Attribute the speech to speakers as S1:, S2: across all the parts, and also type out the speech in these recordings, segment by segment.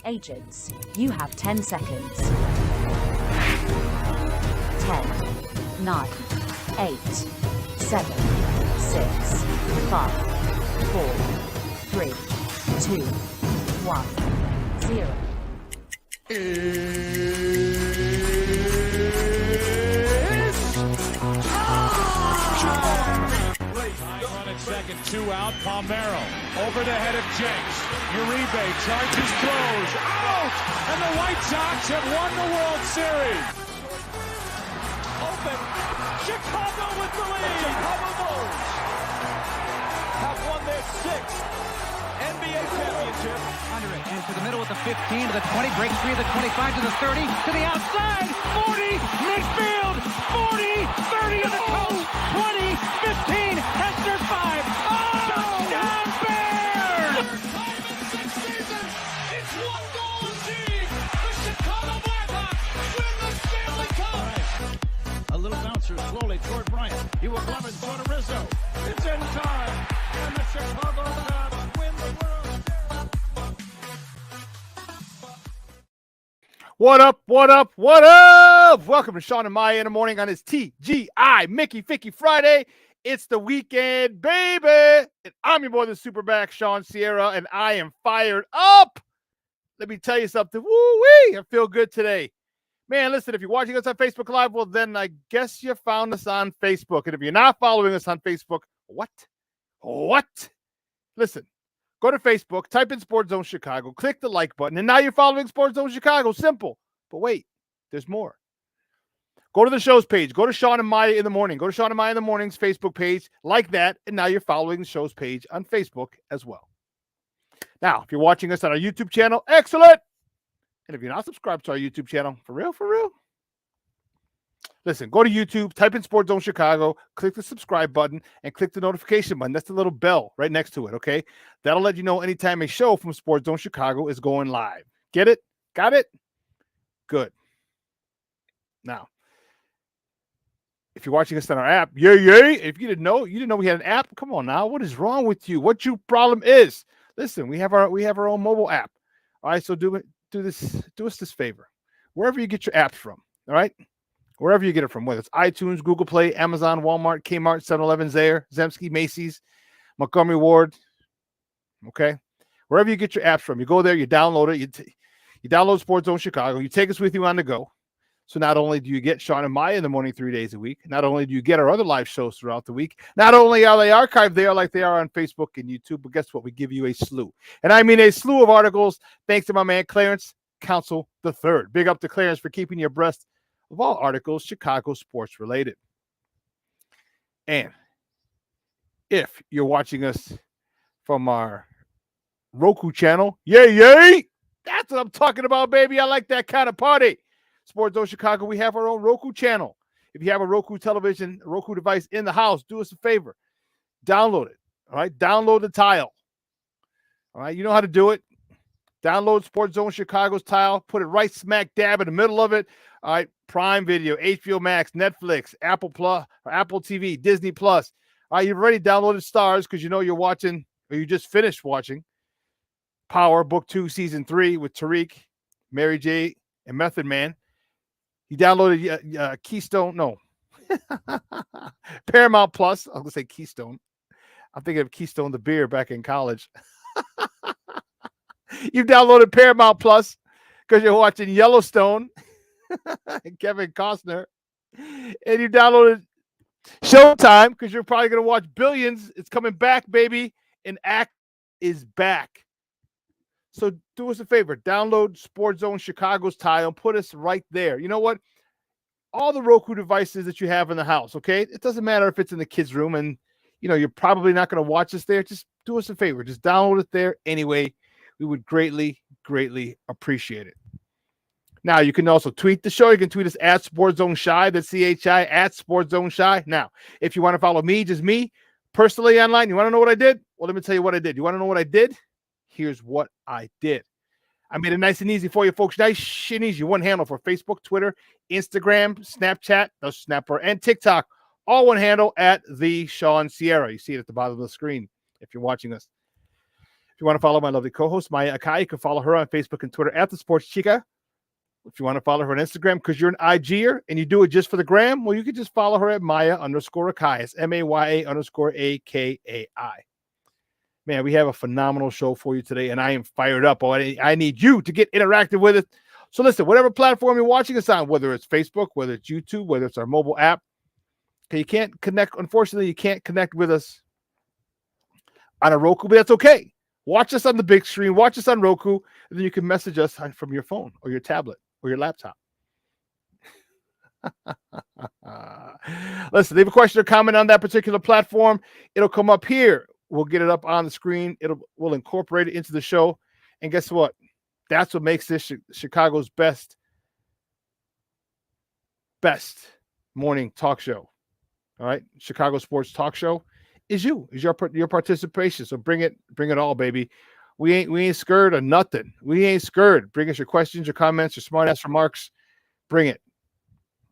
S1: Agents, you have 10 seconds. 10, 9, 8, 7, 6, 5, 4, 3, 2, 1, 0.
S2: Second, 2 out, Palmero over the head of Jenks. Uribe charges, throws, out! And the White Sox have won the World Series. Open, Chicago with the lead. Chicago Bulls have won their 6th NBA championship.
S3: Under it, and to the middle with the 15, to the 20, breaks free of the 25, to the 30, to the outside, 40, midfield, 40, 30 to the coast, 20, 15, Hester 5, touchdown Bears!
S2: Third time in 6 seasons, it's one goal achieved. The Chicago Blackhawks win the Stanley Cup.
S4: Right. A little bouncer slowly toward Bryant. He will glove it, throw to Rizzo. It's in time, and the Chicago Cubs win the World Series.
S5: What up, what up, what up? Welcome to Shawn and Maya in the morning on this TGI Mickey Ficky Friday. It's the weekend, baby. And I'm your boy, the SuperBack, Shawn Sierra, and I am fired up. Let me tell you something. Woo-wee, I feel good today. Man, listen, if you're watching us on Facebook Live, well, then I guess you found us on Facebook. And if you're not following us on Facebook, what? Listen. Go to Facebook, type in Sports Zone Chicago, click the like button, and now you're following Sports Zone Chicago. Simple. But wait, there's more. Go to the show's page. Go to Shawn and Maya in the morning. Go to Shawn and Maya in the morning's Facebook page, like that, and now you're following the show's page on Facebook as well. Now, if you're watching us on our YouTube channel, excellent. And if you're not subscribed to our YouTube channel, for real, listen, go to YouTube, type in Sports Zone Chicago, click the subscribe button, and click the notification button. That's the little bell right next to it, okay? That'll let you know anytime a show from Sports Zone Chicago is going live. Get it? Got it? Good. Now, if you're watching us on our app, yay. If you didn't know we had an app. Come on now. What is wrong with you? What your problem is? Listen, we have our own mobile app. All right, so do us this favor. Wherever you get your apps from, all right? Wherever you get it from, whether it's iTunes, Google Play, Amazon, Walmart, Kmart, 7-Eleven, Zayre, Zemsky, Macy's, Montgomery Ward, okay? Wherever you get your apps from, you go there, you download it, you download Sports Zone Chicago, you take us with you on the go. So not only do you get Shawn and Maya in the morning 3 days a week, not only do you get our other live shows throughout the week, not only are they archived there like they are on Facebook and YouTube, but guess what? We give you a slew. And I mean a slew of articles, thanks to my man Clarence Council III. Big up to Clarence for keeping you abreast of all articles Chicago sports related. And if you're watching us from our Roku channel, yay! That's what I'm talking about, baby. I like that kind of party. Sports Zone Chicago, we have our own Roku channel. If you have a Roku television, a Roku device in the house, do us a favor. Download it. All right. Download the tile. All right. You know how to do it. Download Sports Zone Chicago's tile. Put it right smack dab in the middle of it. All right. Prime Video, HBO Max, Netflix, Apple Plus, or Apple TV, Disney Plus. All right. You've already downloaded Stars because you know you're watching, or you just finished watching Power Book 2 Season 3 with Tariq, Mary J, and Method Man. You downloaded Keystone. No. Paramount Plus. I was going to say Keystone. I'm thinking of Keystone the beer back in college. You've downloaded Paramount Plus because you're watching Yellowstone. Kevin Costner. And you downloaded Showtime because you're probably going to watch Billions. It's coming back, baby. And Act is back. So do us a favor. Download Sports Zone Chicago's tile and put us right there. You know what? All the Roku devices that you have in the house, okay? It doesn't matter if it's in the kids' room and, you know, you're probably not going to watch us there. Just do us a favor. Just download it there anyway. We would greatly, greatly appreciate it. Now, you can also tweet the show. You can tweet us at Sports Zone Shy. That's CHI at Sports Zone Shy. Now, if you want to follow me, just me, personally online, you want to know what I did? Well, let me tell you what I did. You want to know what I did? Here's what I did. I made it nice and easy for you folks. Nice and easy. One handle for Facebook, Twitter, Instagram, Snapchat, the Snapper, and TikTok. All one handle at the Shawn Sierra. You see it at the bottom of the screen if you're watching us. If you want to follow my lovely co-host, Maya Akai, you can follow her on Facebook and Twitter at the Sports Chica. If you want to follow her on Instagram because you're an IGer and you do it just for the gram, well, you can just follow her at Maya_Akai. It's MAYA_AKAI. Man, we have a phenomenal show for you today, and I am fired up. I need you to get interactive with it. So listen, whatever platform you're watching us on, whether it's Facebook, whether it's YouTube, whether it's our mobile app, okay, you can't connect. Unfortunately, you can't connect with us on a Roku, but that's okay. Watch us on the big screen. Watch us on Roku, and then you can message us from your phone or your tablet or your laptop. Listen, leave a question or comment on that particular platform. It'll come up here. We'll get it up on the screen. We'll incorporate it into the show. And guess what? That's what makes this Chicago's best morning talk show. All right, Chicago Sports Talk Show is your participation. So bring it all, baby. We ain't scared of nothing. We ain't scared. Bring us your questions, your comments, your smart ass remarks. Bring it.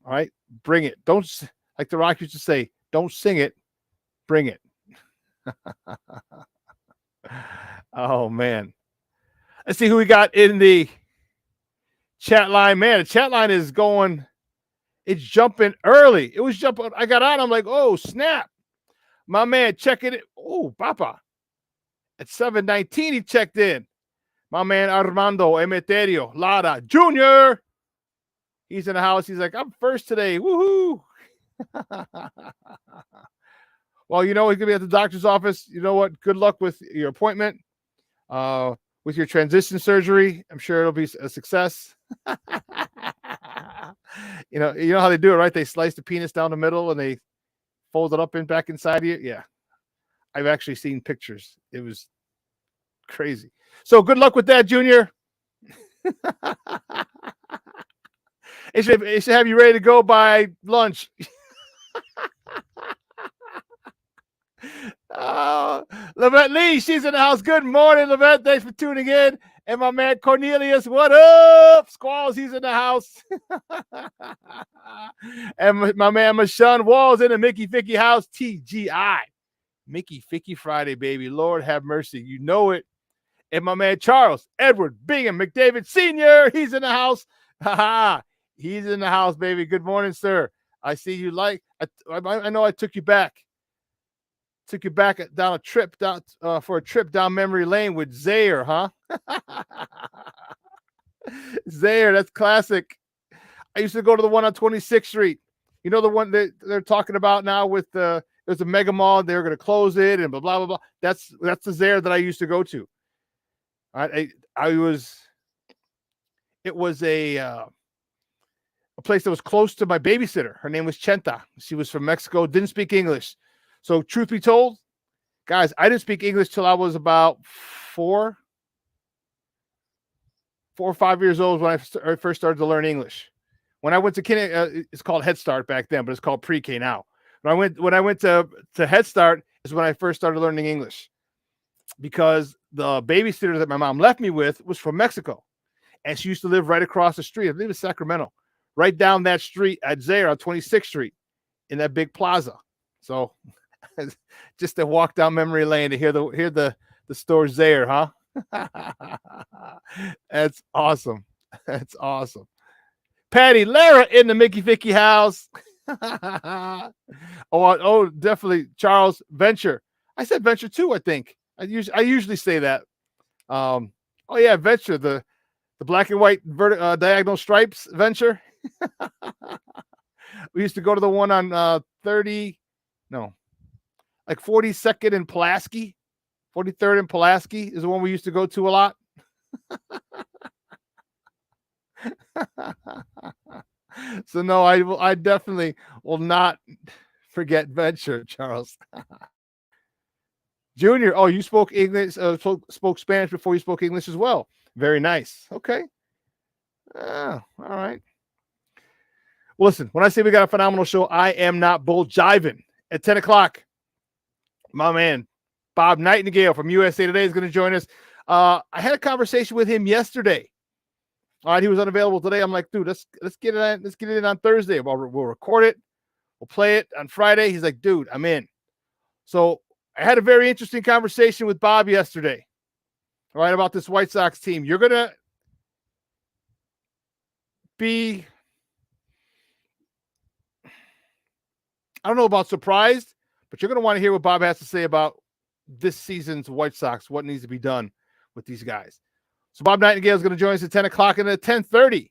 S5: All right, bring it. Don't, like the Rock used to say, don't sing it. Bring it. Oh man, let's see who we got in the chat line. Man, the chat line is going. It's jumping early. It was jumping. I got on. I'm like, oh snap! My man checking it. Oh, Papa. At 7:19, he checked in. My man Armando Emeterio Lara Jr. He's in the house. He's like, I'm first today. Woohoo! Well, you know, he's going to be at the doctor's office. You know what? Good luck with your appointment, with your transition surgery. I'm sure it'll be a success. You know how they do it, right? They slice the penis down the middle and they fold it up and back inside of you. Yeah. I've actually seen pictures. It was crazy. So good luck with that, Junior. It should have you ready to go by lunch. Levette Lee, she's in the house. Good morning, Levette. Thanks for tuning in. And my man Cornelius, what up? Squalls, he's in the house. And my man Mashawn Walls in the Mickey Ficky house. TGI. Mickey Ficky Friday, baby. Lord have mercy. You know it. And my man Charles Edward Bingham McDavid Sr., he's in the house. He's in the house, baby. Good morning, sir. I see you like. I know I took you back. Took you back down a trip for a trip down memory lane with Zaire, huh? Zaire, that's classic. I used to go to the one on 26th Street. You know the one that they're talking about now with there's a mega mall. They're going to close it and blah blah blah blah. That's the Zaire that I used to go to. It was a place that was close to my babysitter. Her name was Chenta. She was from Mexico. Didn't speak English. So truth be told, guys, I didn't speak English till I was about 4 or 5 years old when I first started to learn English. When I went to it's called Head Start back then, but it's called Pre-K now. When I went to Head Start is when I first started learning English, because the babysitter that my mom left me with was from Mexico, and she used to live right across the street. I believe it's Sacramento, right down that street at Zaire on 26th Street in that big plaza. So just to walk down memory lane to hear the store Zaire, huh? That's awesome. That's awesome. Patty Lara in the Mickey Vicky house. oh, definitely Charles Venture. I said Venture too, I think. I usually say that. Oh yeah, Venture, the black and white diagonal stripes Venture. We used to go to the one on 42nd and Pulaski. 43rd and Pulaski is the one we used to go to a lot. So no, I definitely will not forget Venture, Charles. Junior, oh, you spoke English, spoke Spanish before you spoke English as well. Very nice. Okay. All right. Well, listen, when I say we got a phenomenal show, I am not bull jiving. At 10 o'clock, my man, Bob Nightingale from USA Today is going to join us. I had a conversation with him yesterday. All right, he was unavailable today. I'm like, dude, let's get it in on Thursday. We'll record it. We'll play it on Friday. He's like, dude, I'm in. So I had a very interesting conversation with Bob yesterday, all right, about this White Sox team. You're going to be, I don't know about surprised, but you're going to want to hear what Bob has to say about this season's White Sox, what needs to be done with these guys. So Bob Nightingale is going to join us at 10 o'clock and at 10:30.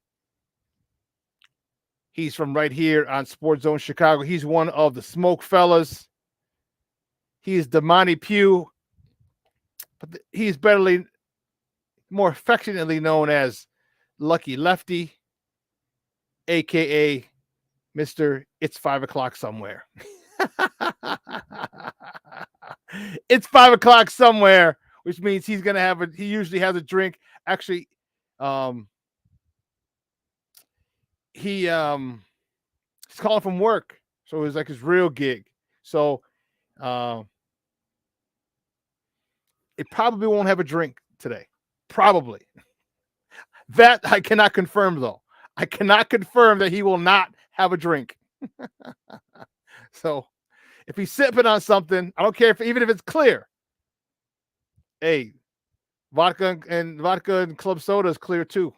S5: He's from right here on Sports Zone Chicago. He's one of the Smoke Fellas. He is Damani Pugh, but he's more affectionately known as Lucky Lefty, a.k.a. Mr. It's 5 o'clock somewhere. It's 5 o'clock somewhere, which means he's going to he usually has a drink. Actually, he's calling from work. So it was like his real gig. So it probably won't have a drink today. Probably. That I cannot confirm, though. I cannot confirm that he will not have a drink. So if he's sipping on something, I don't care even if it's clear. Hey, vodka and club soda is clear too.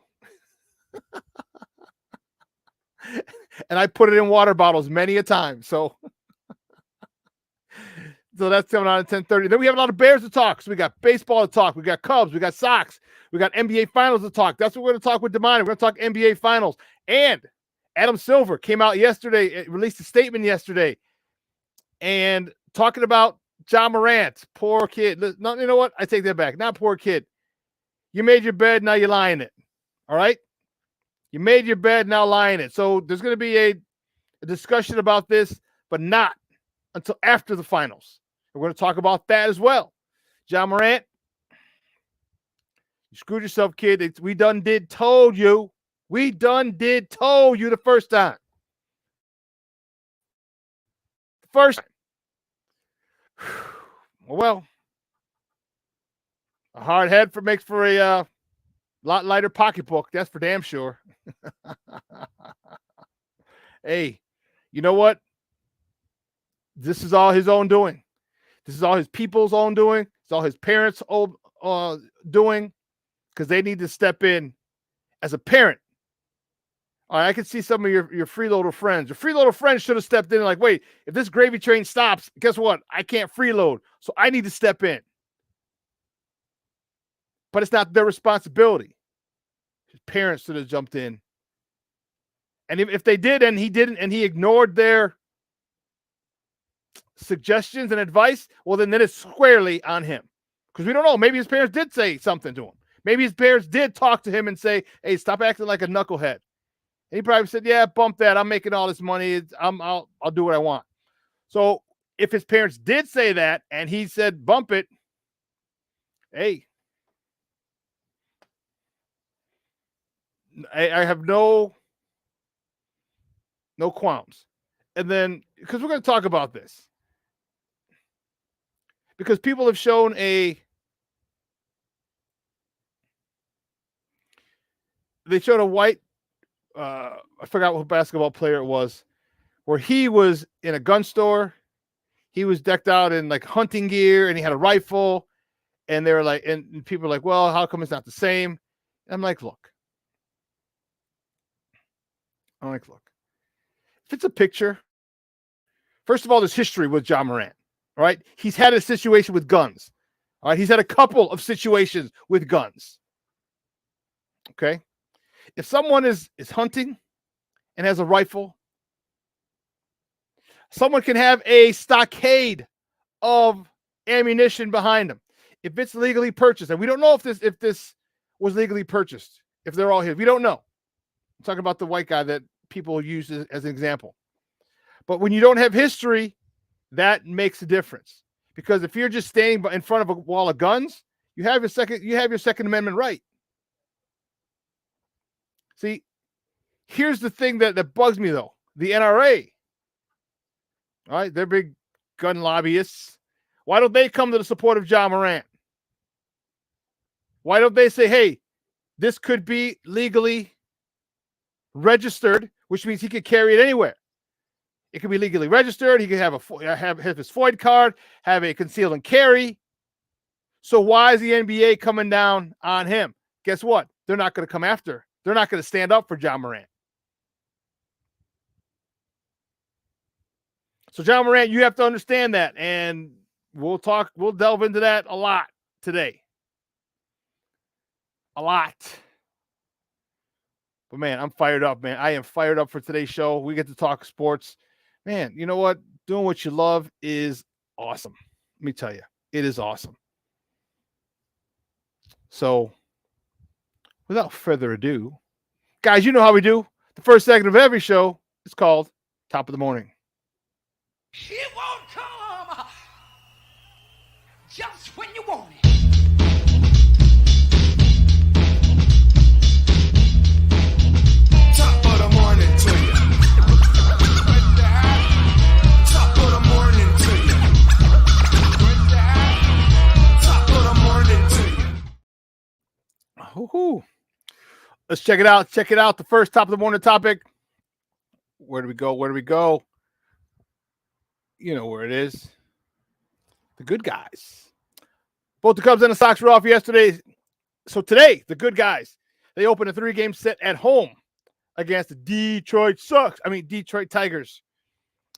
S5: And I put it in water bottles many a time. So that's coming on at 10:30. Then we have a lot of Bears to talk. So we got baseball to talk. We got Cubs. We got Sox. We got NBA Finals to talk. That's what we're going to talk with Damani. We're going to talk NBA Finals. And Adam Silver came out yesterday, released a statement yesterday, and talking about John Morant. Poor kid. No, you know what? I take that back. Not poor kid. You made your bed, now you're lying it. All right? You made your bed, now lying it. So there's going to be a discussion about this, but not until after the finals. We're going to talk about that as well. John Morant, you screwed yourself, kid. We done did told you. We done did told you the first time. The first time. Well, a hard head makes for a lot lighter pocketbook. That's for damn sure. Hey, you know what? This is all his own doing. This is all his people's own doing. It's all his parents' own doing, because they need to step in as a parent. All right, I can see some of your freeloader friends. Your freeloader friends should have stepped in and like, wait, if this gravy train stops, guess what? I can't freeload, so I need to step in. But it's not their responsibility. His parents should have jumped in. And if they did and he didn't, and he ignored their suggestions and advice, well, then it's squarely on him. Because we don't know. Maybe his parents did say something to him. Maybe his parents did talk to him and say, hey, stop acting like a knucklehead. And he probably said, yeah, bump that. I'm making all this money. I'll do what I want. So if his parents did say that and he said, bump it, hey, I have no qualms. And then, because we're going to talk about this, because people have shown they showed a white, I forgot what basketball player it was, where he was in a gun store. He was decked out in like hunting gear and he had a rifle. And they were like, and people are like, well, how come it's not the same? And I'm like, look. If it's a picture, first of all, there's history with John Morant. All right. He's had a situation with guns. All right. He's had a couple of situations with guns. Okay. If someone is hunting and has a rifle, someone can have a stockade of ammunition behind them. If it's legally purchased, and we don't know if this was legally purchased, if they're all here, we don't know. I'm talking about the white guy that people use as an example. But when you don't have history, that makes a difference. Because if you're just standing in front of a wall of guns, you have your Second Amendment right. See, here's the thing that bugs me, though. The NRA, all right, they're big gun lobbyists. Why don't they come to the support of John Morant? Why don't they say, hey, this could be legally registered, which means he could carry it anywhere. It could be legally registered. He could have have his FOID card, have a conceal and carry. So why is the NBA coming down on him? Guess what? They're not going to come after. They're not going to stand up for John Morant. So John Morant, you have to understand that, and we'll delve into that a lot today. A lot. But man, I'm fired up, man. I am fired up for today's show. We get to talk sports. Man, you know what? Doing what you love is awesome. Let me tell you, it is awesome. So, without further ado, guys, you know how we do. The first segment of every show is called Top of the Morning.
S6: It won't come just when you want it.
S7: Top of the morning to you. What's the hat? Top of the morning to you. What's the hat? Top of the morning to you.
S5: Woo-hoo. Let's check it out. Check it out. The first top of the morning topic. Where do we go? Where do we go? You know where it is. The good guys. Both the Cubs and the Sox were off yesterday. So today, the good guys, they opened a 3-game set at home against the Detroit Tigers.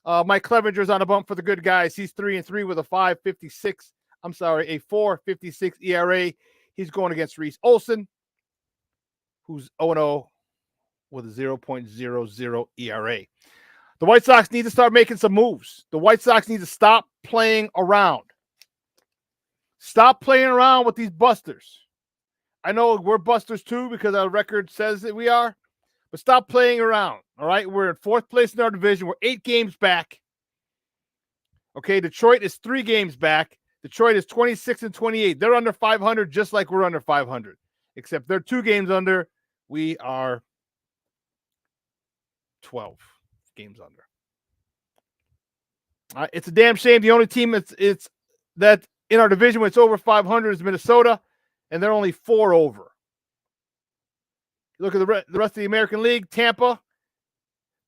S5: Mike Clevenger's on a bump for the good guys. He's 3-3 with a 4.56 ERA. He's going against Reese Olson, who's 0-0 with a 0.00 ERA. The White Sox need to start making some moves. The White Sox need to stop playing around. Stop playing around with these busters. I know we're busters too because our record says that we are, but stop playing around. All right, we're in 4th place in our division. We're 8 games back. Okay, Detroit is 3 games back. Detroit is 26-28. They're under 500 just like we're under 500, except they're 2 games under. We are 12 games under. It's a damn shame. The only team it's that in our division when it's over 500 is Minnesota, and they're only 4 over. Look at the rest of the American League. Tampa,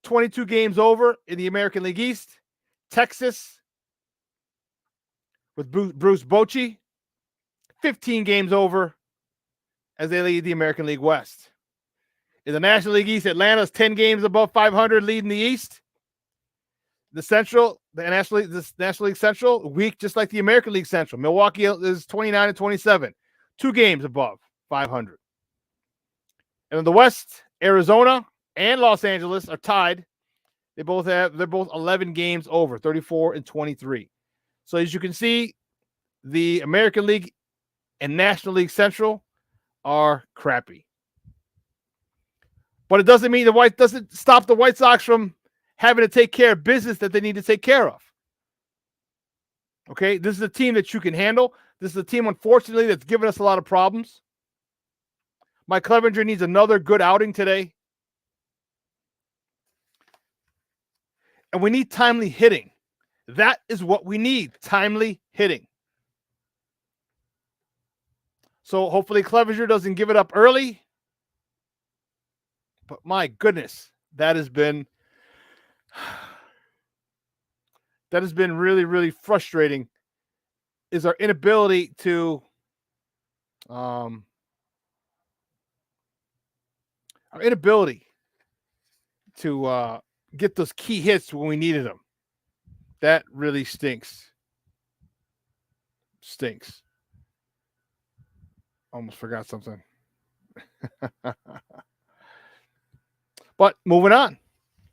S5: 22 games over in the American League East. Texas, with Bruce Bochy, 15 games over as they lead the American League West. In the National League East, Atlanta's 10 games above 500, leading the East. The National League Central, weak just like the American League Central. Milwaukee is 29-27, 2 games above 500. And in the West, Arizona and Los Angeles are tied. They're both 11 games over, 34-23. So as you can see, the American League and National League Central are crappy. But it doesn't mean doesn't stop the White Sox from having to take care of business that they need to take care of. Okay, this is a team that you can handle. This is a team, unfortunately, that's given us a lot of problems. Mike Clevenger needs another good outing today. And we need timely hitting. That is what we need, timely hitting. So hopefully Clevenger doesn't give it up early. But my goodness, that has been really, really frustrating, is our inability to get those key hits when we needed them. That really stinks. Almost forgot something. But moving on.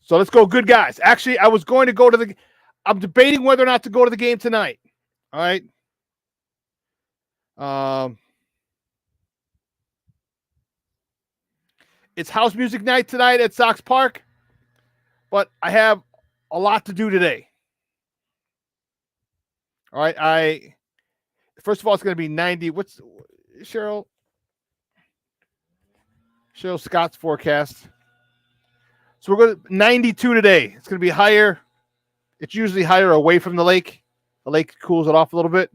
S5: So let's go good guys. Actually, I was going to go to I'm debating whether or not to go to the game tonight. All right. It's house music night tonight at Sox Park, but I have a lot to do today. All right. First of all, it's going to be 90. What's Cheryl Scott's forecast? So we're going to 92 today. It's going to be higher. It's usually higher away from the lake. The lake cools it off a little bit.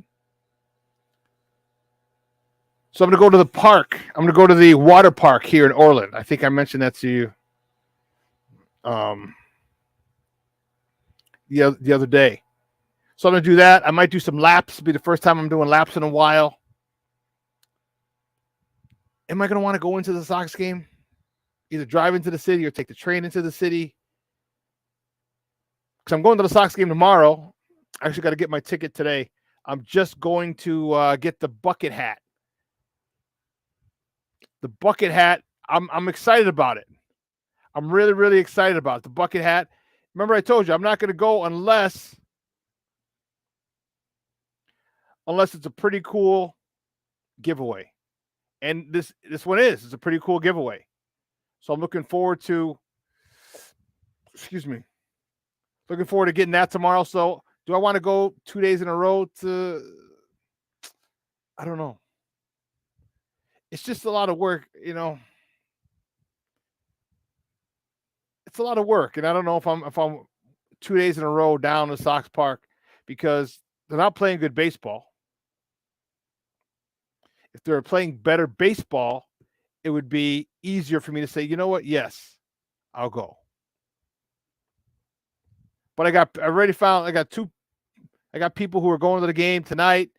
S5: So I'm going to go to the park. I'm going to go to the water park here in Orland. I think I mentioned that to you. the other day. So I'm going to do that. I might do some laps. It'll be the first time I'm doing laps in a while. Am I going to want to go into the Sox game? Either drive into the city or take the train into the city? Because I'm going to the Sox game tomorrow. I actually got to get my ticket today. I'm just going to get the bucket hat. The bucket hat, I'm excited about it. I'm really, really excited about it. The bucket hat. Remember I told you I'm not going to go unless it's a pretty cool giveaway. And this one is. It's a pretty cool giveaway. So I'm looking forward to getting that tomorrow. So do I want to go 2 days in a row I don't know. It's just a lot of work, It's a lot of work. And I don't know if I'm 2 days in a row down to Sox Park because they're not playing good baseball. If they're playing better baseball, it would be easier for me to say, you know what? Yes, I'll go. But I got people who are going to the game tonight,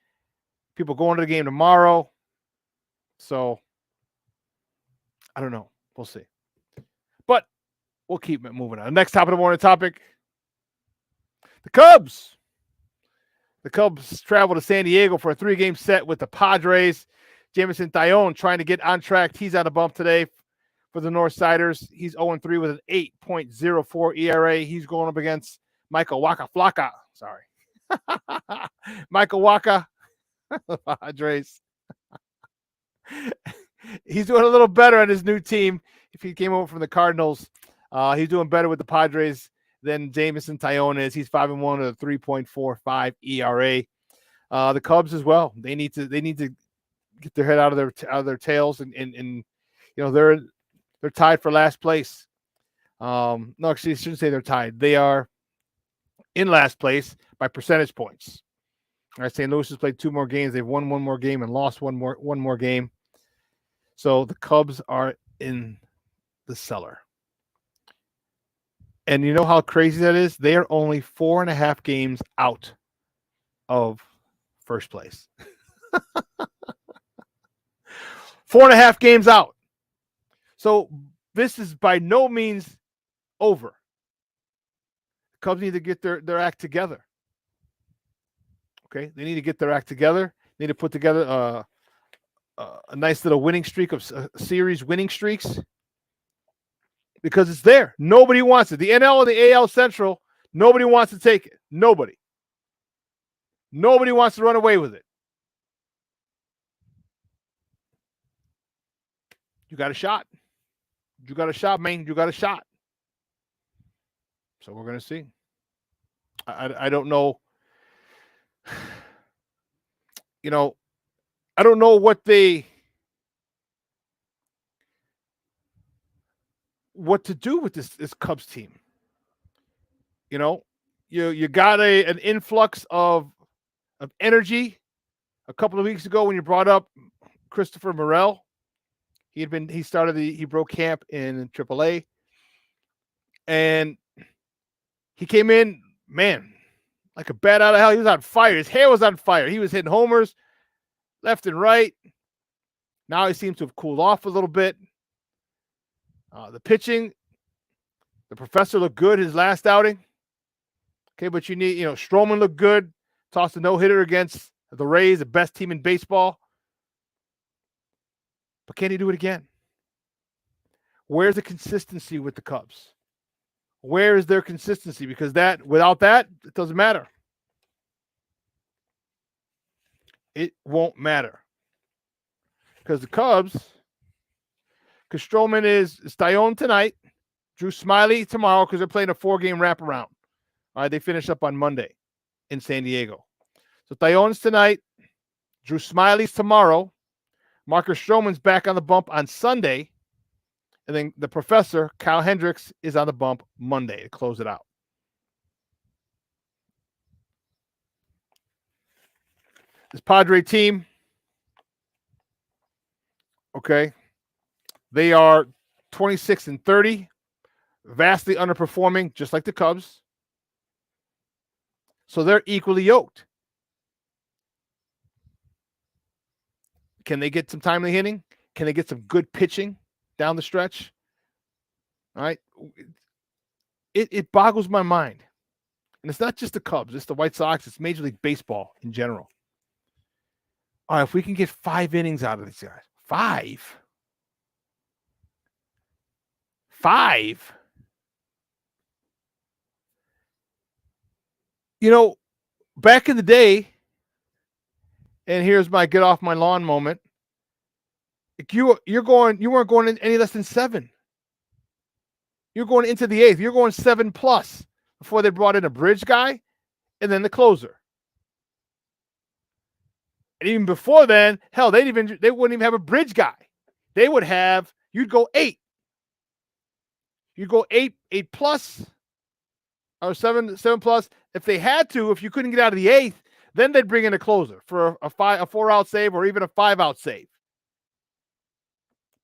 S5: people going to the game tomorrow. So I don't know. We'll see. But we'll keep it moving on. Next top of the morning topic. The Cubs. The Cubs travel to San Diego for a 3-game set with the Padres. Jameson Taillon trying to get on track. He's on a bump today for the Northsiders. He's 0-3 with an 8.04 ERA. He's going up against Michael Waka. Sorry. Michael Waka. Padres. He's doing a little better on his new team. If he came over from the Cardinals, he's doing better with the Padres than Jameson Taillon is. He's 5-1 with a 3.45 ERA. The Cubs as well. They need to get their head out of their tails and they're tied for last place. No, actually, I shouldn't say they're tied. They are in last place by percentage points. All right, St. Louis has played 2 more games. They've won 1 more game and lost one more game. So the Cubs are in the cellar. And you know how crazy that is? They are only 4.5 games out of first place. 4.5 games out. So this is by no means over. The Cubs need to get their act together. Okay, they need to get their act together. They need to put together a nice little winning streak of series winning streaks because it's there. Nobody wants it. The NL and the AL Central, nobody wants to take it. Nobody wants to run away with it. You got a shot. You got a shot, man. You got a shot. So we're going to see. I don't know. I don't know what to do with this Cubs team. You got an influx of energy a couple of weeks ago when you brought up Christopher Morel. He broke camp in AAA, and he came in, man, like a bat out of hell. He was on fire. His hair was on fire. He was hitting homers left and right. Now he seems to have cooled off a little bit. The pitching, the professor looked good his last outing. Okay, but you need, Stroman looked good. Tossed a no-hitter against the Rays, the best team in baseball. But can he do it again? Where's the consistency with the Cubs? Where is their consistency? Because without that, it doesn't matter. It won't matter. Because the Cubs, because Stroman is Taillon tonight, Drew Smiley tomorrow, because they're playing a 4-game wraparound. All right, they finish up on Monday in San Diego. So Taillon's tonight, Drew Smiley's tomorrow, Marcus Stroman's back on the bump on Sunday, and then the professor, Kyle Hendricks, is on the bump Monday to close it out. This Padre team, okay, they are 26-30, vastly underperforming, just like the Cubs. So they're equally yoked. Can they get some timely hitting? Can they get some good pitching down the stretch? All right. It boggles my mind. And it's not just the Cubs, it's the White Sox, it's Major League Baseball in general. All right, if we can get 5 innings out of these guys, 5. You know, back in the day, and here's my get off my lawn moment. You weren't going in any less than 7. You're going into the 8th. You're going 7+ before they brought in a bridge guy and then the closer. And even before then, hell, they wouldn't even have a bridge guy. They would have, you'd go 8. You'd go 8+ or 7+. If they had to, if you couldn't get out of the 8th, then they'd bring in a closer for a 4-out save or even a 5-out save.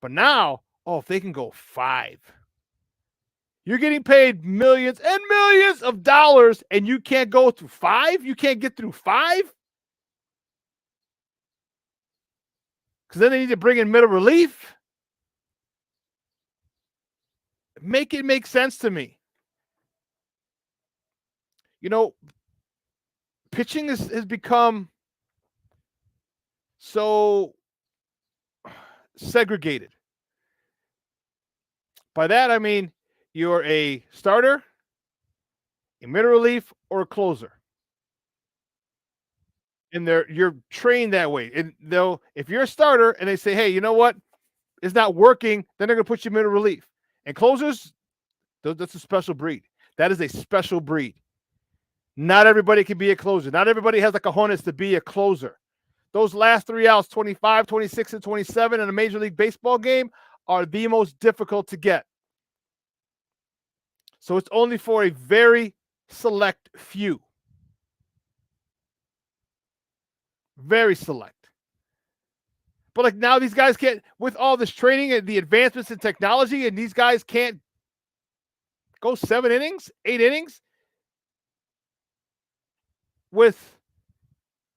S5: But now, if they can go 5, you're getting paid millions and millions of dollars, and you can't go through 5? You can't get through 5? Because then they need to bring in middle relief. Make it make sense to me. You know, pitching has become so segregated. By that, I mean you're a starter, a middle relief, or a closer. And you're trained that way. And if you're a starter and they say, hey, you know what? It's not working, then they're going to put you middle relief. And closers, that's a special breed. That is a special breed. Not everybody can be a closer. Not everybody has the cojones to be a closer. Those last 3 outs, 25, 26, and 27 in a Major League Baseball game are the most difficult to get. So it's only for a very select few. Very select. But like now these guys can't, with all this training and the advancements in technology, and these guys can't go 7 innings, 8 innings with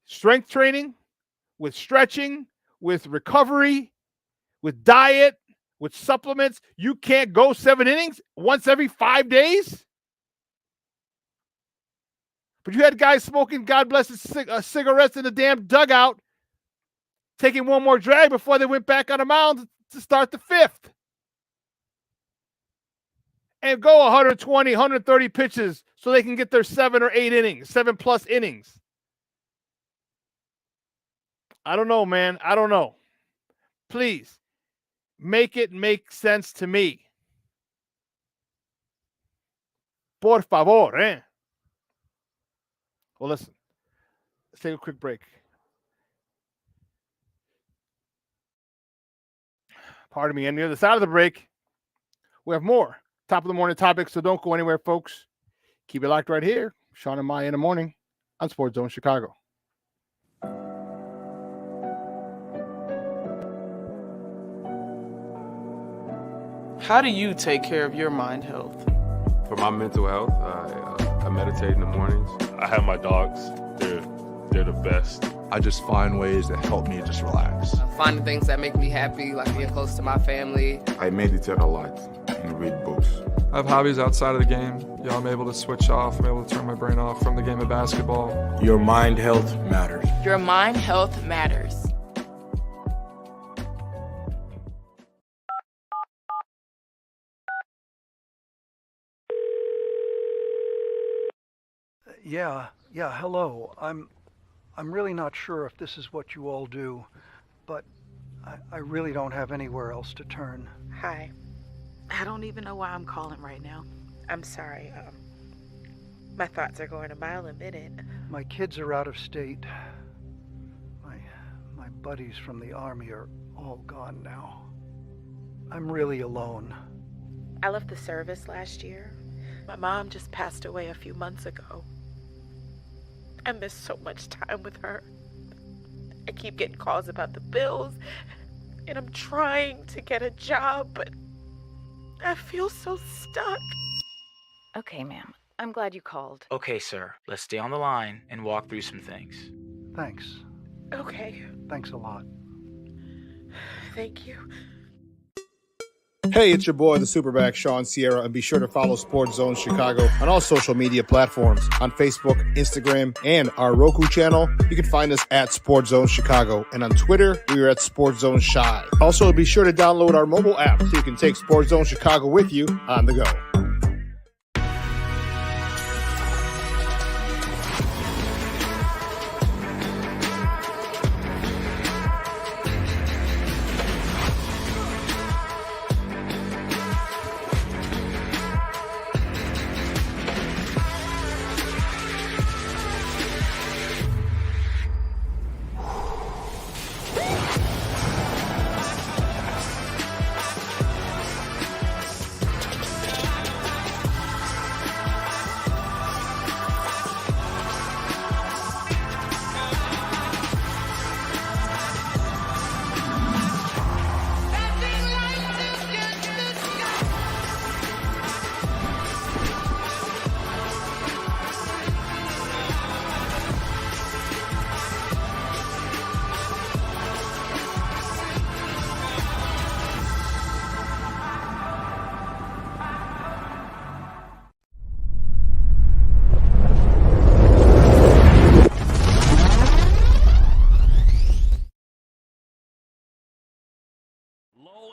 S5: strength training, with stretching, with recovery, with diet, with supplements. You can't go 7 innings once every 5 days. But you had guys smoking, God bless his cigarettes in the damn dugout, taking one more drag before they went back on the mound to start the 5th. And go 120, 130 pitches so they can get their 7 or 8 innings, 7+ innings. I don't know, man. I don't know. Please, make it make sense to me. Por favor, eh? Well, listen. Let's take a quick break. Pardon me. On the other side of the break, we have more top of the morning topics, so don't go anywhere, folks. Keep it locked right here. Shawn and Maya in the morning on Sports Zone Chicago.
S8: How do you take care of your mind health?
S9: For my mental health, I meditate in the mornings.
S10: I have my dogs. They're the best.
S11: I just find ways that help me just relax.
S12: Finding things that make me happy, like being close to my family.
S9: I meditate a lot and read books.
S13: I have hobbies outside of the game. I'm able to switch off. I'm able to turn my brain off from the game of basketball.
S11: Your mind health matters.
S12: Your mind health matters.
S14: Yeah, hello. I'm really not sure if this is what you all do, but I really don't have anywhere else to turn.
S15: Hi. I don't even know why I'm calling right now. I'm sorry. My thoughts are going a mile a minute.
S14: My kids are out of state. My buddies from the Army are all gone now. I'm really alone.
S15: I left the service last year. My mom just passed away a few months ago. I miss so much time with her. I keep getting calls about the bills, and I'm trying to get a job, but I feel so stuck.
S1: Okay, ma'am.
S16: I'm glad you called.
S17: Okay, sir. Let's stay on the line and walk through some things.
S14: Thanks.
S15: Okay.
S14: Thanks a lot.
S15: Thank you.
S5: Hey, it's your boy, the SuperBack, Shawn Sierra, and be sure to follow Sports Zone Chicago on all social media platforms on Facebook, Instagram, and our Roku channel. You can find us at Sports Zone Chicago, and on Twitter, we are at Sports Zone Shy. Also, be sure to download our mobile app so you can take Sports Zone Chicago with you on the go.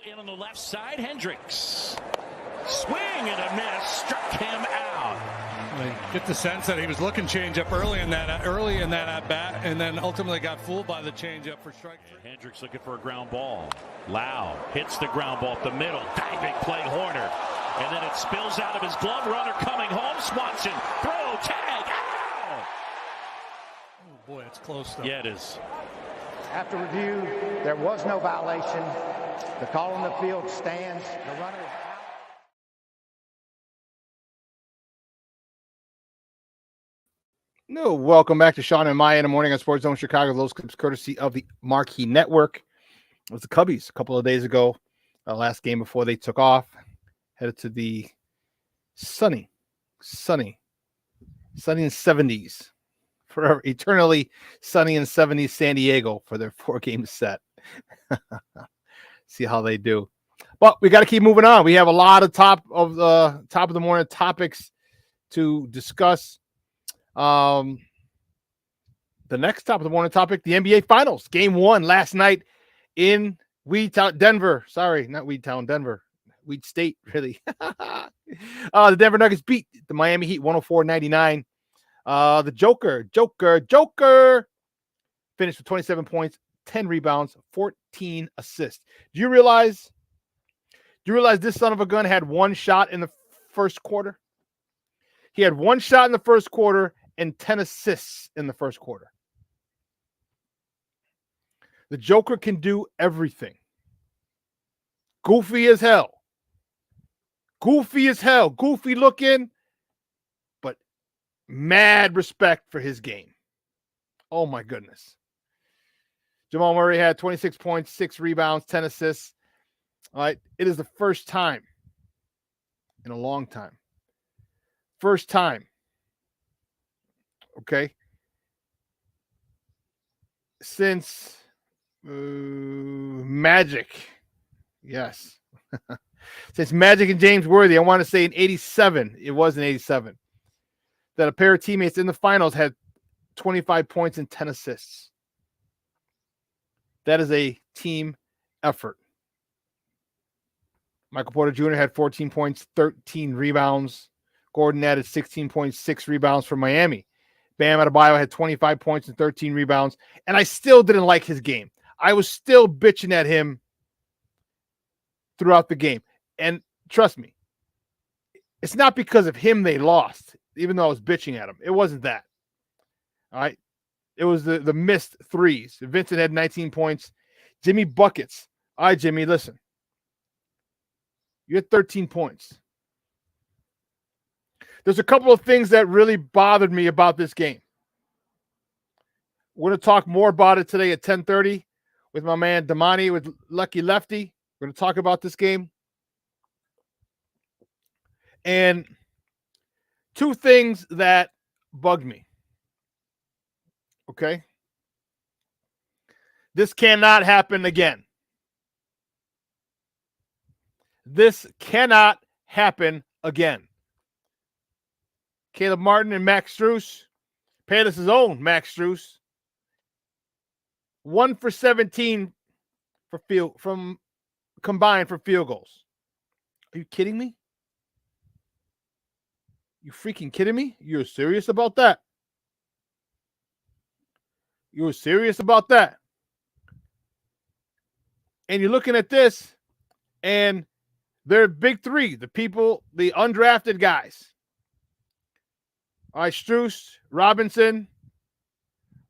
S4: In on the left side, Hendricks. Swing and a miss, struck him out.
S2: I get the sense that he was looking changeup early in that at bat, and then ultimately got fooled by the changeup for strike.
S4: Hendricks looking for a ground ball. Lau hits the ground ball at the middle. Diving play, Horner. And then it spills out of his glove. Runner coming home. Swanson. Throw, tag. Ow!
S2: Oh boy, it's close though.
S4: Yeah, it is.
S18: After review, there was no violation. The call on the field stands. The runner is out.
S5: No, welcome back to Shawn and Maya in the morning on Sports Zone Chicago. Those clips courtesy of the Marquee Network. It was the Cubbies a couple of days ago. Last game before they took off. Headed to the sunny and 70s. Forever, eternally sunny and 70s San Diego for their 4-game set. See how they do. But we got to keep moving on. We have a lot of top of the morning topics to discuss. The next top of the morning topic, the NBA Finals. Game 1 last night in Denver. Sorry, not Weedtown, Denver. Weed State, really. The Denver Nuggets beat the Miami Heat 104-99. The Joker finished with 27 points, 10 rebounds, 14 assists. Do you realize this son of a gun had one shot in the first quarter? He had one shot in the first quarter and 10 assists in the first quarter. The Joker can do everything. Goofy as hell. Goofy looking, but mad respect for his game. Oh my goodness. Jamal Murray had 26 points, 6 rebounds, 10 assists. All right. It is the first time in a long time. First time. Okay. Since Magic. Yes. Since Magic and James Worthy, I want to say in 87, it was in 87, that a pair of teammates in the finals had 25 points and 10 assists. That is a team effort. Michael Porter Jr. had 14 points, 13 rebounds. Gordon added 16.6 rebounds for Miami. Bam Adebayo had 25 points and 13 rebounds. And I still didn't like his game. I was still bitching at him throughout the game. And trust me, it's not because of him they lost, even though I was bitching at him. It wasn't that. All right. It was the missed threes. Vincent had 19 points. Jimmy buckets. All right, Jimmy, listen. You had 13 points. There's a couple of things that really bothered me about this game. We're going to talk more about it today at 10:30 with my man Damani with Lucky Lefty. We're going to talk about this game. And two things that bug me. Okay? This cannot happen again. This cannot happen again. Caleb Martin and Max Strus. Payless' own Max Strus. 1 for 17 combined for field goals. Are you kidding me? You freaking kidding me? You're serious about that? You're serious about that? And you're looking at this, and they're big three, the people, the undrafted guys. All right, Strus, Robinson,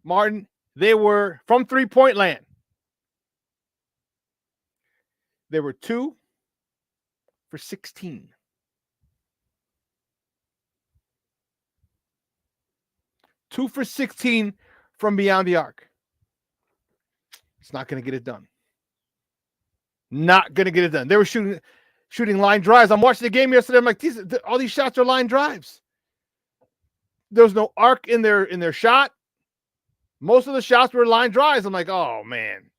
S5: Martin, they were from three-point land. They were 2 for 16. 2 for 16 from beyond the arc. It's not going to get it done. Not going to get it done. They were shooting line drives. I'm watching the game yesterday. I'm like, all these shots are line drives. There was no arc in their shot. Most of the shots were line drives. I'm like, oh, man.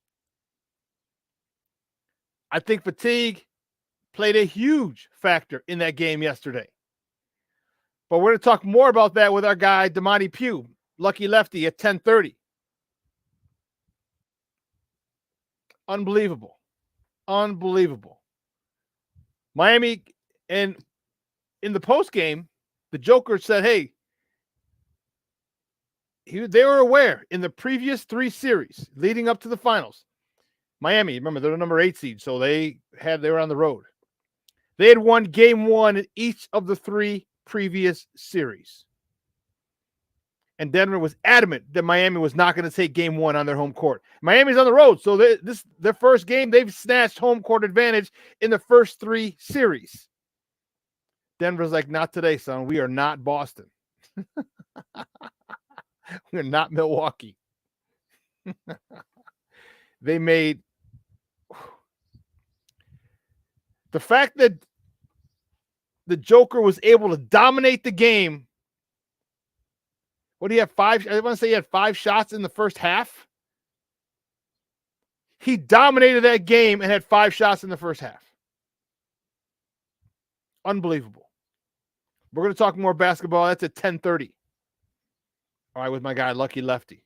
S5: I think fatigue played a huge factor in that game yesterday. But we're going to talk more about that with our guy, Damani Pugh, Lucky Lefty, at 10:30. Unbelievable. Unbelievable. Miami, and in the postgame, the Joker said, hey, they were aware in the previous 3 series leading up to the finals. Miami, remember, they're the number 8 seed, so they were on the road. They had won game 1 in each of the 3 previous series. And Denver was adamant that Miami was not going to take game 1 on their home court. Miami's on the road, so their first game, they've snatched home court advantage in the first 3 series. Denver's like, not today, son. We are not Boston. We're not Milwaukee. They made the fact that the Joker was able to dominate the game. What do you have? 5? I want to say he had 5 shots in the first half. He dominated that game and had 5 shots in the first half. Unbelievable. We're going to talk more basketball. That's at 10:30. All right, with my guy, Lucky Lefty.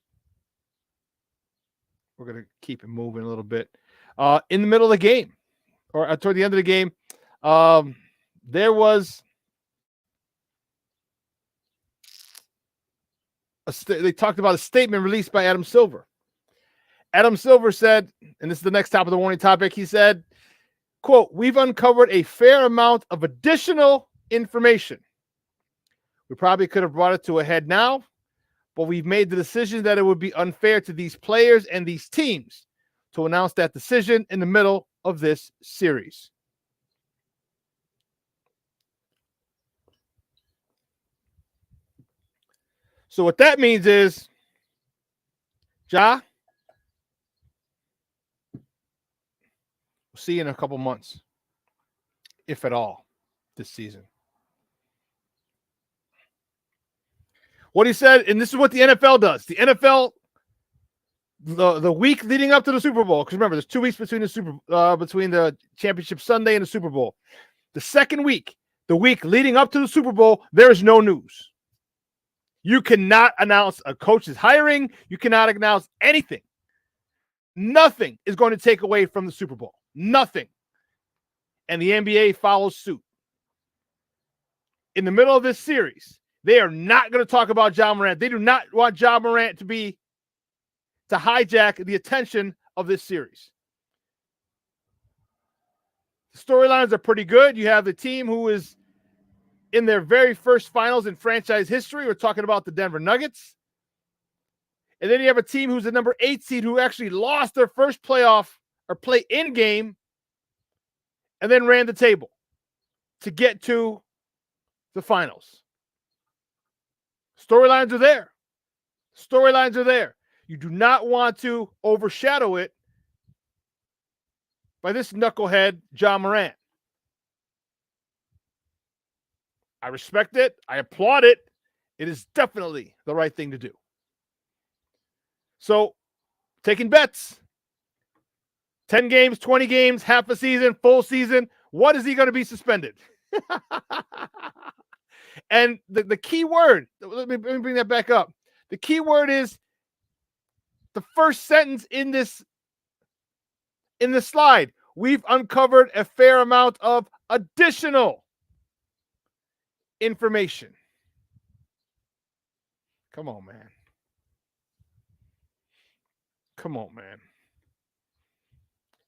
S5: We're going to keep it moving a little bit. In the middle of the game, or toward the end of the game, there was they talked about a statement released by Adam Silver. Adam Silver said, and this is the next top of the warning topic, he said, quote, we've uncovered a fair amount of additional information. We probably could have brought it to a head now, but we've made the decision that it would be unfair to these players and these teams to announce that decision in the middle of this series. So what that means is, Ja, we'll see you in a couple months, if at all, this season. What he said, and this is what the NFL does. The NFL, the week leading up to the Super Bowl, because remember, there's 2 weeks between the championship Sunday and the Super Bowl. The second week, the week leading up to the Super Bowl, there is no news. You cannot announce a coach's hiring. You cannot announce anything. Nothing is going to take away from the Super Bowl. Nothing. And the NBA follows suit. In the middle of this series, they are not going to talk about Ja Morant. They do not want Ja Morant to hijack the attention of this series. The storylines are pretty good. You have the team who is in their very first finals in franchise history. We're talking about the Denver Nuggets. And then you have a team who's the number 8 seed who actually lost their first playoff or play-in game and then ran the table to get to the finals. Storylines are there. Storylines are there. You do not want to overshadow it by this knucklehead, Ja Morant. I respect it. I applaud it. It is definitely the right thing to do. So, taking bets. 10 games, 20 games, half a season, full season. What is he going to be suspended? And the key word, let me bring that back up. The key word is the first sentence in this slide. We've uncovered a fair amount of additional information. Come on, man. Come on, man.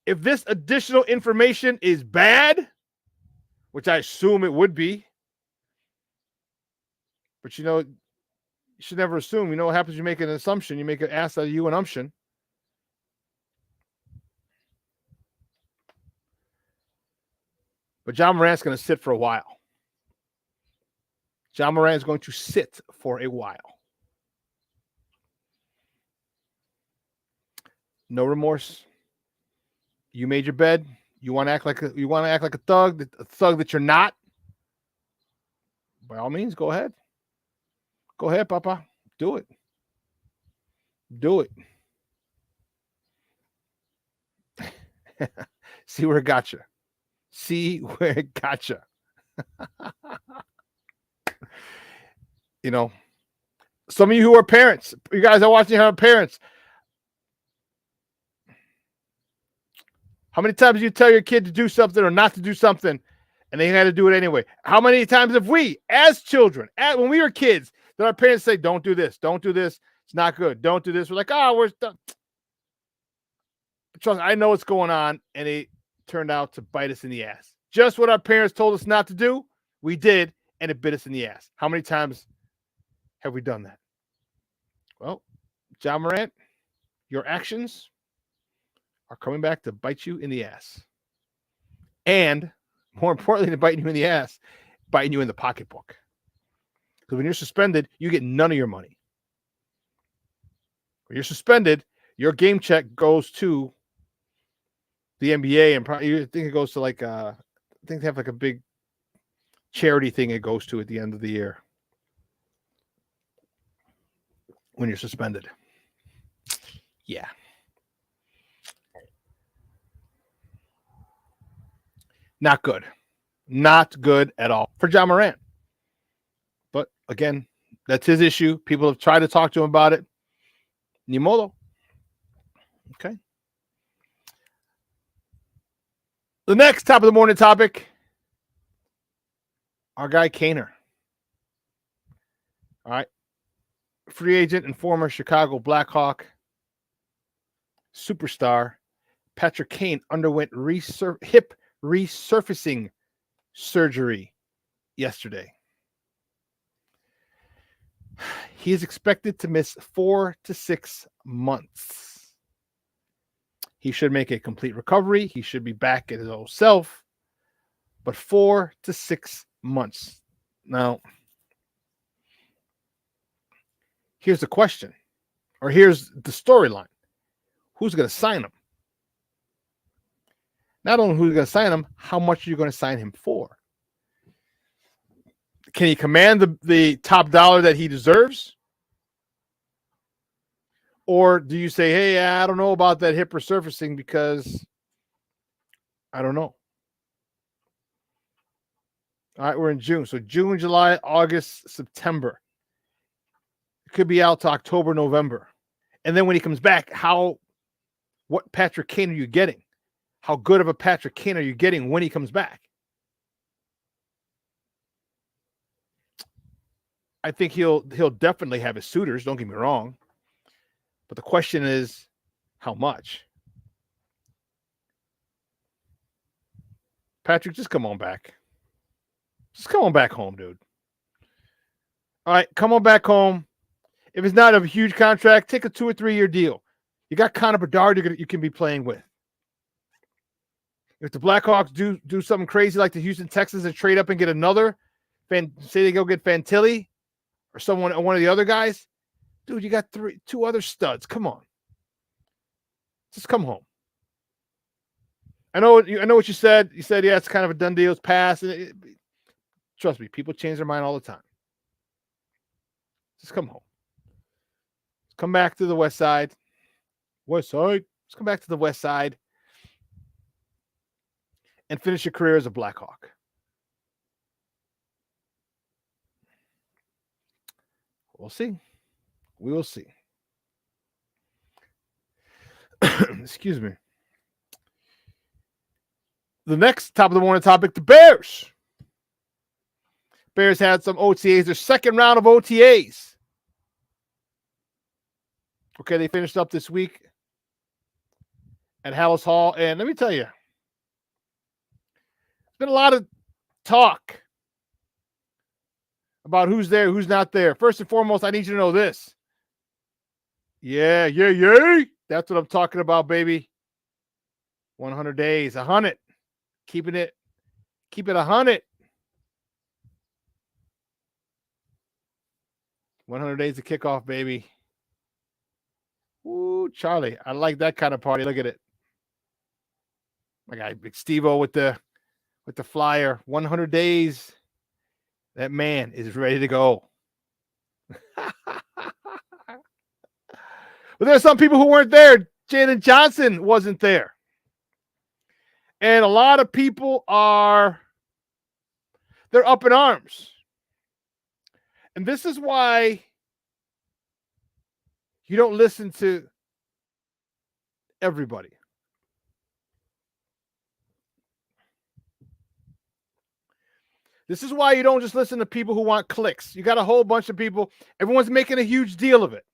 S5: If this additional information is bad, which I assume it would be, but you should never assume. You know what happens? You make an assumption. You make an ass out of you an umption. But John Morant's going to sit for a while. John Morant is going to sit for a while. No remorse. You made your bed. You want to act like a thug that you're not. By all means, go ahead. Go ahead, Papa. Do it. Do it. See where it got you. See where it got you. Some of you who are parents, you guys are watching who are parents. How many times do you tell your kid to do something or not to do something, and they had to do it anyway? How many times have we, as children, when we were kids, that our parents say, don't do this, it's not good, don't do this. We're like, we're done. Trust me, I know what's going on, and it turned out to bite us in the ass. Just what our parents told us not to do, we did, and it bit us in the ass. How many times have we done that? Well, John Morant, your actions are coming back to bite you in the ass. And more importantly than biting you in the ass, biting you in the pocketbook. Because when you're suspended, you get none of your money. When you're suspended, your game check goes to the NBA, and probably I think it goes to I think they have a big charity thing it goes to at the end of the year when you're suspended. Yeah. Not good. Not good at all for John Morant. But again, that's his issue. People have tried to talk to him about it. Ni modo. Okay. The next top of the morning topic, our guy Kaner. All right. Free agent and former Chicago Blackhawk superstar Patrick Kane underwent hip resurfacing surgery yesterday. He is expected to miss 4 to 6 months. He should make a complete recovery. He should be back at his old self. But 4 to 6 months. Now, here's the question, or here's the storyline. Who's going to sign him? Not only who's going to sign him, how much are you going to sign him for? Can he command the top dollar that he deserves? Or do you say, hey, I don't know about that hip resurfacing because I don't know. All right, we're in June. So June, July, August, September. It could be out to October, November. And then when he comes back, what Patrick Kane are you getting? How good of a Patrick Kane are you getting when he comes back? I think he'll definitely have his suitors, don't get me wrong. But the question is, how much? Patrick, just come on back. Just come on back home, dude. All right, come on back home. If it's not a huge contract, take a 2 or 3 year deal. You got Connor Bedard you can be playing with. If the Blackhawks do something crazy like the Houston Texans and trade up and get another, say they go get Fantilli or one of the other guys, dude, you got 2 other studs. Come on. Just come home. I know what you said. You said, yeah, it's kind of a done deal. It's passed. Trust me, people change their mind all the time. Just come home. Come back to the West Side. West Side. Let's come back to the West Side and finish your career as a Blackhawk. We'll see. We will see. Excuse me. The next top of the morning topic, the Bears. Bears had some OTAs, their second round of OTAs. Okay, they finished up this week at Hallis Hall. And let me tell you, there's been a lot of talk about who's there, who's not there. First and foremost, I need you to know this. Yeah. That's what I'm talking about, baby. 100 days, 100. Keep it 100. 100 days of kickoff, baby. Ooh, Charlie, I like that kind of party. Look at it. My guy, Big Steve-O with the flyer. 100 days. That man is ready to go. But there's some people who weren't there. Jaden Johnson wasn't there. And a lot of people they're up in arms. And this is why you don't listen to everybody. This is why you don't just listen to people who want clicks. You got a whole bunch of people. Everyone's making a huge deal of it.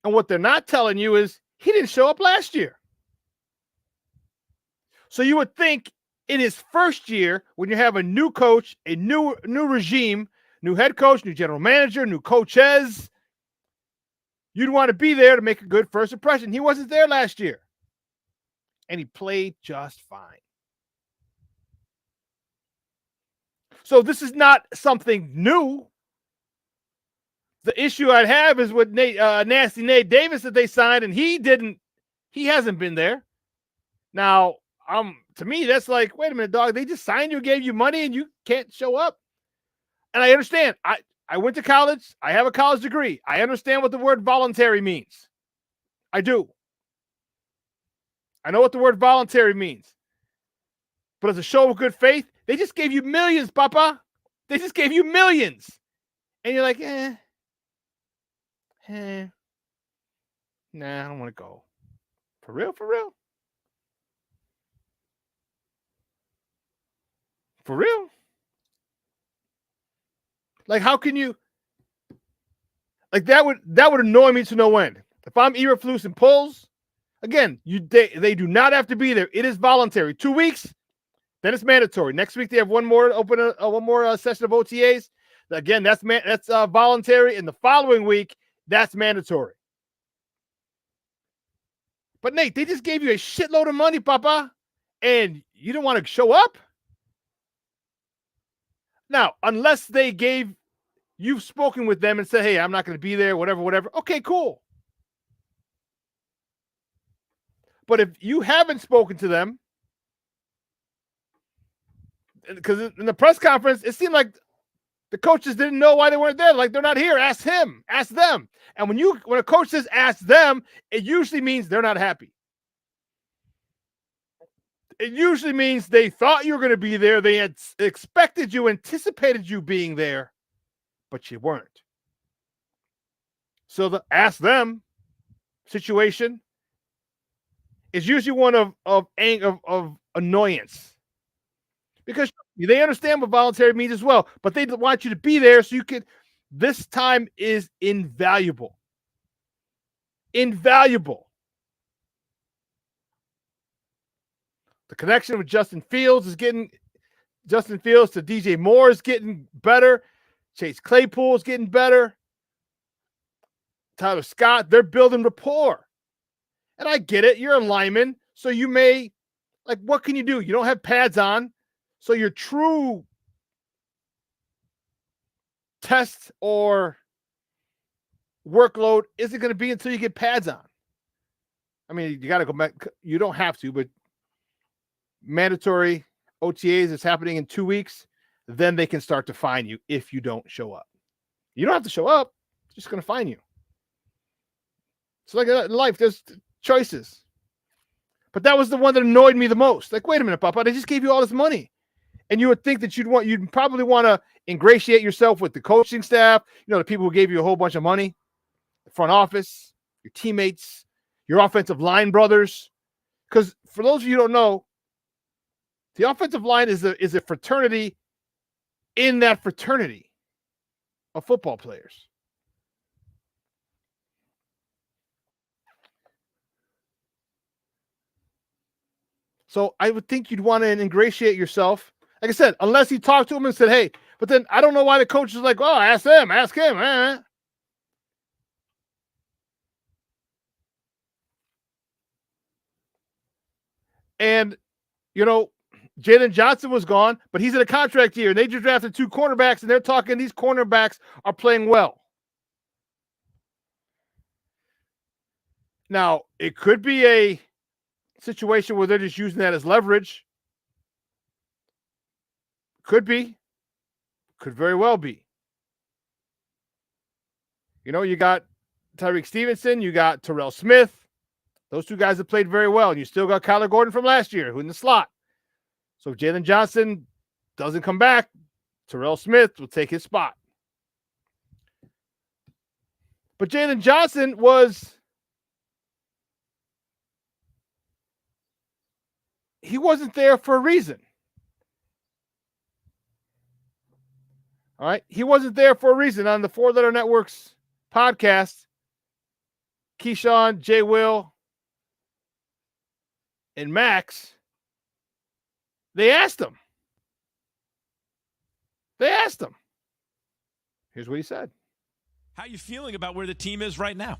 S5: And what they're not telling you is he didn't show up last year. So you would think in his first year, when you have a new coach, a new regime, new head coach, new general manager, new coaches, you'd want to be there to make a good first impression. He wasn't there last year. And he played just fine. So this is not something new. The issue I'd have is with Nasty Nate Davis that they signed, and he hasn't been there. Now, to me, that's like, wait a minute, dog. They just signed you, gave you money, and you can't show up. And I understand. I went to college. I have a college degree. I understand what the word voluntary means. I do. I know what the word voluntary means. But as a show of good faith, they just gave you millions, Papa. They just gave you millions. And you're like, nah, I don't want to go. For real? For real? For real? Like, how can you? Like, that would annoy me to no end. If I'm Eberflus and Pulls, again, they do not have to be there. It is voluntary. 2 weeks, then it's mandatory. Next week they have one more session of OTAs. Again, that's voluntary. And the following week, that's mandatory. But Nate, they just gave you a shitload of money, Papa, and you don't want to show up? Now, unless you've spoken with them and said, hey, I'm not going to be there, whatever. Okay, cool. But if you haven't spoken to them, because in the press conference, it seemed like the coaches didn't know why they weren't there. Like, they're not here. Ask him. Ask them. And when a coach says ask them, it usually means they're not happy. It usually means they thought you were going to be there. They had expected you, anticipated you being there, but you weren't. So the ask them situation is usually one of annoyance. Because they understand what voluntary means as well, but they want you to be there so you can. This time is invaluable. Invaluable. The connection with Justin Fields to DJ Moore is getting better. Chase Claypool is getting better. Tyler Scott, they're building rapport. And I get it. You're a lineman, so you may, what can you do? You don't have pads on. So your true test or workload isn't going to be until you get pads on. I mean, you got to go back. You don't have to, but mandatory OTAs is happening in 2 weeks, then they can start to fine you if you don't show up. You don't have to show up. They're just going to fine you. It's like in life, there's choices. But that was the one that annoyed me the most. Like, wait a minute, Papa, they just gave you all this money. And you would think that you'd probably want to ingratiate yourself with the coaching staff, the people who gave you a whole bunch of money, the front office, your teammates, your offensive line brothers. Because for those of you who don't know, the offensive line is a fraternity in that fraternity of football players. So I would think you'd want to ingratiate yourself. Like I said, unless he talked to him and said, hey, but then I don't know why the coach is like, oh, ask him. And, Jalen Johnson was gone, but he's in a contract year. And they just drafted 2 cornerbacks, and they're talking these cornerbacks are playing well. Now, it could be a situation where they're just using that as leverage. Could be. Could very well be. You got Tyreek Stevenson, you got Terrell Smith. Those 2 guys have played very well. And you still got Kyler Gordon from last year, who in the slot. So if Jalen Johnson doesn't come back, Terrell Smith will take his spot. But Jalen Johnson he wasn't there for a reason. All right? He wasn't there for a reason. On the 4 Letter Networks podcast, Keyshawn, Jay Will, and Max, they asked him. Here's what he said.
S16: How you feeling about where the team is right now?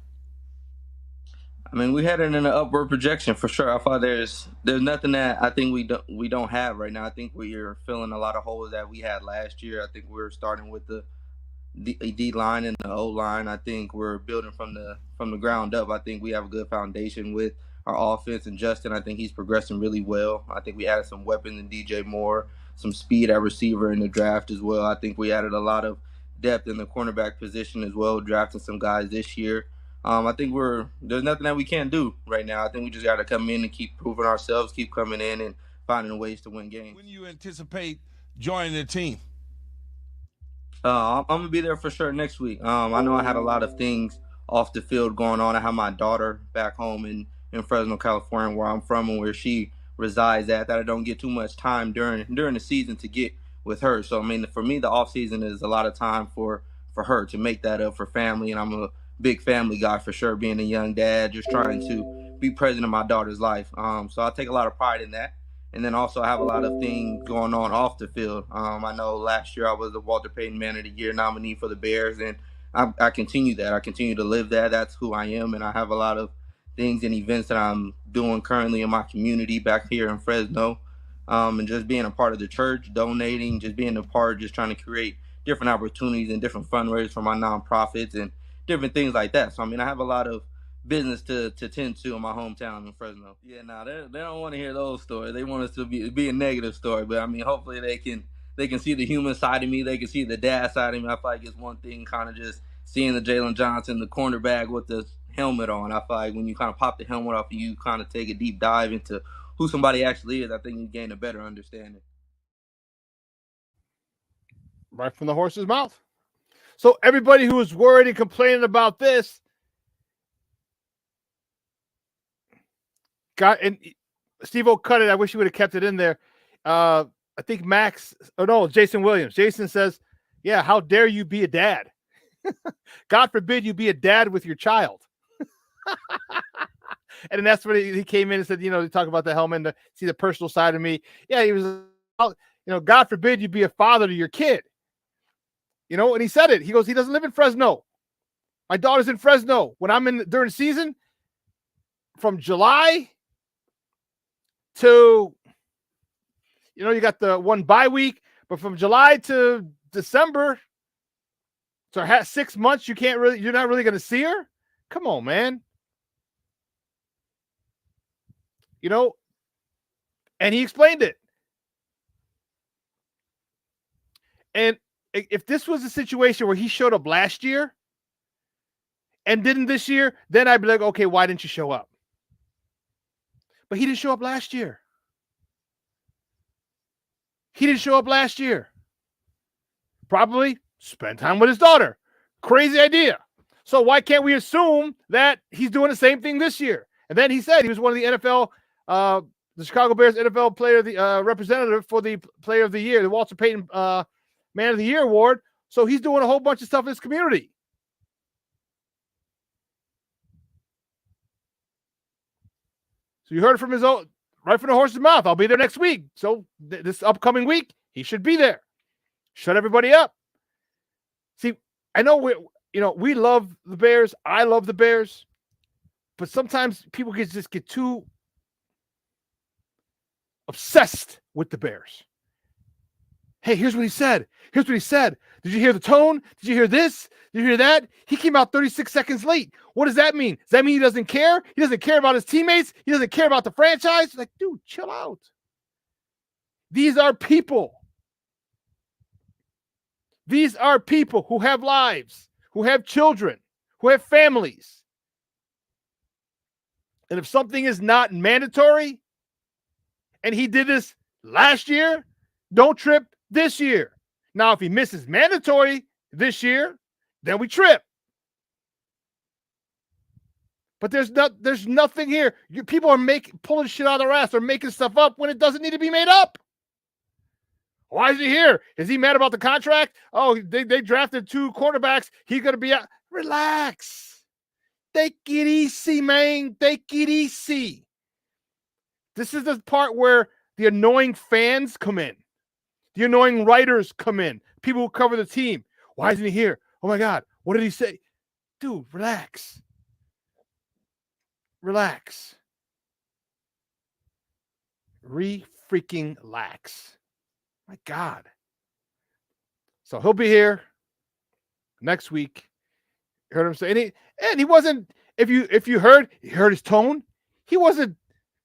S19: I mean, we had it in an upward projection for sure. I thought there's nothing that I think we don't have right now. I think we're filling a lot of holes that we had last year. I think we're starting with the D line and the O line. I think we're building from the ground up. I think we have a good foundation with our offense, and Justin, I think he's progressing really well. I think we added some weapons in DJ Moore, some speed at receiver in the draft as well. I think we added a lot of depth in the cornerback position as well, drafting some guys this year. I think there's nothing that we can't do right now. I think we just got to come in and keep proving ourselves, keep coming in and finding ways to win games.
S16: When do you anticipate joining the team?
S19: I'm going to be there for sure next week. I know I had a lot of things off the field going on. I have my daughter back home in Fresno, California, where I'm from and where she resides at, that I don't get too much time during the season to get with her. So, I mean, for me, the off season is a lot of time for her to make that up for family. And I'm a big family guy for sure, being a young dad, just trying to be present in my daughter's life. So I take a lot of pride in that. And then also I have a lot of things going on off the field. I know last year I was the Walter Payton Man of the Year nominee for the Bears, and I continue that. I continue to live that. That's who I am, and I have a lot of things and events that I'm doing currently in my community back here in Fresno, and just being a part of the church, donating, just being a part, just trying to create different opportunities and different fundraisers for my nonprofits and different things like that. So, I mean, I have a lot of business to tend to in my hometown in Fresno. Yeah, they don't want to hear those stories. They want us to be a negative story. But I mean, hopefully they can see the human side of me. They can see the dad side of me. I feel like it's one thing kind of just seeing the Jalen Johnson, the cornerback with the helmet on. I feel like when you kind of pop the helmet off and you kind of take a deep dive into who somebody actually is, I think you gain a better understanding.
S5: Right from the horse's mouth. So everybody who was worried and complaining about this, and Steve-O cut it. I wish he would have kept it in there. I think Jason Williams. Jason says, yeah, how dare you be a dad? God forbid you be a dad with your child. And then that's when he came in and said, to talk about the helmet and to see the personal side of me. Yeah, he was, God forbid you be a father to your kid. And he said it. He goes, he doesn't live in Fresno. My daughter's in Fresno. When I'm during the season, from July to, you got the one bye week, but from July to December, so 6 months, you're not really going to see her. Come on, man. And he explained it. And if this was a situation where he showed up last year and didn't this year, then I'd be like, okay, why didn't you show up? But he didn't show up last year. He didn't show up last year. Probably spend time with his daughter. Crazy idea. So why can't we assume that he's doing the same thing this year? And then he said he was one of the NFL, the Chicago Bears NFL player, the representative for the Player of the Year, the Walter Payton Man of the Year award. So he's doing a whole bunch of stuff in his community. So you heard it from his own, right from the horse's mouth. I'll be there next week. So this upcoming week, he should be there. Shut everybody up. See, I know we love the Bears. I love the Bears. But sometimes people just get too obsessed with the Bears. Hey, here's what he said. Here's what he said. Did you hear the tone? Did you hear this? Did you hear that? He came out 36 seconds late. What does that mean? Does that mean he doesn't care? He doesn't care about his teammates? He doesn't care about the franchise? Like, dude, chill out. These are people. These are people who have lives, who have children, who have families. And if something is not mandatory, and he did this last year, don't trip this year. Now, if he misses mandatory this year, then we trip. But there's nothing here. People are pulling shit out of their ass or making stuff up when it doesn't need to be made up. Why is he here? Is he mad about the contract? Oh, they drafted 2 cornerbacks. He's going to be out. Relax. Take it easy, man. Take it easy. This is the part where the annoying fans come in. The annoying writers come in. People who cover the team. Why isn't he here? Oh, my God. What did he say? Dude, relax. Relax. Freaking lax. My God. So he'll be here next week. You heard him say, and he wasn't, if you heard his tone, he wasn't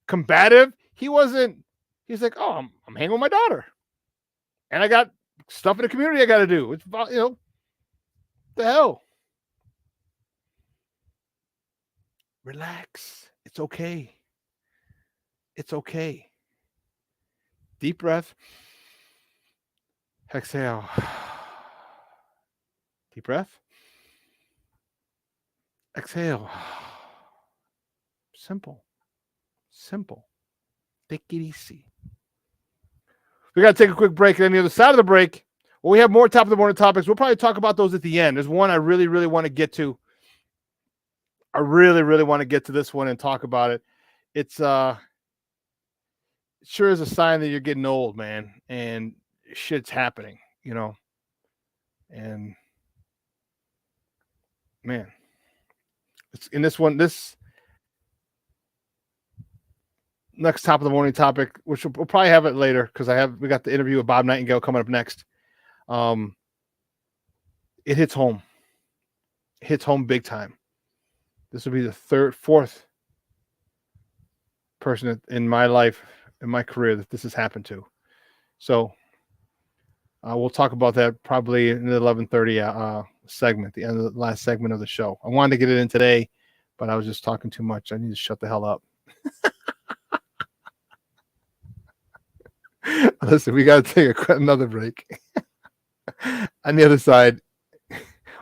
S5: combative. He was like, oh, I'm hanging with my daughter. And I got stuff in the community I got to do. It's about, the hell. Relax. It's okay. It's okay. Deep breath. Exhale. Deep breath. Exhale. Simple. Take it easy. We got to take a quick break. And on the other side of the break, we have more top of the morning topics. We'll probably talk about those at the end. There's one I really, really want to get to. I really, really want to get to this one and talk about it. It's sure is a sign that you're getting old, man, and shit's happening, and man, it's in this one, this next top of the morning topic, which we'll probably have it later because we got the interview with Bob Nightingale coming up next. It hits home. It hits home big time. This will be the fourth person in my life, in my career, that this has happened to. So we'll talk about that probably in the 11:30 segment, the end of the last segment of the show. I wanted to get it in today, but I was just talking too much. I need to shut the hell up. Listen, we got to take another break. On the other side,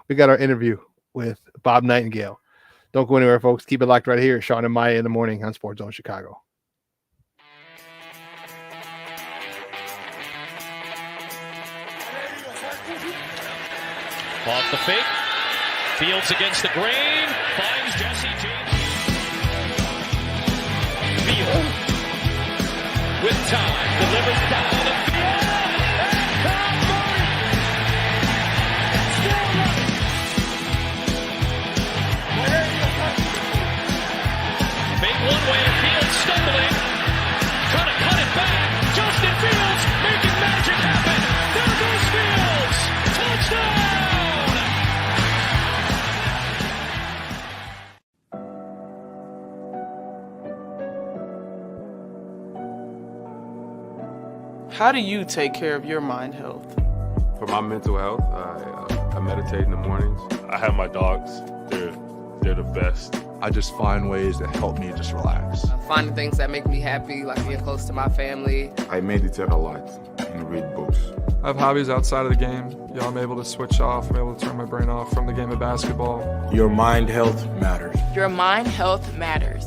S5: we got our interview with Bob Nightingale. Don't go anywhere, folks. Keep it locked right here. Shawn and Maya in the morning on Sports Zone Chicago.
S4: Off the fake. Fields against the grain. Finds Jesse James. Field. With time. Delivers down the field. Fake one way. Fields stumbling. Trying to cut it back. Justin Fields making magic happen. There goes Fields. Touchdown.
S8: How do you take care of your mind health?
S9: For my mental health, I meditate in the mornings.
S10: I have my dogs. They're the best.
S11: I just find ways that help me just relax.
S12: Finding things that make me happy, like being close to my family.
S11: I meditate a lot and read books.
S13: I have hobbies outside of the game. I'm able to switch off. I'm able to turn my brain off from the game of basketball.
S11: Your mind health matters.
S8: Your mind health matters.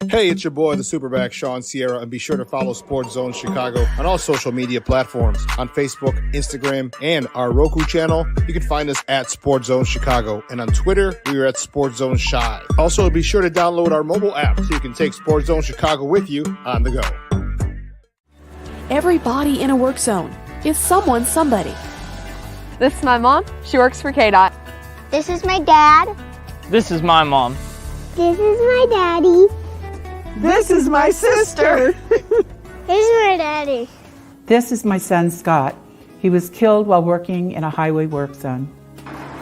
S5: Hey, it's your boy, the SuperBack, Shawn Sierra, and be sure to follow Sports Zone Chicago on all social media platforms. On Facebook, Instagram, and our Roku channel, you can find us at Sports Zone Chicago. And on Twitter, we are at Sports Zone Shy. Also, be sure to download our mobile app so you can take Sports Zone Chicago with you on the go.
S20: Everybody in a work zone is someone somebody.
S21: This is my mom. She works for KDOT.
S22: This is my dad.
S23: This is my mom.
S22: This is my daddy.
S24: This is my sister.
S22: This is my daddy.
S25: This is my son, Scott. He was killed while working in a highway work zone.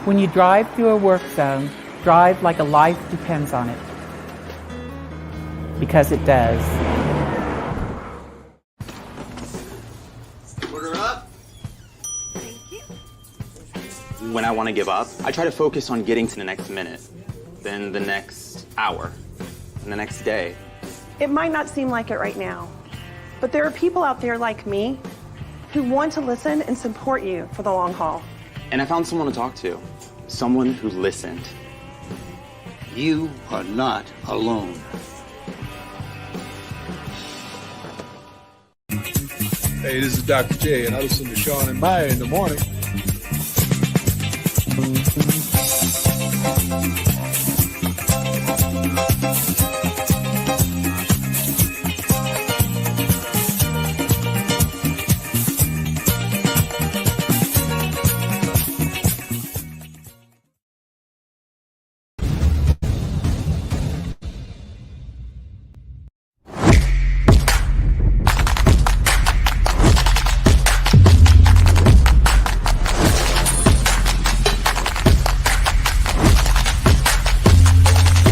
S25: When you drive through a work zone, drive like a life depends on it. Because it does.
S26: Order up. When I want to give up, I try to focus on getting to the next minute, then the next hour, and the next day.
S27: It might not seem like it right now, but there are people out there like me who want to listen and support you for the long haul.
S26: And I found someone to talk to, someone who listened.
S28: You are not alone.
S11: Hey, this is Dr. J, and I listen to Shawn and Maya in the morning.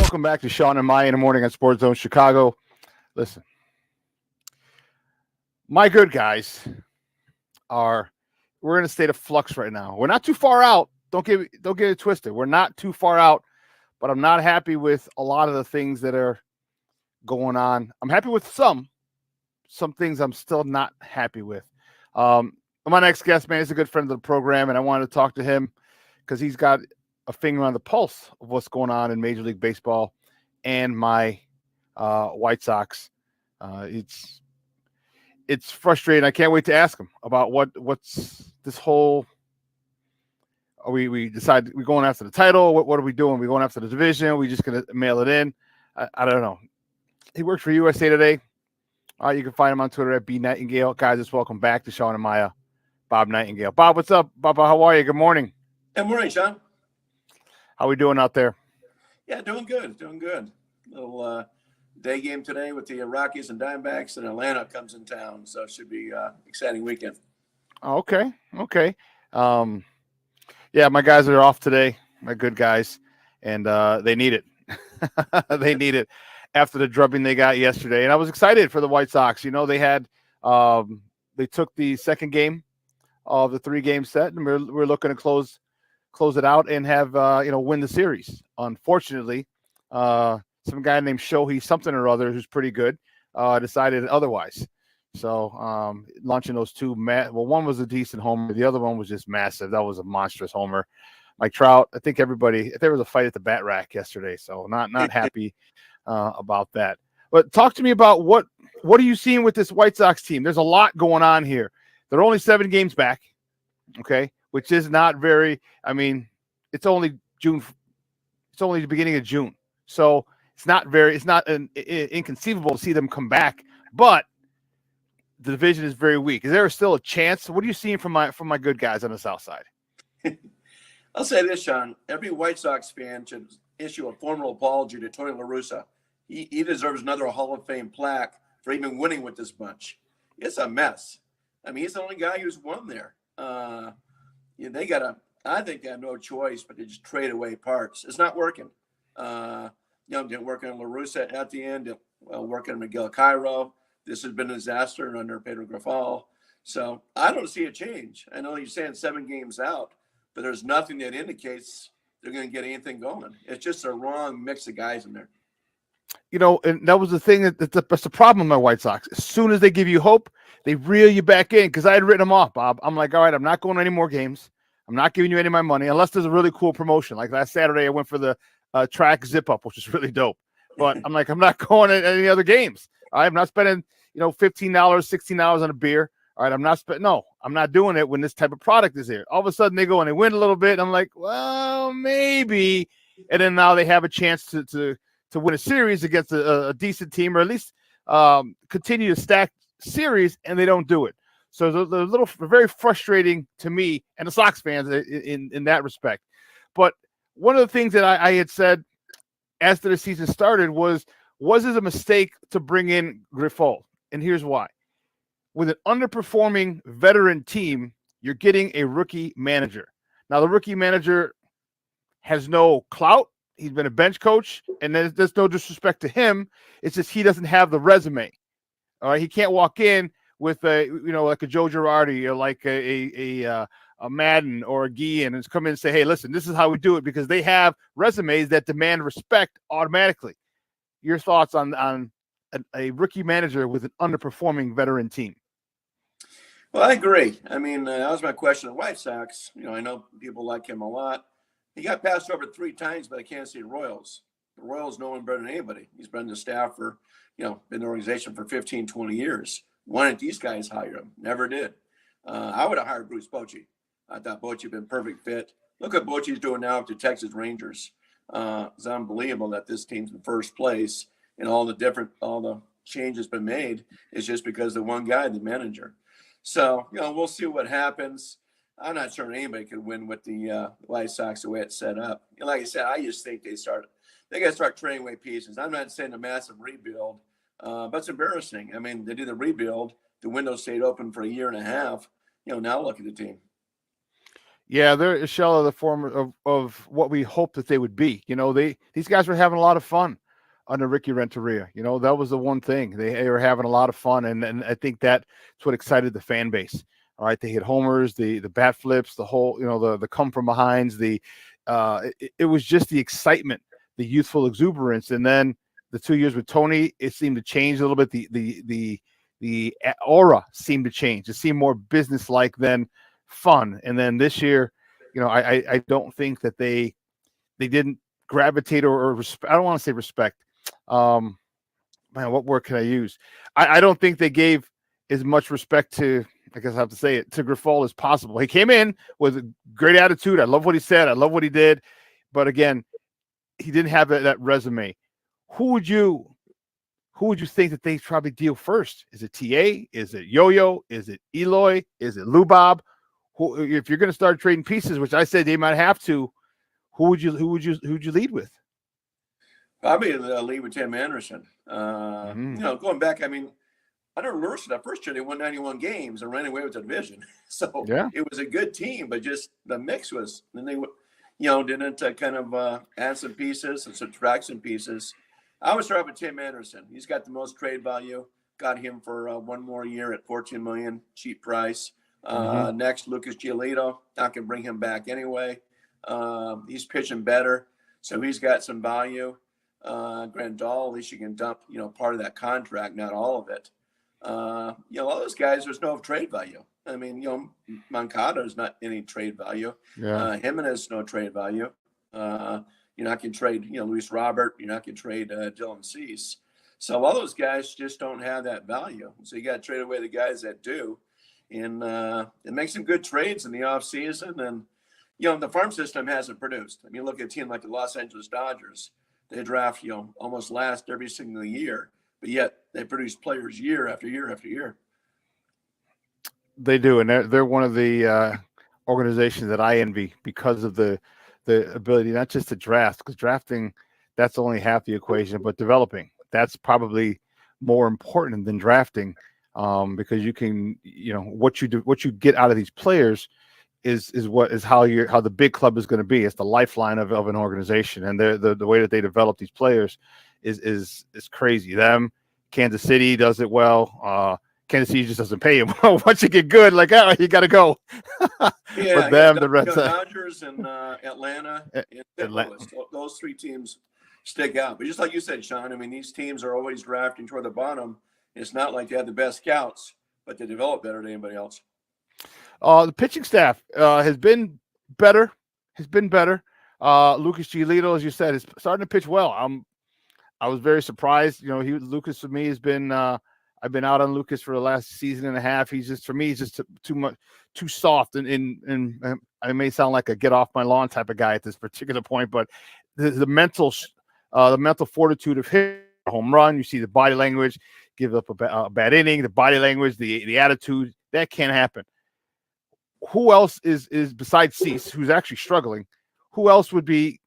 S5: Welcome back to Shawn and Maya in the morning on Sports Zone Chicago. Listen, my good guys we're in a state of flux right now. We're not too far out. Don't get it twisted. We're not too far out, but I'm not happy with a lot of the things that are going on. I'm happy with some things I'm still not happy with. My next guest, man, is a good friend of the program, and I wanted to talk to him because he's got a finger on the pulse of what's going on in Major League Baseball and my White Sox. It's frustrating. I can't wait to ask him about what's this whole. Are we decide we're going after the title? What are we doing? We going after the division? Are we just gonna mail it in? I don't know. He works for USA Today. You can find him on Twitter at B Nightingale. Guys, just welcome back to Shawn and Maya. Bob Nightingale. Bob, what's up? Bob, how are you? Good morning.
S29: Good morning, Shawn.
S5: How we doing out there?
S29: Yeah, doing good. Little day game today with the Rockies and Diamondbacks, and Atlanta comes in town, so it should be exciting weekend.
S5: Okay. Yeah, my guys are off today, my good guys, and they need it. They need it after the drubbing they got yesterday. And I was excited for the White Sox. You know, they had they took the second game of the 3-game set, and we're looking to close it out and have win the series. Unfortunately, some guy named Shohei something or other who's pretty good decided otherwise. So launching those two, one was a decent homer, the other one was just massive. That was a monstrous homer. Mike Trout, I think there was a fight at the bat rack yesterday, so not happy about that. But talk to me about what are you seeing with this White Sox team? There's a lot going on here. They're only 7 games back, okay, which is not very. I mean, it's only June. It's only the beginning of June, so it's not inconceivable to see them come back. But the division is very weak. Is there still a chance? What are you seeing from my good guys on the South Side?
S29: I'll say this, Shawn. Every White Sox fan should issue a formal apology to Tony La Russa. He deserves another Hall of Fame plaque for even winning with this bunch. It's a mess. I mean, he's the only guy who's won there. I think they have no choice but to just trade away parts. It's not working. Didn't work on La Russa at the end. Working on Miguel Cairo. This has been a disaster under Pedro Grafal. So I don't see a change. I know you're saying 7 games out, but there's nothing that indicates they're going to get anything going. It's just a wrong mix of guys in there.
S5: You know, and that was the thing that's the problem with my White Sox. As soon as they give you hope, they reel you back in, because I had written them off, Bob. I'm like, all right, I'm not going to any more games. I'm not giving you any of my money unless there's a really cool promotion. Like last Saturday, I went for the track zip up, which is really dope. But I'm like, I'm not going to any other games. I'm not spending, $15, $16 on a beer. All right, I'm not doing it when this type of product is here. All of a sudden, they go and they win a little bit. I'm like, well, maybe. And then now they have a chance to win a series against a decent team, or at least continue to stack series, and they don't do it. So they're very frustrating to me and the Sox fans in that respect. But one of the things that I had said after the season started was it a mistake to bring in Grifol? And here's why. With an underperforming veteran team, you're getting a rookie manager. Now, the rookie manager has no clout. He's been a bench coach, and there's no disrespect to him. It's just he doesn't have the resume. All right, he can't walk in with like a Joe Girardi, or like a Madden or a Guillen, and come in and say, hey, listen, this is how we do it, because they have resumes that demand respect automatically. Your thoughts on a rookie manager with an underperforming veteran team?
S29: Well, I agree. I mean, that was my question on White Sox. I know people like him a lot. He got passed over 3 times by the Kansas City Royals. The Royals know him better than anybody. He's been the staff for, been in the organization for 15, 20 years. Why didn't these guys hire him? Never did. I would have hired Bruce Bochy. I thought Bochy had been a perfect fit. Look what Bochy's doing now with the Texas Rangers. It's unbelievable that this team's in first place, and all the changes been made is just because the one guy, the manager. So, we'll see what happens. I'm not sure anybody could win with the White Sox the way it's set up. Like I said, I just think they got to start trading away pieces. I'm not saying a massive rebuild, but it's embarrassing. I mean, they did the rebuild. The window stayed open for a year and a half. Now look at the team. Yeah, they're a shell of the form of what we hoped that they would be. These guys were having a lot of fun under Ricky Renteria. That was the one thing. They were having a lot of fun, and I think that's what excited the fan base. All right, they hit homers, the bat flips, the whole, the come from behinds, it was just the excitement, the youthful exuberance. And then the 2 years with Tony, it seemed to change a little bit. The aura seemed to change. It seemed more business-like than fun. And then this year, I don't think that they didn't gravitate or respect. I don't want to say respect. Man, what word can I use? I don't think they gave as much respect to, I guess I have to say it, to Grifol as possible. He came in with a great attitude. I love what he said. I love what he did. But again, he didn't have that resume. Who would you think that they probably deal first? Is it TA? Is it Yo-Yo? Is it Eloy? Is it Lubob? If you're going to start trading pieces, which I said they might have to, who would you lead with? Probably lead with Tim Anderson. Going back, I mean, under Lurson, that first year they won 91 games and ran away with the division. So It was a good team, but just the mix was. Then they, didn't kind of add some pieces and subtract some pieces. I would start with Tim Anderson. He's got the most trade value. Got him for 1 more year at $14 million, cheap price. Next, Lucas Giolito. I can bring him back anyway. He's pitching better, so he's got some value. Grandal, at least you can dump, part of that contract, not all of it. All those guys, there's no trade value. I mean, Moncada's not any trade value. Jimenez, no trade value. You're not going to trade, Luis Robert. You're not going to trade Dylan Cease. So all those guys just don't have that value. So you got to trade away the guys that do. And make some good trades in the offseason. And, the farm system hasn't produced. I mean, look at a team like the Los Angeles Dodgers. They draft, almost last every single year. But yet they produce players year after year after year. They do, and they're one of the organizations that I envy because of the ability not just to draft, because drafting, that's only half the equation, but developing, that's probably more important than drafting, because you can, what you get out of these players is how the big club is going to be. It's the lifeline of an organization, and the way that they develop these players is crazy. Them,
S5: Kansas City does it well. Kansas City just doesn't pay him. Once you get good, like, you got to go.
S29: Yeah,
S5: But them, the rest,
S29: Dodgers and Atlanta and St. Louis, those three teams stick out. But just like you said, Shawn, I mean, these teams are always drafting toward the bottom. It's not like they have the best scouts, but they develop better than anybody else.
S5: The pitching staff has been better. Lucas Giolito, as you said, is starting to pitch well. I was very surprised. Lucas for me has been. I've been out on Lucas for the last season and a half. He's just, for me, he's just too soft, and I may sound like a get off my lawn type of guy at this particular point, but the mental fortitude of hitting a home run. You see the body language, give up a bad inning, the body language, the attitude, that can't happen. Who else is besides Cease, who's actually struggling? Who else would be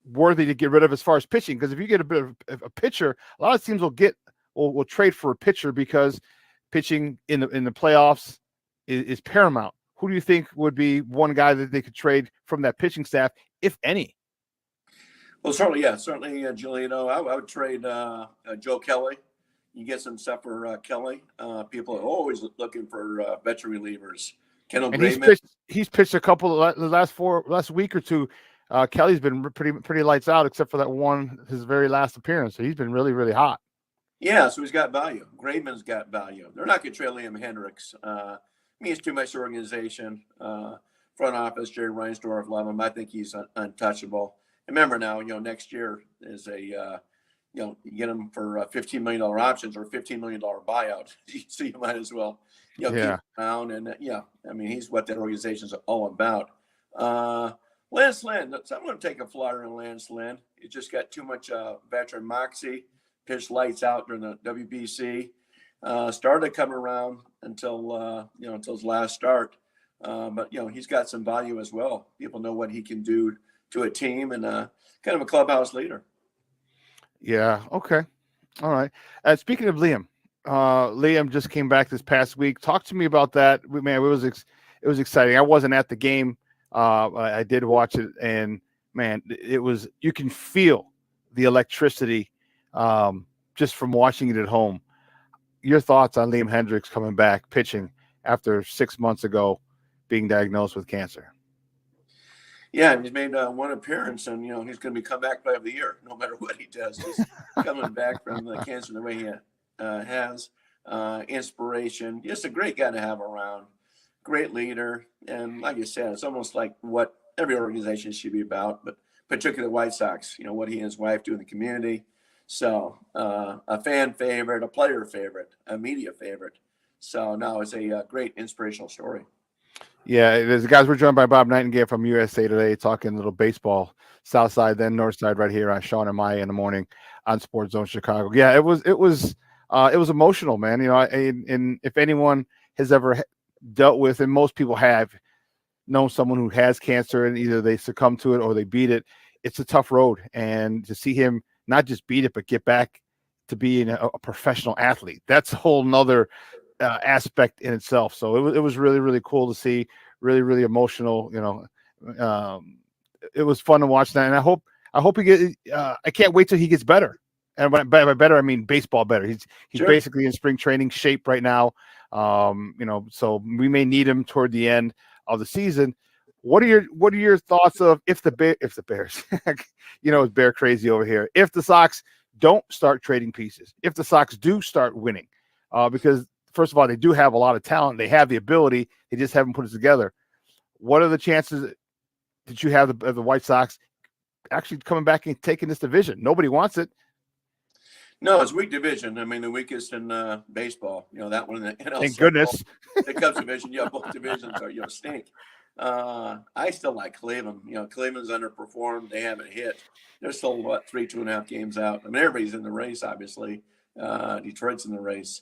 S5: worthy to get rid of as far as pitching? Because if you get a bit of a pitcher, a lot of teams will trade for a pitcher because pitching in the playoffs is paramount. Who do you think would be one guy that they could trade from that pitching staff, if any?
S29: Well, certainly Giolito. I would trade Joe Kelly. You get some stuff for Kelly. People are always looking for veteran relievers. Kendall Graveman.
S5: He's pitched a couple of the last week or two. Kelly's been pretty lights out, except for that one, his very last appearance. So he's been really, really hot.
S29: Yeah, so he's got value. Graveman's got value. They're not going to trade Liam Hendricks. Means too much organization. Front office, Jerry Reinsdorf, love him. I think he's untouchable. Remember now, next year is you get him for $15 million options or $15 million buyout. So you might as well, keep him around. And I mean, he's what that organization's all about. Lance Lynn, so I'm going to take a flyer on Lance Lynn. He just got too much veteran moxie. Pitched lights out during the WBC. Started coming around until his last start. But he's got some value as well. People know what he can do to a team, and kind of a clubhouse leader.
S5: Yeah. Okay. All right. Speaking of Liam, Liam just came back this past week. Talk to me about that. Man, it was exciting. I wasn't at the game. I did watch it, and man, you can feel the electricity just from watching it at home. Your thoughts on Liam Hendricks coming back pitching after 6 months ago being diagnosed with cancer?
S29: Yeah, he's made one appearance, and he's going to be comeback player of the year, no matter what he does. He's coming back from the cancer the way he has. Inspiration, just a great guy to have around. Great leader, and like you said, it's almost like what every organization should be about, but particularly the White Sox. What he and his wife do in the community. So a fan favorite, a player favorite, a media favorite. So no, it's a great inspirational story. Yeah, it is.
S5: Guys, we're joined by Bob Nightingale from USA Today, talking a little baseball, South Side, then North Side, right here on Shawn and Maya in the morning on Sports Zone Chicago. Yeah, it was emotional, man. And if anyone has ever dealt with, and most people have known someone who has cancer, and either they succumb to it or they beat it, it's a tough road. And to see him not just beat it, but get back to being a professional athlete, that's a whole nother aspect in itself. So it was really, really cool to see, really, really emotional. It was fun to watch that. And I hope he gets, I can't wait till he gets better. And by better, I mean baseball better. He's sure. Basically in spring training shape right now. So we may need him toward the end of the season. What are your thoughts of if the Bears, it's bear crazy over here. If the Sox don't start trading pieces, if the Sox do start winning, because first of all, they do have a lot of talent. They have the ability. They just haven't put it together. What are the chances that you have the White Sox actually coming back and taking this division? Nobody wants it.
S29: No, it's a weak division. I mean, the weakest in baseball. That one in the NL.
S5: Thank goodness.
S29: The Cubs division. Both divisions are stink. I still like Cleveland. Cleveland's underperformed. They haven't hit. They're still 2.5 games out. I mean, everybody's in the race, obviously. Detroit's in the race.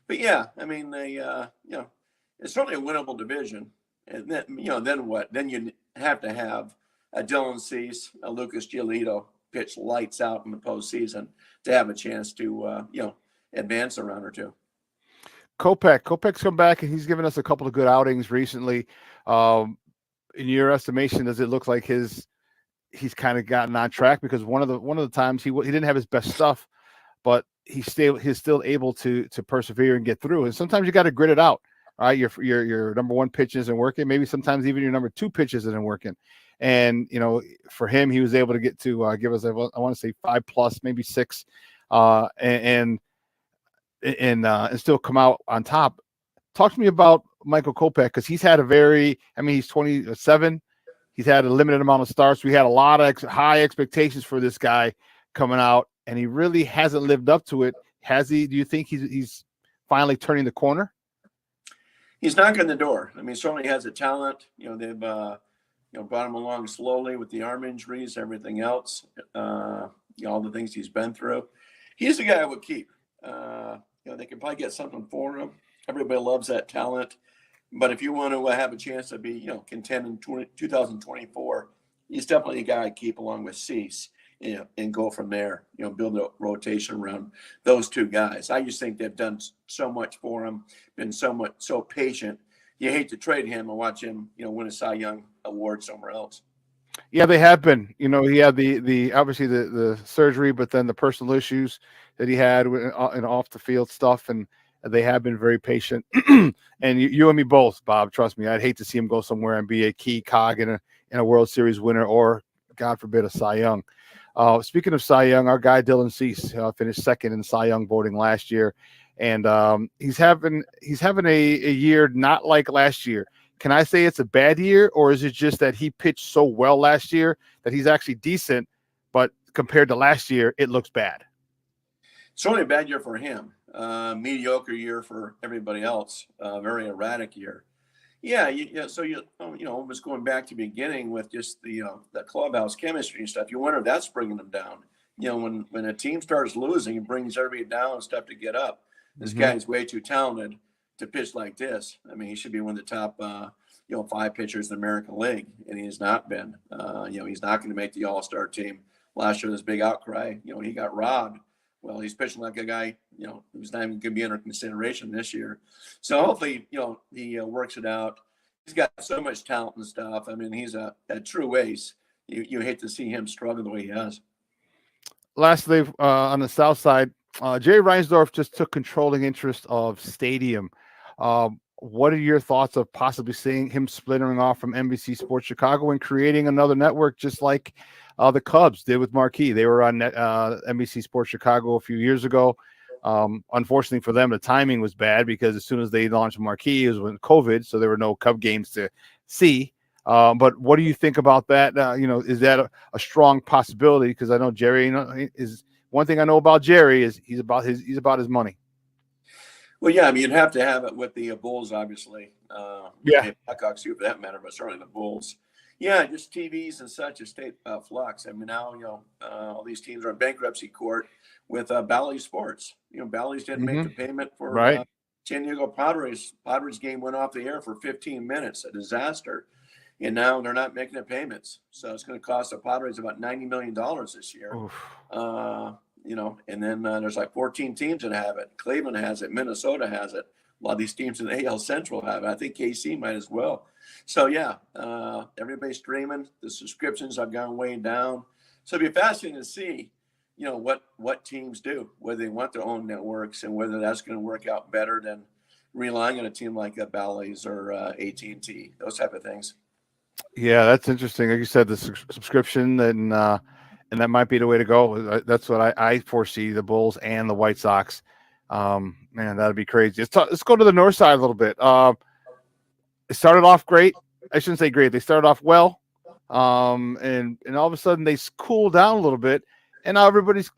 S29: But yeah, I mean, it's certainly a winnable division. And then, then what? Then you have to have a Dylan Cease, a Lucas Giolito pitch lights out in the postseason to have a chance to, advance a round or two.
S5: Kopech's come back, and he's given us a couple of good outings recently. In your estimation, does it look like he's kind of gotten on track? Because one of the times he didn't have his best stuff, but he's still able to persevere and get through. And sometimes you got to grit it out. All right, your number one pitch isn't working. Maybe sometimes even your number two pitch isn't working. And for him, he was able to get to give us, I want to say 5+, maybe 6, and still come out on top. Talk to me about Michael Kopech, because he's had he's 27. He's had a limited amount of starts. We had a lot of high expectations for this guy coming out, and he really hasn't lived up to it. Has he? Do you think he's finally turning the corner?
S29: He's knocking the door. I mean, certainly has a talent. They've brought him along slowly with the arm injuries, everything else, all the things he's been through. He's the guy I would keep. They can probably get something for him. Everybody loves that talent. But if you want to have a chance to be, contend in 2024, he's definitely a guy I'd keep along with Cease, and go from there, build a rotation around those two guys. I just think they've done so much for him, been so patient. You hate to trade him and watch him, win a Cy Young award somewhere else.
S5: Yeah, they have been. He had the obviously the surgery, but then the personal issues that he had and off the field stuff, and they have been very patient. And you and me both, Bob. Trust me, I'd hate to see him go somewhere and be a key cog in a World Series winner, or God forbid a Cy Young. Speaking of Cy Young, our guy Dylan Cease finished second in Cy Young voting last year, and he's having a year not like last year. Can I say it's a bad year, or is it just that he pitched so well last year that he's actually decent, but compared to last year, it looks bad?
S29: It's only a bad year for him. Mediocre year for everybody else. Very erratic year. Yeah. So almost going back to the beginning with just the clubhouse chemistry and stuff. You wonder if that's bringing them down. When a team starts losing, it brings everybody down and stuff to get up. This guy's way too talented to pitch like this. I mean, he should be one of the top 5 pitchers in the American League, and he has not been. He's not going to make the All-Star team. Last year, this big outcry. He got robbed. Well, he's pitching like a guy, who's not even going to be under consideration this year. So hopefully, he works it out. He's got so much talent and stuff. I mean, he's a true ace. You hate to see him struggle the way he has.
S5: Lastly, on the south side, Jerry Reinsdorf just took controlling interest of Stadium. What are your thoughts of possibly seeing him splintering off from NBC Sports Chicago and creating another network just like the Cubs did with Marquee? They were on NBC Sports Chicago a few years ago. Unfortunately for them, the timing was bad because as soon as they launched Marquee, it was when COVID, so there were no Cub games to see. But what do you think about that? Is that a strong possibility? Because I know Jerry is one thing I know about Jerry is he's about his money.
S29: Well, yeah, I mean, you'd have to have it with the Bulls, obviously. Blackhawks too, for that matter, but certainly the Bulls. Yeah, just TVs and such, a state flux. I mean, now all these teams are in bankruptcy court with Bally Sports. Bally's didn't make the payment for San Diego Padres. Padres game went off the air for 15 minutes, a disaster, and now they're not making the payments. So it's going to cost the Padres about $90 million this year. And then there's like 14 teams that have it. Cleveland has it. Minnesota has it. A lot of these teams in the AL Central have it. I think KC might as well. So, yeah, everybody's streaming. The subscriptions have gone way down. So it'd be fascinating to see, what teams do, whether they want their own networks and whether that's going to work out better than relying on a team like Bally's or AT&T, those type of things.
S5: Yeah, that's interesting. Like you said, the subscription and that might be the way to go. That's what I foresee, the Bulls and the White Sox. Man, that'd be crazy. Let's go to the north side a little bit. It started off great. I shouldn't say great. They started off well. And all of a sudden they cooled down a little bit. And now everybody's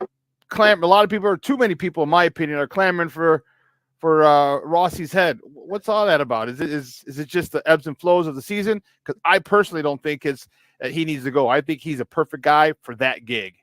S5: clamoring. A lot of people, or too many people, in my opinion, are clamoring for Rossi's head. What's all that about? Is it just the ebbs and flows of the season? Because I personally don't think he needs to go. I think he's a perfect guy for that gig.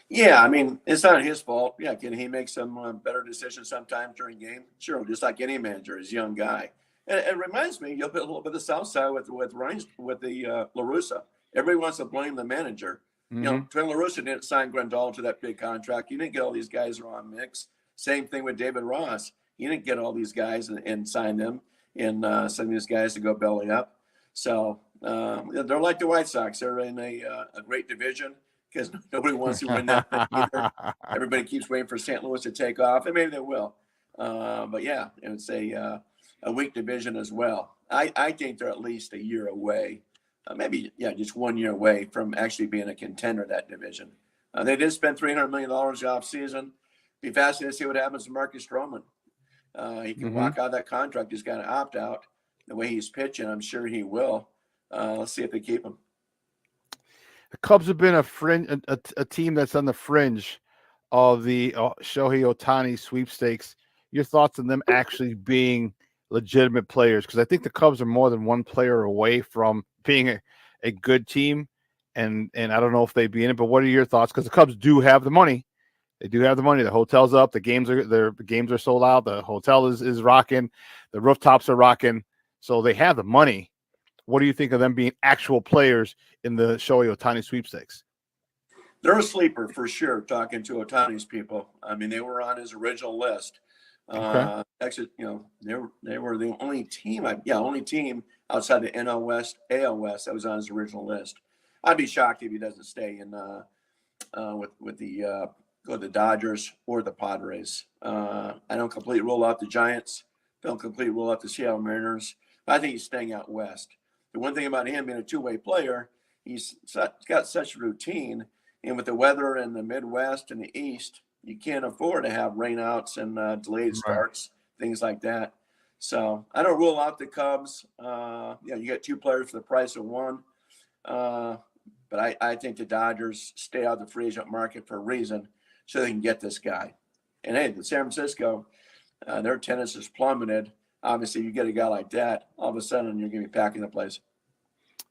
S29: Yeah, I mean, it's not his fault. Yeah, can he make some better decisions sometimes during game? Sure, just like any manager, he's a young guy. And it reminds me a little bit of the South Side with the La Russa. Everybody wants to blame the manager. Trent La Russa didn't sign Grandal to that big contract. You didn't get all these guys around mix. Same thing with David Ross. He didn't get all these guys and sign them and send these guys to go belly up. So they're like the White Sox. They're in a great division. because nobody wants to win that thing either. Everybody keeps waiting for St. Louis to take off, and maybe they will. But yeah, it's a weak division as well. I think they're at least a year away, just 1 year away from actually being a contender that division. They did spend $300 million off season. Be fascinating to see what happens to Marcus Stroman. He can walk out of that contract. He's got to opt out. The way he's pitching, I'm sure he will. Let's see if they keep him.
S5: The Cubs have been a team that's on the fringe of the Shohei Ohtani sweepstakes. Your thoughts on them actually being legitimate players? Because I think the Cubs are more than one player away from being a good team, and I don't know if they'd be in it. But what are your thoughts? Because the Cubs do have the money. They do have the money. The hotel's up. The games are sold out. The hotel is rocking. The rooftops are rocking. So they have the money. What do you think of them being actual players in the Shohei Ohtani sweepstakes?
S29: They're a sleeper for sure, talking to Ohtani's people. I mean, they were on his original list.
S5: Okay.
S29: Actually, they were the only team, only team outside the NL West, AL West that was on his original list. I'd be shocked if he doesn't stay in with the Dodgers or the Padres. I don't completely rule out the Giants. Don't completely rule out the Seattle Mariners. But I think he's staying out west. The one thing about him being a two-way player, he's got such routine. And with the weather in the Midwest and the East, you can't afford to have rainouts and delayed starts, things like that. So I don't rule out the Cubs. You get two players for the price of one. But I think the Dodgers stay out of the free agent market for a reason, so they can get this guy. And hey, the San Francisco, their tennis has plummeted. Obviously, you get a guy like that, all of a sudden you're going to be packing the place.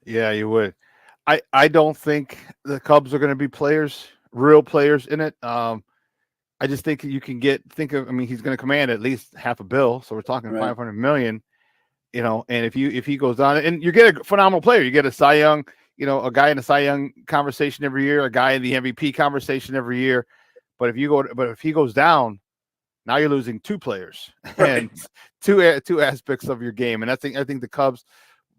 S5: Yeah, you would. I don't think the Cubs are going to be real players in it. I just think you can he's going to command at least $500 million. So we're talking $500 million, and if he goes on, and you get a phenomenal player, you get a Cy Young, a guy in the Cy Young conversation every year, a guy in the MVP conversation every year. But if he goes down, now you're losing two players and two aspects of your game. And I think the Cubs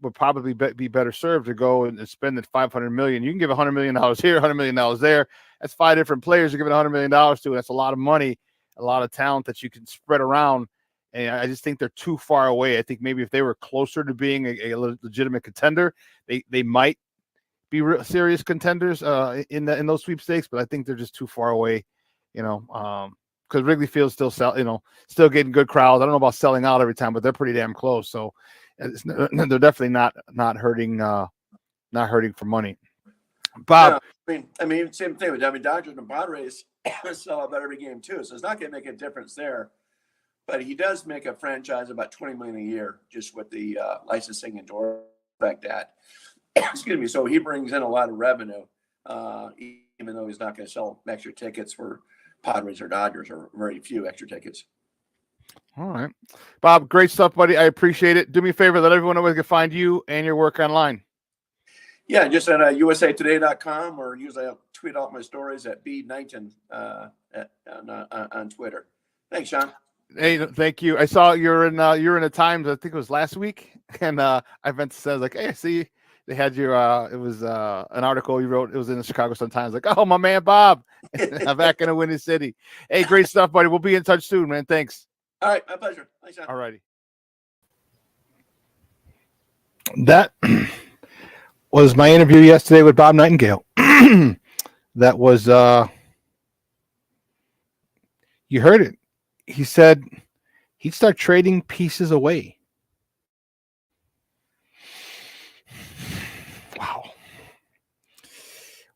S5: would probably be better served to go and spend the $500 million. You can give $100 million here, $100 million there. That's 5 different players you're giving $100 million to. That's a lot of money, a lot of talent that you can spread around. And I just think they're too far away. I think maybe if they were closer to being a legitimate contender, they might be real serious contenders in those sweepstakes. But I think they're just too far away, because Wrigley Field's still getting good crowds. I don't know about selling out every time, but they're pretty damn close. So they're definitely not hurting for money. Bob,
S29: I mean, same thing with Dodgers and Padres sell out every game too, so it's not going to make a difference there. But he does make a franchise about $20 million a year just with the licensing and door like that. Excuse me. So he brings in a lot of revenue, even though he's not going to sell extra tickets for Padres or Dodgers, or very few extra tickets.
S5: All right, Bob, great stuff, buddy. I appreciate it. Do me a favor, let everyone know where they can find you and your work online.
S29: Yeah, just at usatoday.com, or usually I'll tweet out my stories at B19 on Twitter. Thanks, Shawn.
S5: Hey, thank you. I saw you're in the Times. I think it was last week, and I meant to say, like, hey, I see they had your. It was an article you wrote. It was in the Chicago Sun-Times. Like, oh, my man Bob, I'm back in the Windy City. Hey, great stuff, buddy. We'll be in touch soon, man. Thanks.
S29: All right, my pleasure. Thanks, Shawn.
S5: All righty. That was my interview yesterday with Bob Nightingale. That was you heard it. He said he'd start trading pieces away.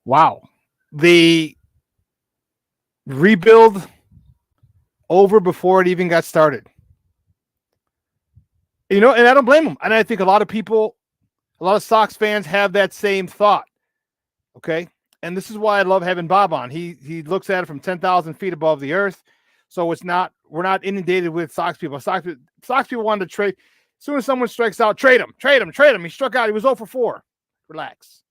S5: Wow. The rebuild over before it even got started. And I don't blame him. And I think a lot of Sox fans have that same thought. Okay. And this is why I love having Bob on. He looks at it from 10,000 feet above the earth. So we're not inundated with Sox people. Sox people wanted to trade. As soon as someone strikes out, trade him. He struck out. He was 0 for 4. Relax.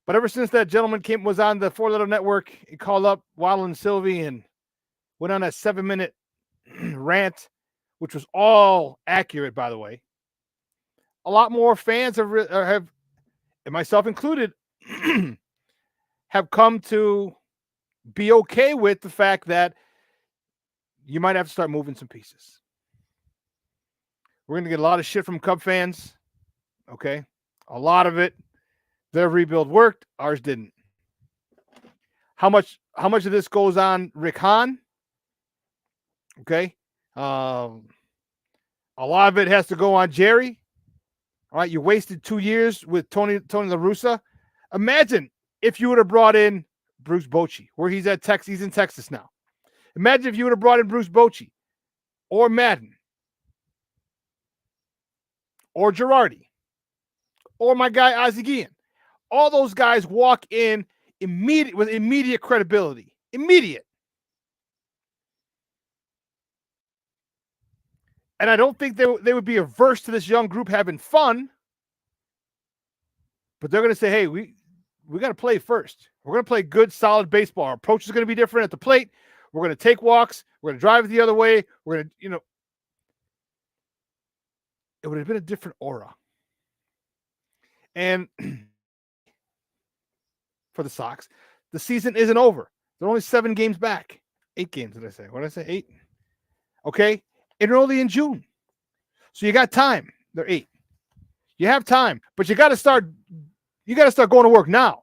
S5: But ever since that gentleman was on the Four Letter Network, he called up Waddle and Sylvie and went on that 7-minute rant, which was all accurate, by the way. A lot more fans have, and myself included, have come to be okay with the fact that you might have to start moving some pieces. We're going to get a lot of shit from Cub fans. Okay. A lot of it. Their rebuild worked. Ours didn't. How much of this goes on Rick Hahn? Okay. A lot of it has to go on Jerry. All right. You wasted 2 years with Tony La Russa. Imagine if you would have brought in Bruce Bochy, where he's at Texas. He's in Texas now. Imagine if you would have brought in Bruce Bochy or Madden or Girardi or my guy Ozzie Guillen. All those guys walk in with immediate credibility. Immediate. And I don't think they would be averse to this young group having fun. But they're going to say, hey, we got to play first. We're going to play good, solid baseball. Our approach is going to be different at the plate. We're going to take walks. We're going to drive it the other way. We're going to, it would have been a different aura. And for the Sox, the season isn't over. They're only 7 games back. 8 games, did I say? What did I say? 8? Okay. And early in June. So you got time. They're 8. You have time, but you got to start going to work now.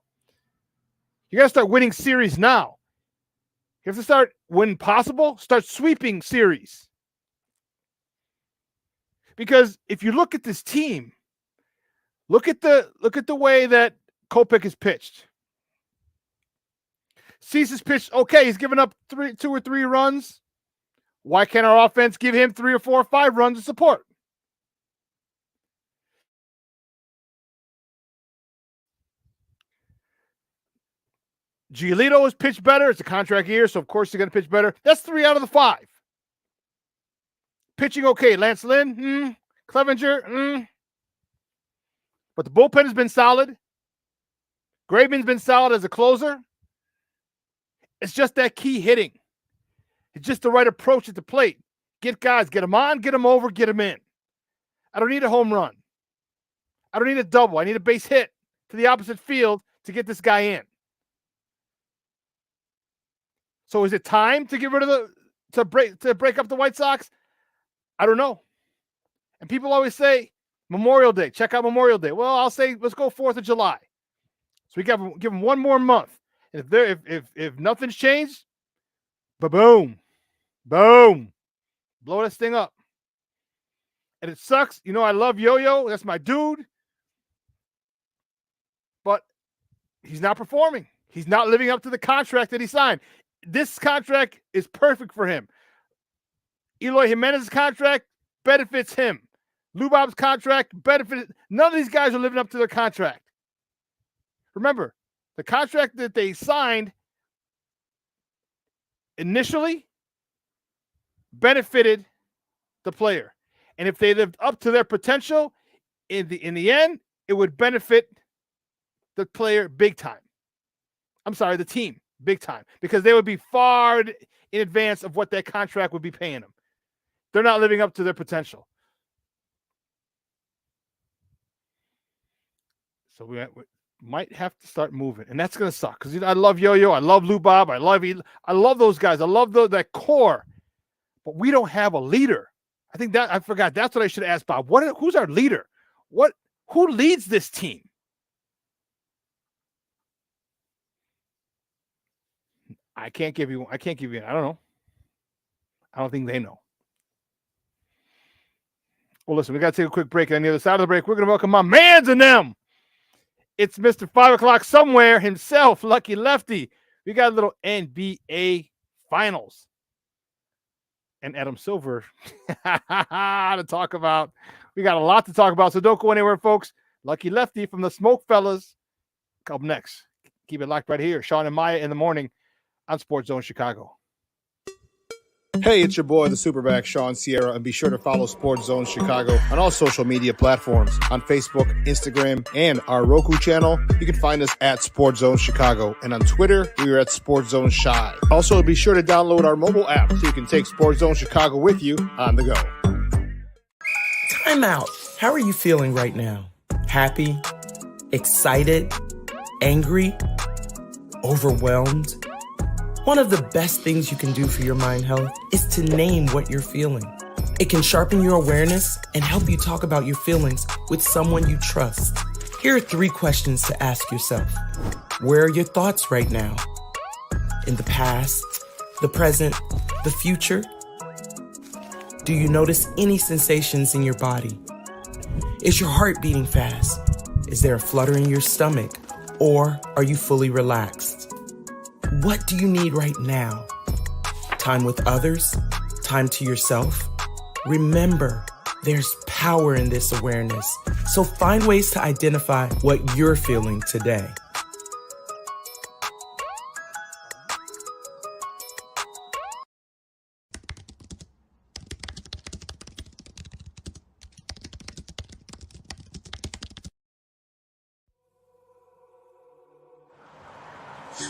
S5: You got to start winning series now. You have to start, when possible, start sweeping series. Because if you look at this team, look at the way that Kopech has pitched. Cease's pitched okay. He's given up 2 or 3 runs. Why can't our offense give him 3 or 4 or 5 runs of support? Giolito has pitched better. It's a contract year, so of course he's going to pitch better. That's 3 out of the 5. Pitching okay. Lance Lynn, Clevenger, But the bullpen has been solid. Graveman's been solid as a closer. It's just that key hitting. It's just the right approach at the plate. Get guys, get them on, get them over, get them in. I don't need a home run. I don't need a double. I need a base hit to the opposite field to get this guy in. So is it time to get rid of to break up the White Sox? I don't know. And people always say Memorial Day. Check out Memorial Day. Well, I'll say let's go 4th of July. So we give them 1 more month. And if nothing's changed, boom, blow this thing up. And it sucks. I love Yo-Yo. That's my dude. But he's not performing. He's not living up to the contract that he signed. This contract is perfect for him. Eloy Jimenez's contract benefits him. Lubob's contract benefits. None of these guys are living up to their contract. Remember, the contract that they signed initially benefited the player. And if they lived up to their potential, in the end, it would benefit the player big time. I'm sorry, the team big time, because they would be far in advance of what that contract would be paying them. They're not living up to their potential. So we might have to start moving, and that's going to suck because I love Yo-Yo, I love Lubob, I love those guys, I love that core, but we don't have a leader. I forgot. That's what I should ask Bob. Who's our leader? Who leads this team? I can't give you. I don't know. I don't think they know. Well, listen, we got to take a quick break. And on the other side of the break, we're going to welcome my mans and them. It's Mr. 5 o'clock somewhere himself, Lucky Lefty. We got a little NBA Finals. And Adam Silver to talk about. We got a lot to talk about, so don't go anywhere, folks. Lucky Lefty from the Smoke Fellas. Up next. Keep it locked right here. Shawn and Maya in the morning on Sports Zone Chicago. Hey, it's your boy, the SuperBack, Shawn Sierra, and be sure to follow Sports Zone Chicago on all social media platforms, on Facebook, Instagram, and our Roku channel. You can find us at Sports Zone Chicago, and on Twitter, we are at Sports Zone Shy. Also, be sure to download our mobile app so you can take Sports Zone Chicago with you on the go.
S1: Time out. How are you feeling right now? Happy? Excited? angry, overwhelmed? One of the best things you can do for your mind health is to name what you're feeling. It can sharpen your awareness and help you talk about your feelings with someone you trust. Here are 3 questions to ask yourself. Where are your thoughts right now? In the past, the present, the future? Do you notice any sensations in your body? Is your heart beating fast? Is there a flutter in your stomach? Or are you fully relaxed? What do you need right now? Time with others? Time to yourself? Remember, there's power in this awareness. So find ways to identify what you're feeling today.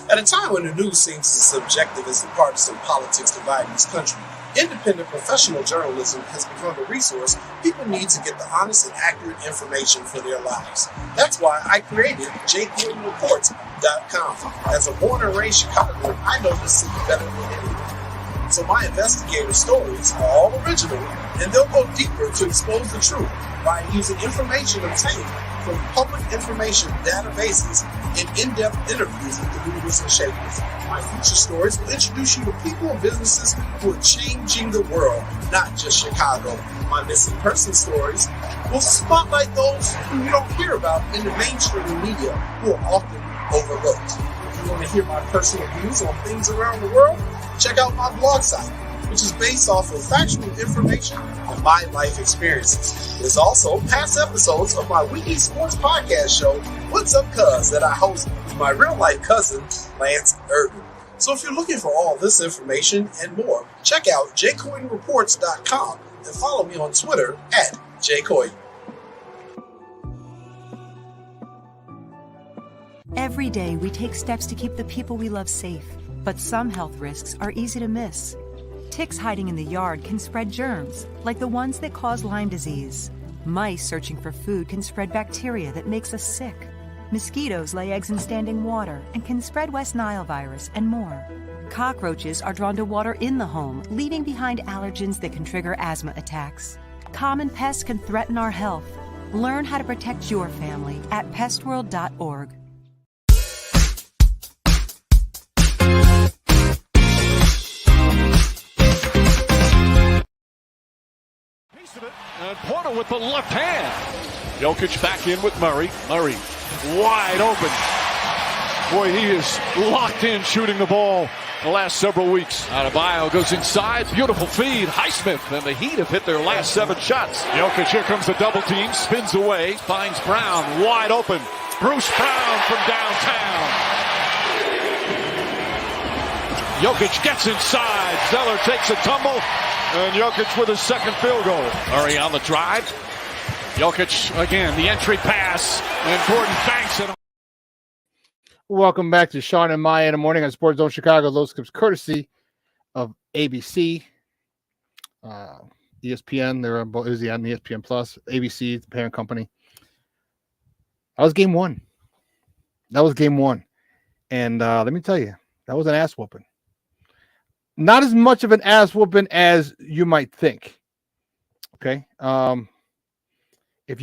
S2: At a time when the news seems as subjective as the partisan politics dividing this country, independent professional journalism has become the resource people need to get the honest and accurate information for their lives. That's why I created JCoyneReports.com. As a born and raised Chicagoan, I know this city better than anyone. So my investigative stories are all original, and they'll go deeper to expose the truth by using information obtained from public information databases and in-depth interviews with the movers and shakers. My future stories will introduce you to people and businesses who are changing the world, not just Chicago. My missing person stories will spotlight those who you don't hear about in the mainstream media who are often overlooked. If you want to hear my personal views on things around the world, check out my blog site, which is based off of factual information and my life experiences. There's also past episodes of my weekly sports podcast show, What's Up Cuz, that I host with my real-life cousin, Lance Urban. So if you're looking for all this information and more, check out JCoyneReports.com and follow me on Twitter at JCoyne.
S3: Every day we take steps to keep the people we love safe, but some health risks are easy to miss. Ticks hiding in the yard can spread germs, like the ones that cause Lyme disease. Mice searching for food can spread bacteria that makes us sick. Mosquitoes lay eggs in standing water and can spread West Nile virus and more. Cockroaches are drawn to water in the home, leaving behind allergens that can trigger asthma attacks. Common pests can threaten our health. Learn how to protect your family at pestworld.org.
S4: And Porter with the left hand. Jokic back in with Murray. Murray wide open. Boy, he is locked in shooting the ball the last several weeks. Adebayo goes inside. Beautiful feed. Highsmith and the Heat have hit their last 7 shots. Jokic, here comes the double team. Spins away. Finds Brown wide open. Bruce Brown from downtown. Jokic gets inside. Zeller takes a tumble. And Jokic with his second field goal. Murray on the drive. Jokic again, the entry pass, and Gordon banks it.
S5: Welcome back to Shawn and Maya in the morning on Sports Zone Chicago. Those clips courtesy of ABC, ESPN. They're on both, on ESPN Plus, ABC, the parent company. That was game 1. And let me tell you, that was an ass whooping. Not as much of an ass whooping as you might think. Okay. If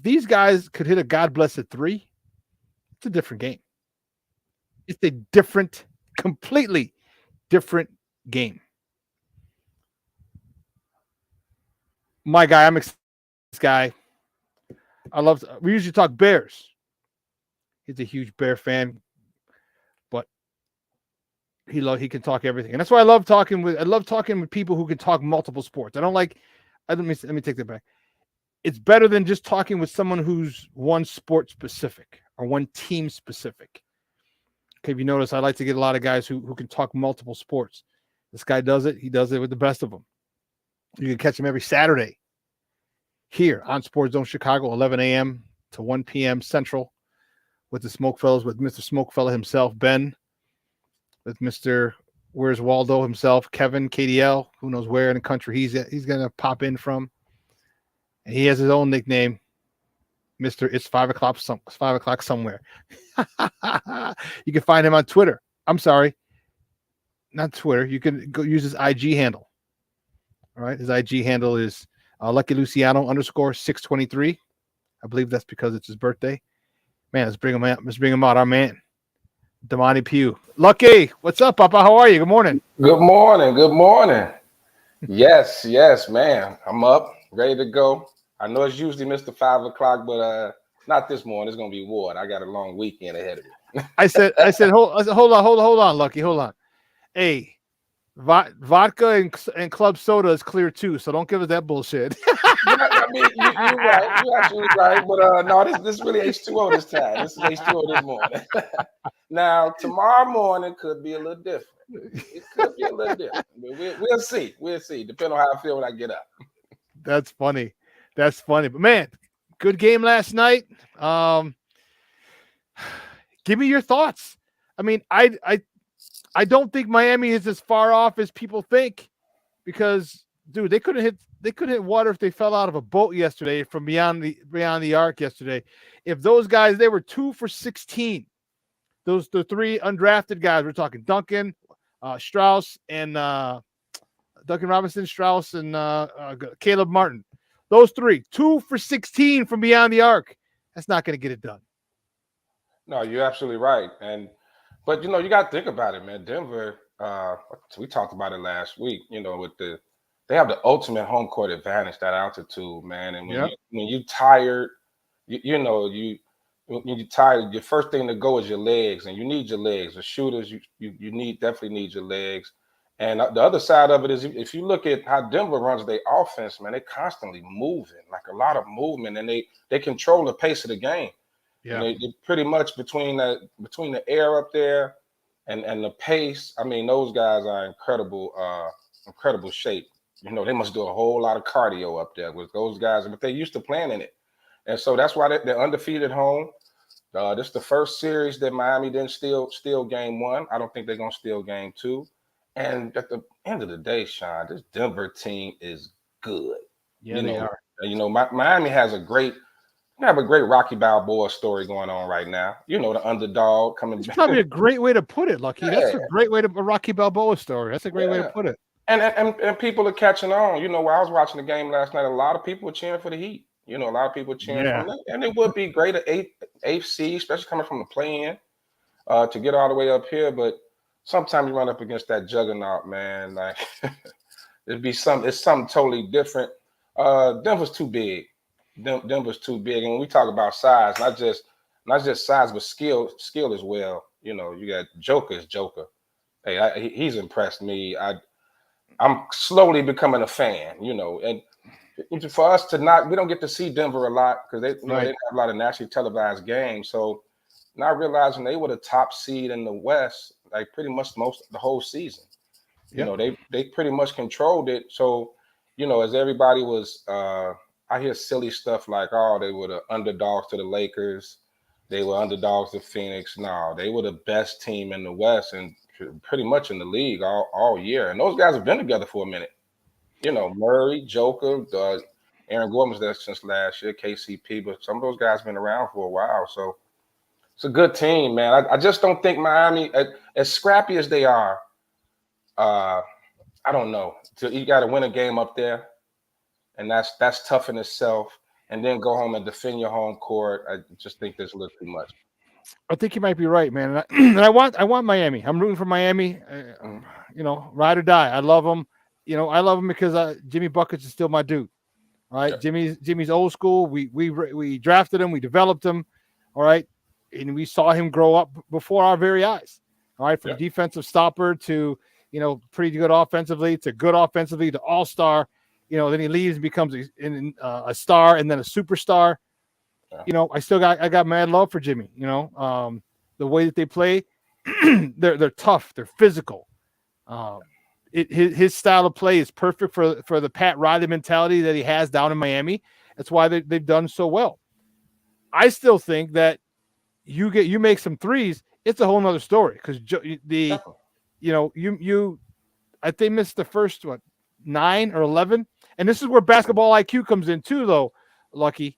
S5: these guys could hit a God blessed 3, it's a different game. It's a completely different game. My guy, I'm excited. This guy. We usually talk Bears. He's a huge Bear fan. He can talk everything, and that's why I love talking with people who can talk multiple sports. Let me take that back. It's better than just talking with someone who's one sport specific or one team specific. Okay, if you notice, I like to get a lot of guys who can talk multiple sports. This guy does it. He does it with the best of them. You can catch him every Saturday here on Sports Zone Chicago, 11 a.m. to 1 p.m. Central, with the Smoke Fellows, with Mr. Smoke Fella himself, Ben. With Mr. Where's Waldo himself, Kevin, KDL, who knows where in the country he's going to pop in from. And he has his own nickname, Mr. It's 5 o'clock. It's 5 o'clock somewhere. You can find him on Twitter. I'm sorry, not Twitter. You can go use his IG handle. All right, his IG handle is Lucky Luciano _623. I believe that's because it's his birthday. Man, let's bring him out. Let's bring him out. Our man, Damani Pugh. Lucky, what's up, Papa? How are you? Good morning.
S6: Good morning. Good morning. Yes, man. I'm up, ready to go. I know it's usually Mr. 5 o'clock, but not this morning. It's gonna be Ward. I got a long weekend ahead of me.
S5: I said, hold on, Lucky, hold on. Hey, vodka and club soda is clear too, so don't give us that bullshit.
S6: I mean, you're right. You're absolutely right. But no, this really H2O this time. This is H2O this morning. Now, tomorrow morning could be a little different. It could be a little different. But we'll see. We'll see. Depending on how I feel when I get up.
S5: That's funny. But man, good game last night. Give me your thoughts. I mean, I don't think Miami is as far off as people think, because dude, they couldn't hit water if they fell out of a boat yesterday from beyond the arc yesterday. If those guys, they were 2 for 16. The three undrafted guys, we're talking Duncan, Strauss, and Duncan Robinson, Strauss, and Caleb Martin. Those three, 2 for 16 from beyond the arc. That's not going to get it done.
S6: No, you're absolutely right. But you got to think about it, man. Denver, we talked about it last week, they have the ultimate home court advantage, that altitude, man. And when you're tired, when you're tired, your first thing to go is your legs, and you need your legs. The shooters, you definitely need your legs. And the other side of it is, if you look at how Denver runs their offense, man, they're constantly moving, like a lot of movement, and they control the pace of the game. Yeah, they're pretty much between the air up there and the pace. I mean, those guys are incredible shape. They must do a whole lot of cardio up there with those guys, but they're used to playing in it. And so that's why they're undefeated home. This is the first series that Miami didn't steal game one. I don't think they're going to steal game two. And at the end of the day, Shawn, this Denver team is good.
S5: Yeah, they are.
S6: Miami has a great Rocky Balboa story going on right now. The underdog coming back.
S5: It's probably a great way to put it, Lucky. Yeah. That's a great way to a Rocky Balboa story. That's a great way to put it.
S6: And people are catching on. While I was watching the game last night, a lot of people were cheering for the Heat. A lot of people were cheering for them. And it would be great at eighth seed, especially coming from the play-in, to get all the way up here. But sometimes you run up against that juggernaut, man. Like it's something totally different. Denver's too big. Denver's too big. And when we talk about size, not just size, but skill as well. You got Joker. Hey, he's impressed me. I'm slowly becoming a fan, and for us we don't get to see Denver a lot because they didn't have a lot of nationally televised games. So now realizing they were the top seed in the West, like pretty much the whole season. They pretty much controlled it. So, as everybody was, I hear silly stuff like, oh, they were the underdogs to the Lakers. They were underdogs to Phoenix. No, they were the best team in the West and pretty much in the league all year. And those guys have been together for a minute. Murray, Joker, Aaron Gordon's there since last year, KCP, but some of those guys have been around for a while. So it's a good team, man. I just don't think Miami, as scrappy as they are, I don't know. So you got to win a game up there, and that's tough in itself. And then go home and defend your home court. I just think there's a little too much.
S5: I think you might be right, man. And I want Miami. I'm rooting for Miami. Ride or die. I love them. I love him because Jimmy Buckets is still my dude. All right, yeah. Jimmy's old school. We drafted him, we developed him. All right, and we saw him grow up before our very eyes. All right, from defensive stopper to pretty good offensively to all-star. Then he leaves and becomes a star and then a superstar. Yeah. I got mad love for Jimmy. The way that they play, they're tough, they're physical. His style of play is perfect for the Pat Riley mentality that he has down in Miami. That's why they've done so well. I still think that you make some threes, it's a whole nother story because I think missed the first 9 or 11, and this is where basketball IQ comes in too, though. Lucky,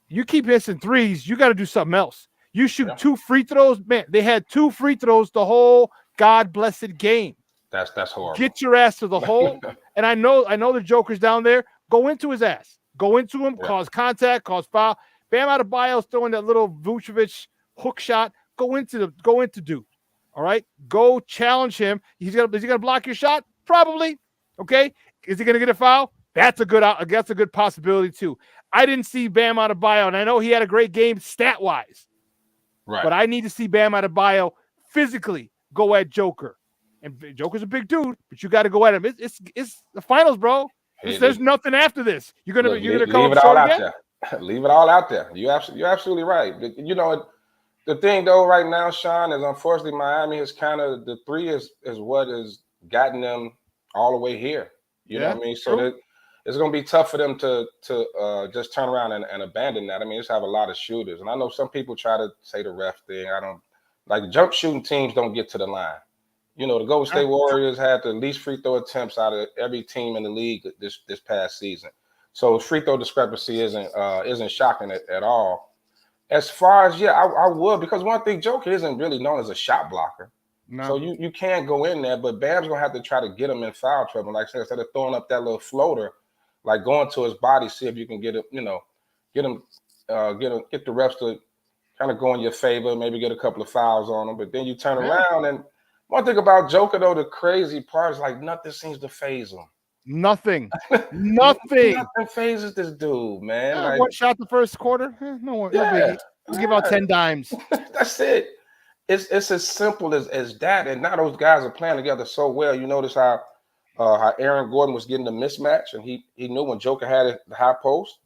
S5: You keep missing threes, you got to do something else. You shoot 2 free throws, man. They had 2 free throws the whole God blessed game.
S6: That's horrible.
S5: Get your ass to the hole. And I know the Joker's down there. Go into his ass. Go into him, cause contact, cause foul. Bam Adebayo's throwing that little Vucevic hook shot. Go into dude. All right. Go challenge him. Is he gonna block your shot? Probably. Okay. Is he gonna get a foul? That's a good possibility too. I didn't see Bam Adebayo, and I know he had a great game stat-wise.
S6: Right.
S5: But I need to see Bam Adebayo physically go at Joker. And Joker's a big dude, but you got to go at him. It's the finals, bro. There's nothing after this. You're gonna come up short again.
S6: Leave it all out there. You're absolutely right. You know, the thing though right now, Shawn, is unfortunately Miami is kind of the 3 is what has gotten them all the way here. You know what I mean? So that it's going to be tough for them to just turn around and abandon that. I mean, just have a lot of shooters. And I know some people try to say the ref thing. I don't like jump shooting teams don't get to the line. You know, the Golden State Warriors had the least free throw attempts out of every team in the league this past season. So free throw discrepancy isn't shocking at all. As far as, I would, because one thing, Joker isn't really known as a shot blocker. No. So you can't go in there, but Bam's going to have to try to get him in foul trouble. Like I said, instead of throwing up that little floater, like going to his body, see if you can get it, get the refs to kind of go in your favor, maybe get a couple of fouls on him. But then you turn around, and one thing about Joker, though, the crazy part is like nothing seems to phase him.
S5: Nothing.
S6: Nothing phases this dude, man.
S5: Like, one shot the first quarter? No biggie. We'll give out 10 dimes.
S6: That's it. It's as simple as that. And now those guys are playing together so well. You notice how Aaron Gordon was getting the mismatch, and he knew when Joker had the high post,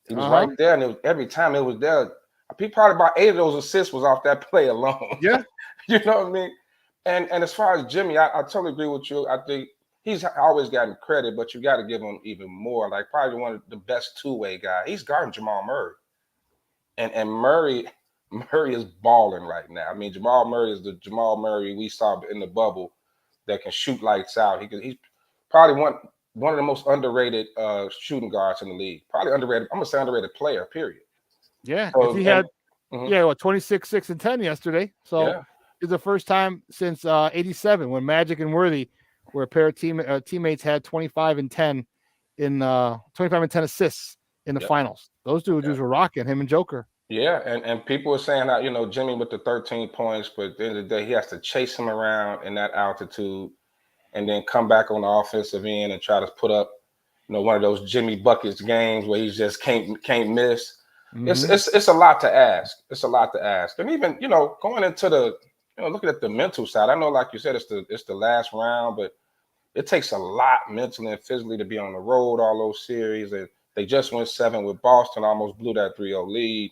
S6: he was right there, and every time it was there. Probably about 8 of those assists was off that play alone.
S5: Yeah.
S6: You know what I mean? And as far as Jimmy, I totally agree with you. I think he's always gotten credit, but you got to give him even more. Like probably one of the best two-way guys. He's guarding Jamal Murray. And Murray is balling right now. I mean, Jamal Murray is the Jamal Murray we saw in the bubble that can shoot lights out. He's probably one of the most underrated shooting guards in the league. Probably underrated. I'm gonna say underrated player. Period.
S5: Yeah, so, he had 26, 6, and 10 yesterday. So it's the first time since '87 when Magic and Worthy, where a pair of teammates had 25 and 10 in 25 and 10 assists in the finals. Those dudes were rocking, him and Joker.
S6: Yeah, and people were saying that, Jimmy with the 13 points, but at the end of the day, he has to chase him around in that altitude and then come back on the offensive end and try to put up, one of those Jimmy buckets games where he just can't miss. Mm-hmm. It's a lot to ask. It's a lot to ask. And even, going into the, looking at the mental side, I know, like you said, it's the last round, but it takes a lot mentally and physically to be on the road, all those series. And they just went 7 with Boston, almost blew that 3-0 lead.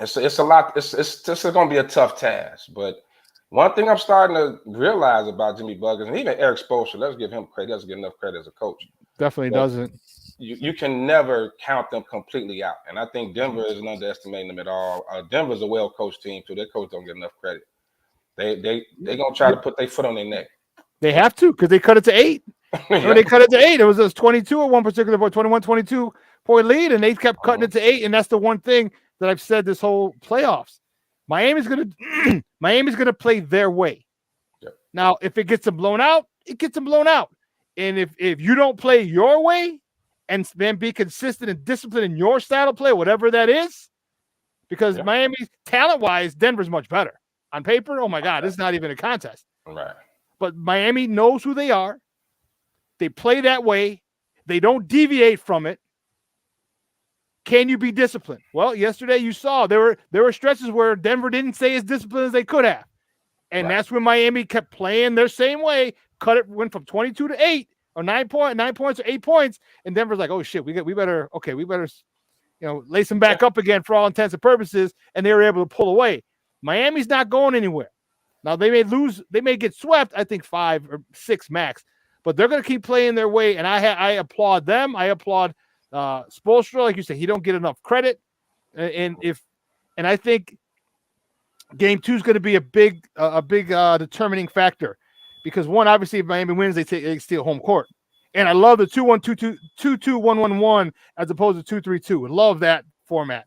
S6: It's a lot. It's going to be a tough task. But one thing I'm starting to realize about Jimmy Buggers, and even Eric Spoelstra, let's give him credit. He doesn't get enough credit as a coach.
S5: Definitely doesn't.
S6: You can never count them completely out. And I think Denver isn't underestimating them at all. Denver's a well-coached team, too. Their coach don't get enough credit. They're going to try to put their foot on their neck.
S5: They have to, because they cut it to 8. They cut it to 8. It was 22 at one particular point, 21-22 point lead, and they kept cutting it to 8. And that's the one thing that I've said this whole playoffs. Miami's gonna play their way.
S6: Yep.
S5: Now, if it gets them blown out, it gets them blown out. And if you don't play your way and then be consistent and disciplined in your style of play, whatever that is, because Miami, talent-wise, Denver's much better. On paper, oh my God, it's not even a contest.
S6: Right.
S5: But Miami knows who they are. They play that way. They don't deviate from it. Can you be disciplined? Well, yesterday you saw there were stretches where Denver didn't stay as disciplined as they could have. And that's when Miami kept playing their same way. Went from 22 to 8 or 9 points or 8 points. And Denver's like, oh shit, we better lace them back up again for all intents and purposes. And they were able to pull away. Miami's not going anywhere. Now they may lose, they may get swept, I think 5 or 6 max, but they're going to keep playing their way. And I applaud them. I applaud Spoelstra, like you said, he don't get enough credit. And I think game 2 is going to be a big determining factor, because one, obviously if Miami wins, they steal home court. And I love the 2-1-2-2-2-2-1-1-1 as opposed to 2-3-2. Love that format.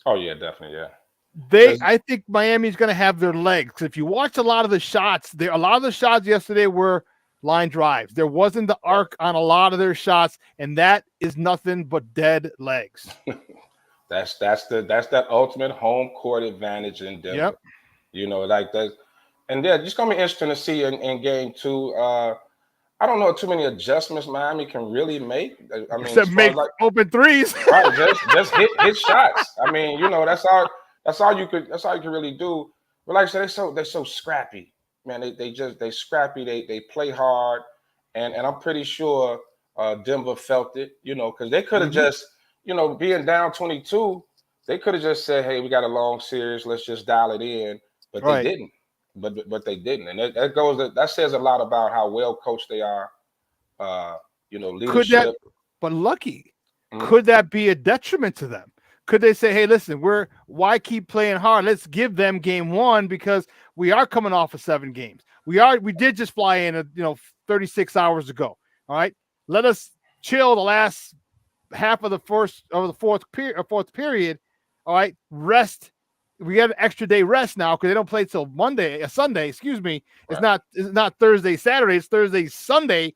S6: Oh yeah, definitely, yeah.
S5: I think Miami's going to have their legs. If you watch a lot of the shots, a lot of the shots yesterday were line drives. There wasn't the arc on a lot of their shots, and that is nothing but dead legs.
S6: That's that ultimate home court advantage in Denver.
S5: Yep.
S6: You know, like that. And yeah, just gonna be interesting to see in game 2. I don't know too many adjustments Miami can really make. I mean,
S5: except make open threes.
S6: Right, just hit shots. I mean, you know, that's all you can really do. But like I said, they're so scrappy, man. They scrappy. They play hard, and I'm pretty sure Denver felt it. You know, because they could have just, you know, being down 22, they could have just said, "Hey, we got a long series. Let's just dial it in." But they didn't. But they didn't, and that says a lot about how well coached they are. You know, leadership.
S5: But Lucky, could that be a detriment to them? Could they say, "Hey, listen, why keep playing hard? Let's give them game 1 because we are coming off of 7 games. We did just fly in, 36 hours ago. All right, let us chill the last half of the fourth period. All right, rest." We have an extra day rest now because they don't play till Sunday. Excuse me. Right. It's not Thursday, Saturday. It's Thursday, Sunday.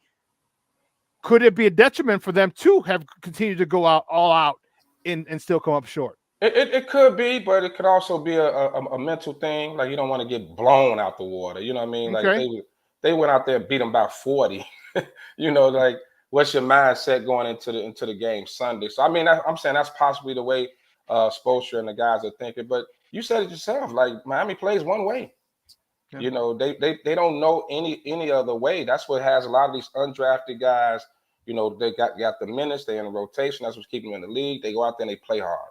S5: Could it be a detriment for them to have continued to go all out and still come up short?
S6: It could be, but it could also be a mental thing. Like you don't want to get blown out the water. You know what I mean?
S5: Okay.
S6: Like they went out there and beat them by 40. You know, like what's your mindset going into the game Sunday? So I mean, I'm saying that's possibly the way Spoelstra and the guys are thinking, but. You said it yourself. Like Miami plays one way. Yeah. You know, they don't know any other way. That's what has a lot of these undrafted guys. You know, they got the minutes. They're in a rotation. That's what's keeping them in the league. They go out there and they play hard.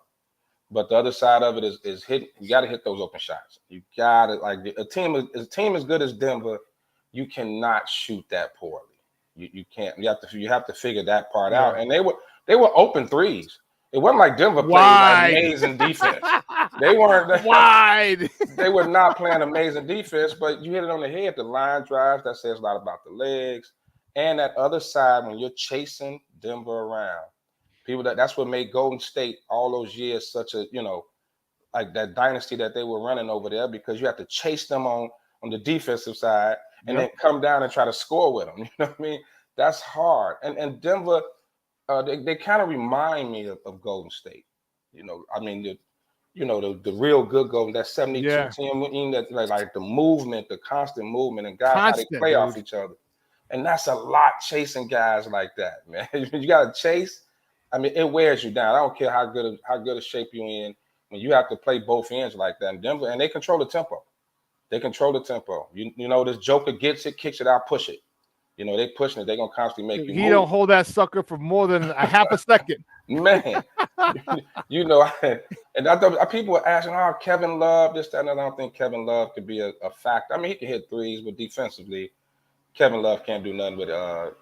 S6: But the other side of it is hit. You got to hit those open shots. You got to a team as good as Denver. You cannot shoot that poorly. You can't. You have to figure that part out. And they were open threes. It wasn't like Denver played amazing defense. They weren't
S5: wide.
S6: They were not playing amazing defense, but you hit it on the head. The line drives, that says a lot about the legs. And that other side, when you're chasing Denver around, that's what made Golden State all those years such a, like that dynasty that they were running over there, because you have to chase them on the defensive side and then come down and try to score with them. You know what I mean? That's hard. And Denver, they kind of remind me of Golden State. You know, I mean, the real good Golden, that 72 team, that like the movement, the constant movement, and guys how they play off each other. And that's a lot chasing guys like that, man. You got to chase. I mean, it wears you down. I don't care how good a shape you're in when you have to play both ends like that. In Denver, and they control the tempo. They control the tempo. You know, this Joker gets it, kicks it out, push it. You know, they pushing it. They're going to constantly make you move.
S5: Don't hold that sucker for more than a half a second.
S6: Man, you know, and I thought people were asking, Kevin Love, this, that, and I don't think Kevin Love could be a factor. I mean, he can hit threes, but defensively, Kevin Love can't do nothing with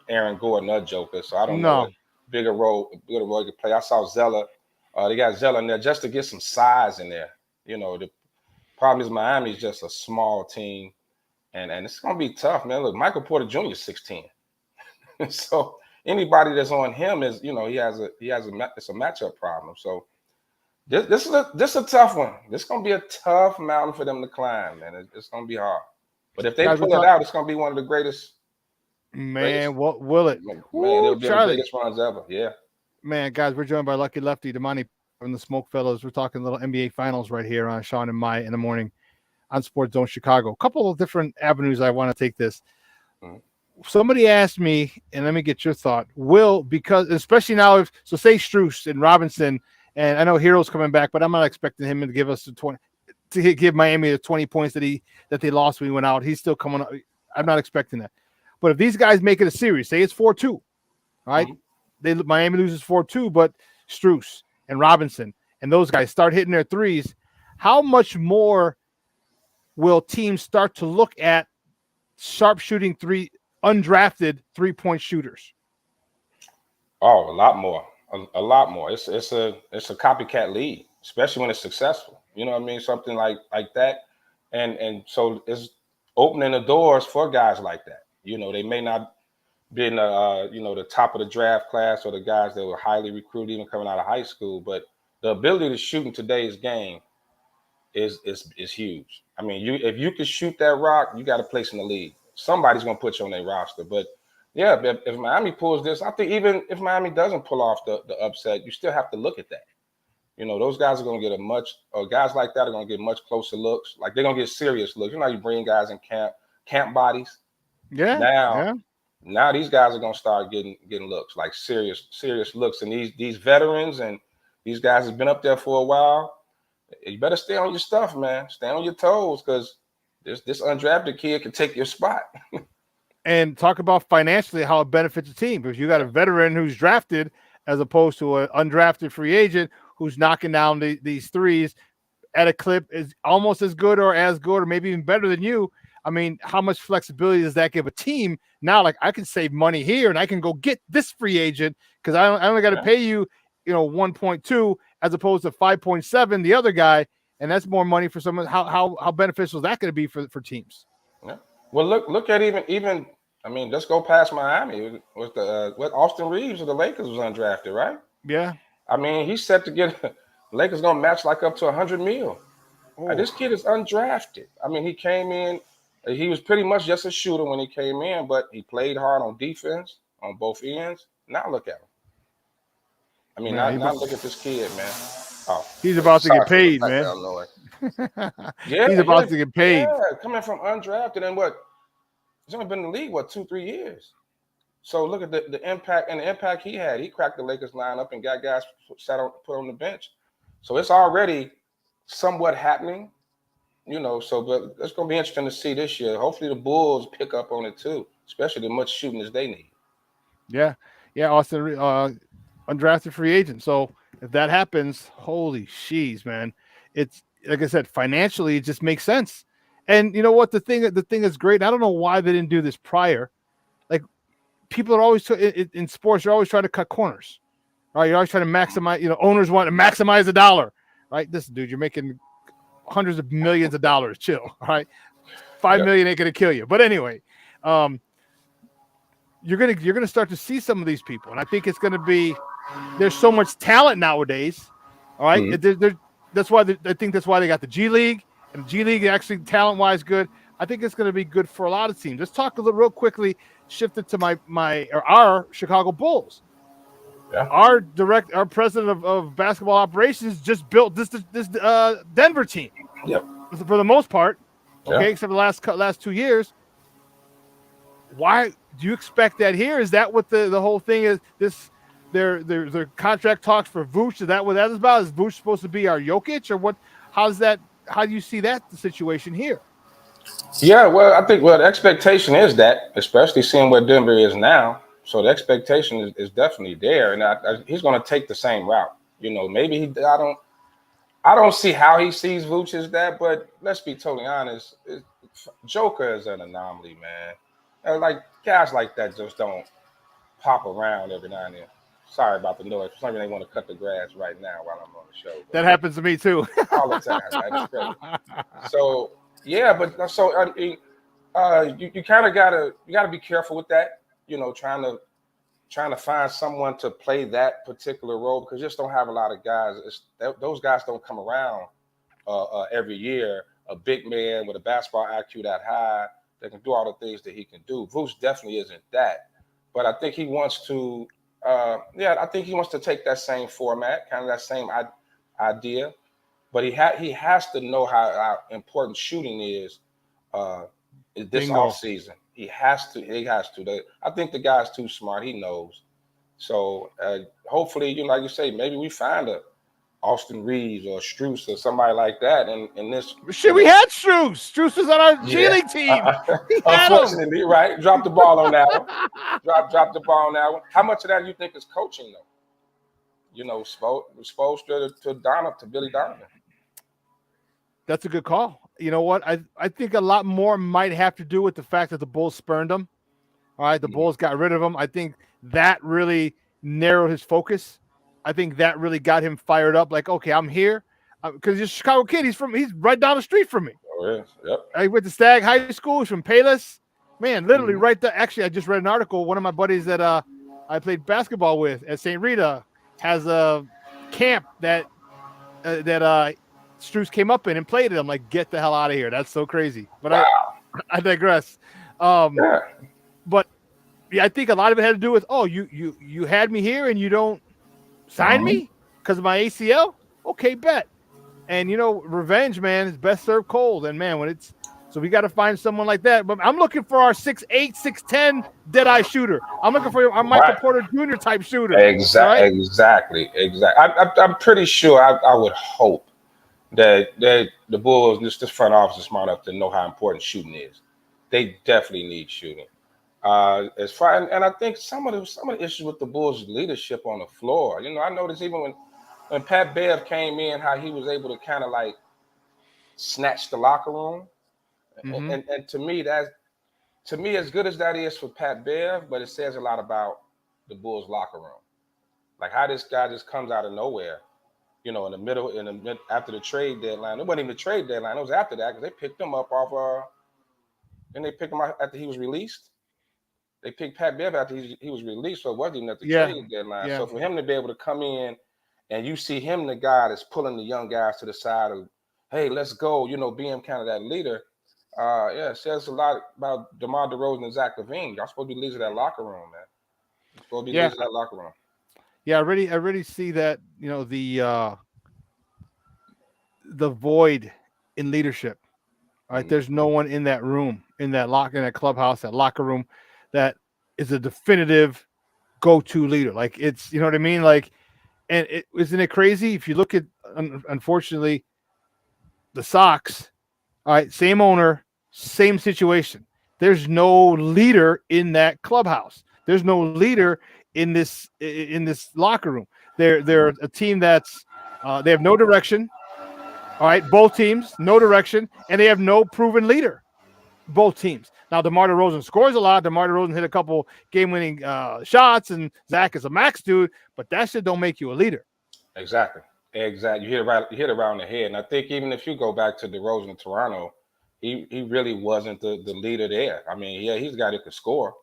S6: Aaron Gordon or Joker. So I don't know what bigger role he could play. I saw Zeller. They got Zeller in there just to get some size in there. You know, the problem is Miami is just a small team. And it's gonna be tough, man. Look, Michael Porter Jr. is 6'10". So anybody that's on him is, it's a matchup problem. So this is a tough one. This is gonna be a tough mountain for them to climb, man. It's gonna be hard. But if they pull it out, it's gonna be one of the greatest.
S5: Man, what will it?
S6: Man, it'll be the biggest runs ever. Yeah.
S5: Man, guys, we're joined by Lucky Lefty, Damani from the Smoke Fellows. We're talking little NBA Finals right here on Shawn and Mai in the morning on Sports Zone Chicago. A couple of different avenues I want to take this. Somebody asked me, and let me get your thought. Because especially now, say Strus and Robinson, and I know Hero's coming back, but I'm not expecting him to give us to give Miami the 20 points that they lost when he went out. He's still coming up. I'm not expecting that. But if these guys make it a series, say it's 4-2, all right? Miami loses 4-2, but Strus and Robinson and those guys start hitting their threes. How much more will teams start to look at sharpshooting undrafted 3-point shooters?
S6: Oh, a lot more. A lot more. It's a copycat league, especially when it's successful. You know what I mean? Something like that. And so it's opening the doors for guys like that. You know, they may not being the top of the draft class or the guys that were highly recruited even coming out of high school. But the ability to shoot in today's game is huge. I mean, if you can shoot that rock, you got a place in the league. Somebody's gonna put you on their roster. But yeah, if Miami pulls this, I think even if Miami doesn't pull off the upset, you still have to look at that. Those guys are going to get guys like that are going to get much closer looks. Like they're going to get serious looks. You bring guys in camp bodies.
S5: Yeah.
S6: Now these guys are going to start getting looks, like serious looks. And these veterans and these guys have been up there for a while. You better stay on your stuff, man. Stay on your toes, because this undrafted kid can take your spot.
S5: And talk about financially how it benefits the team, because you got a veteran who's drafted as opposed to an undrafted free agent who's knocking down these threes at a clip is almost as good or maybe even better than you. I mean, how much flexibility does that give a team? Now, like, I can save money here and I can go get this free agent because I only got to pay you, 1.2 as opposed to 5.7 the other guy, and that's more money for someone. How beneficial is that going to be for teams?
S6: Yeah. Well, look at even. I mean, let's go past Miami. With Austin Reeves of the Lakers was undrafted, right?
S5: Yeah.
S6: I mean, he's set to get Lakers gonna match like up to $100 million. This kid is undrafted. I mean, he came in. He was pretty much just a shooter when he came in, but he played hard on defense on both ends. Now look at him. I mean, now look at this kid, man. Oh,
S5: he's about to get paid, man. He's about to get paid.
S6: Yeah, coming from undrafted and he's only been in the league 2-3 years. So look at the impact and the impact he had. He cracked the Lakers lineup and got guys put on the bench. So it's already somewhat happening, So, but it's going to be interesting to see this year. Hopefully the Bulls pick up on it too, especially the much shooting as they need.
S5: Yeah, Austin, undrafted free agent. So if that happens, holy sheesh, man! It's like I said, financially it just makes sense. And you know what? The thing is great. I don't know why they didn't do this prior. Like, people are always in sports, you're always trying to cut corners, right? You're always trying to maximize. Owners want to maximize the dollar, right? This dude, you're making hundreds of millions of dollars. Chill, all right? $5 million ain't gonna kill you. But anyway, you're gonna start to see some of these people, and I think it's gonna be. There's so much talent nowadays, all right?
S6: Mm-hmm.
S5: I think that's why they got the G League. And G League actually talent-wise good. I think it's going to be good for a lot of teams. Let's talk a little real quickly. Shifted to our Chicago Bulls.
S6: Yeah.
S5: Our president of basketball operations just built this Denver team.
S6: Yep.
S5: For the most part, okay,
S6: yeah.
S5: Except for the last 2 years. Why do you expect that here? Is that what the whole thing is? Their contract talks for Vooch. Is that what that is about? Is Vooch supposed to be our Jokic or what? How do you see that situation here?
S6: Yeah, well, I think the expectation is that, especially seeing where Denver is now. So the expectation is definitely there, and he's going to take the same route. Maybe I don't see how he sees Vooch as that, but let's be totally honest. Joker is an anomaly, man. Like guys like that just don't pop around every now and then. Sorry about the noise. For some reason, they want to cut the grass right now while I'm on the show.
S5: That happens to me too.
S6: All the time. That's crazy. So yeah, but you kind of gotta be careful with that. Trying to find someone to play that particular role, because you just don't have a lot of guys. Those guys don't come around every year. A big man with a basketball IQ that high that can do all the things that he can do. Vooch definitely isn't that, but I think he wants to. I think he wants to take that same format, kind of that same idea, but he has to know how important shooting is this off season. He has to. I think the guy's too smart. He knows. So hopefully, like you say, maybe we find a Austin Reeves or Strus or somebody like that. And this
S5: shit, we had Strus. Strus was on our G League team.
S6: Unfortunately, right? Drop the ball on that one. Drop the ball on that one. How much of that you think is coaching, though? Spoelstra to Billy Donovan.
S5: That's a good call. You know what? I think a lot more might have to do with the fact that the Bulls spurned him. All right, the Bulls got rid of him. I think that really narrowed his focus. I think that really got him fired up. Like, okay, I'm here because he's a Chicago kid. He's right down the street from me.
S6: Oh, yes. Yep.
S5: I went to Stagg High School. He's from Payless. Man, literally right there. Actually, I just read an article. One of my buddies that I played basketball with at St. Rita has a camp that Strus came up in and played it. I'm like, get the hell out of here. That's so crazy. But I digress. But yeah, I think a lot of it had to do with, you had me here and you don't sign me because of my ACL. Okay, bet. And revenge, man, is best served cold. And man, so we got to find someone like that. But I'm looking for our 6'8", 6'10" dead-eye shooter. I'm looking for our Michael Porter Jr. type shooter.
S6: Exactly. I'm pretty sure. I would hope that the Bulls, this front office, is smart enough to know how important shooting is. They definitely need shooting. As far and I think some of the issues with the Bulls' leadership on the floor. I noticed even when Pat Bev came in, how he was able to kind of like snatch the locker room. And to me, as good as that is for Pat Bev, but it says a lot about the Bulls locker room. Like how this guy just comes out of nowhere, in the middle, after the trade deadline. It wasn't even the trade deadline. It was after that because they picked him up off. Then they picked him up after he was released. They picked Pat Bev after he was released, so it wasn't even at the trade deadline.
S5: Yeah.
S6: So for him to be able to come in and you see him, the guy that's pulling the young guys to the side of, hey, let's go, being kind of that leader. It says a lot about DeMar DeRozan and Zach LaVine. Y'all supposed to be leaders of that locker room, man. You're supposed to be leaders of that locker room.
S5: Yeah, I really see that, the void in leadership. All right, there's no one in that room, in that clubhouse, that locker room, that is a definitive go-to leader. Like it's, you know what I mean? Like, and isn't it crazy if you look at, unfortunately, the Sox? All right, same owner, same situation. There's no leader in that clubhouse. There's no leader in this locker room. They're a team that's they have no direction. All right, both teams, no direction, and they have no proven leader. Both teams. Now, DeMar DeRozan scores a lot. DeMar DeRozan hit a couple game-winning shots, and Zach is a max dude, but that shit don't make you a leader.
S6: Exactly. You hit it around the head. And I think even if you go back to DeRozan in Toronto, he really wasn't the leader there. I mean, yeah, he's a guy that could score.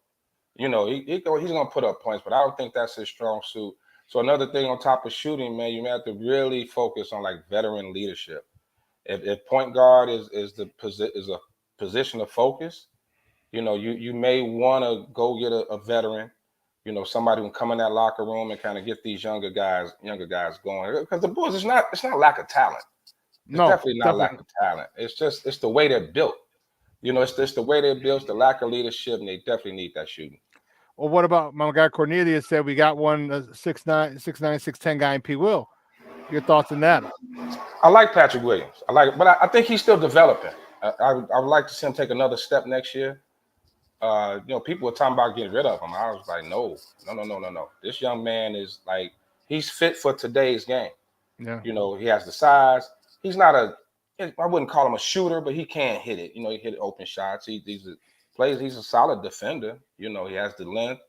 S6: He's going to put up points, but I don't think that's his strong suit. So another thing on top of shooting, man, you have to really focus on like veteran leadership. If point guard is a position of focus, you may want to go get a veteran, somebody who can come in that locker room and kind of get these younger guys going. Because the Bulls, it's not lack of talent. It's definitely not lack of talent. It's the way they're built. It's the way they're built, the lack of leadership, and they definitely need that shooting.
S5: Well, what about my guy Cornelius said we got one 6'9", 6'10" guy in P. Will. Your thoughts on that?
S6: I like Patrick Williams. But I think he's still developing. I would like to see him take another step next year. People were talking about getting rid of him. I was like, no. This young man is like, he's fit for today's game.
S5: Yeah.
S6: He has the size. He's not I wouldn't call him a shooter, but he can hit it. He hit open shots. He's a solid defender. He has the length.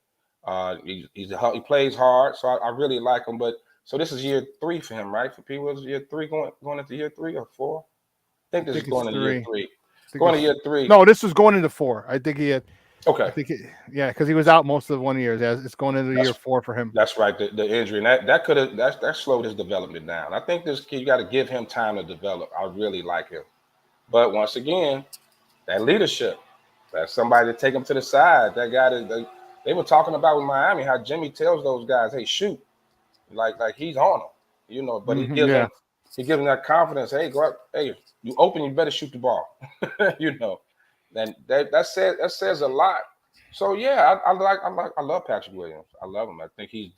S6: He plays hard. So I really like him. But so this is year 3 for him, right? For people, is year 3 going into year 3 or 4? I think this is going into year 3. Going to year 3.
S5: No, this was going into 4. I think he had.
S6: Okay.
S5: I think because he was out most of the 1 year. It's going into year 4 for him.
S6: That's right. The injury, and that slowed his development down. I think this kid, you got to give him time to develop. I really like him, but once again, that leadership, that's somebody to take him to the side. That guy that they were talking about with Miami, how Jimmy tells those guys, "Hey, shoot," like he's on them, But he gives them that confidence. Hey, go out. Hey, you open, you better shoot the ball, And that says a lot. So yeah, I love Patrick Williams. I love him. I think he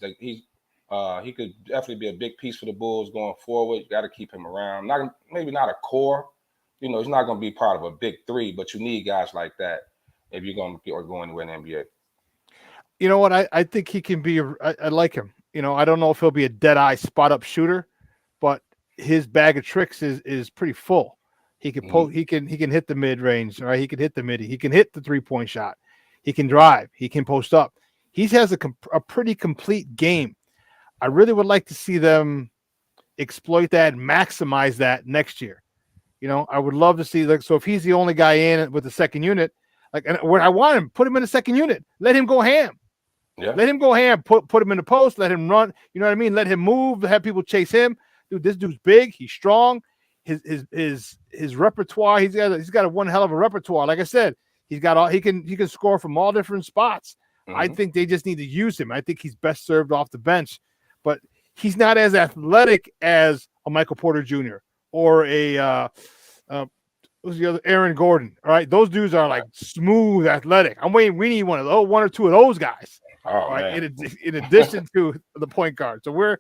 S6: could definitely be a big piece for the Bulls going forward. You got to keep him around. Maybe not a core. He's not going to be part of a big 3, but you need guys like that if you're going to go anywhere in the NBA.
S5: You know what? I think he can be. I like him. I don't know if he'll be a dead eye spot up shooter, but his bag of tricks is pretty full. He can he can hit the mid range, right? He can hit the midi. He can hit the 3-point shot. He can drive. He can post up. He has a pretty complete game. I really would like to see them exploit that, maximize that next year. I would love to see so if he's the only guy in with the second unit, Like, and where I want him, put him in the second unit. Let him go ham.
S6: Yeah.
S5: Let him go ham. Put him in the post. Let him run. You know what I mean? Let him move. Have people chase him. Dude, this dude's big. He's strong. His repertoire. He's got a one hell of a repertoire. Like I said, he can score from all different spots. I think they just need to use him. I think he's best served off the bench, but he's not as athletic as a Michael Porter Jr. or a who's the other Aaron Gordon. All right, those dudes are like smooth, athletic. I'm waiting. We need one or two of those guys.
S6: Oh,
S5: all right,
S6: man.
S5: in addition to the point guard. So we're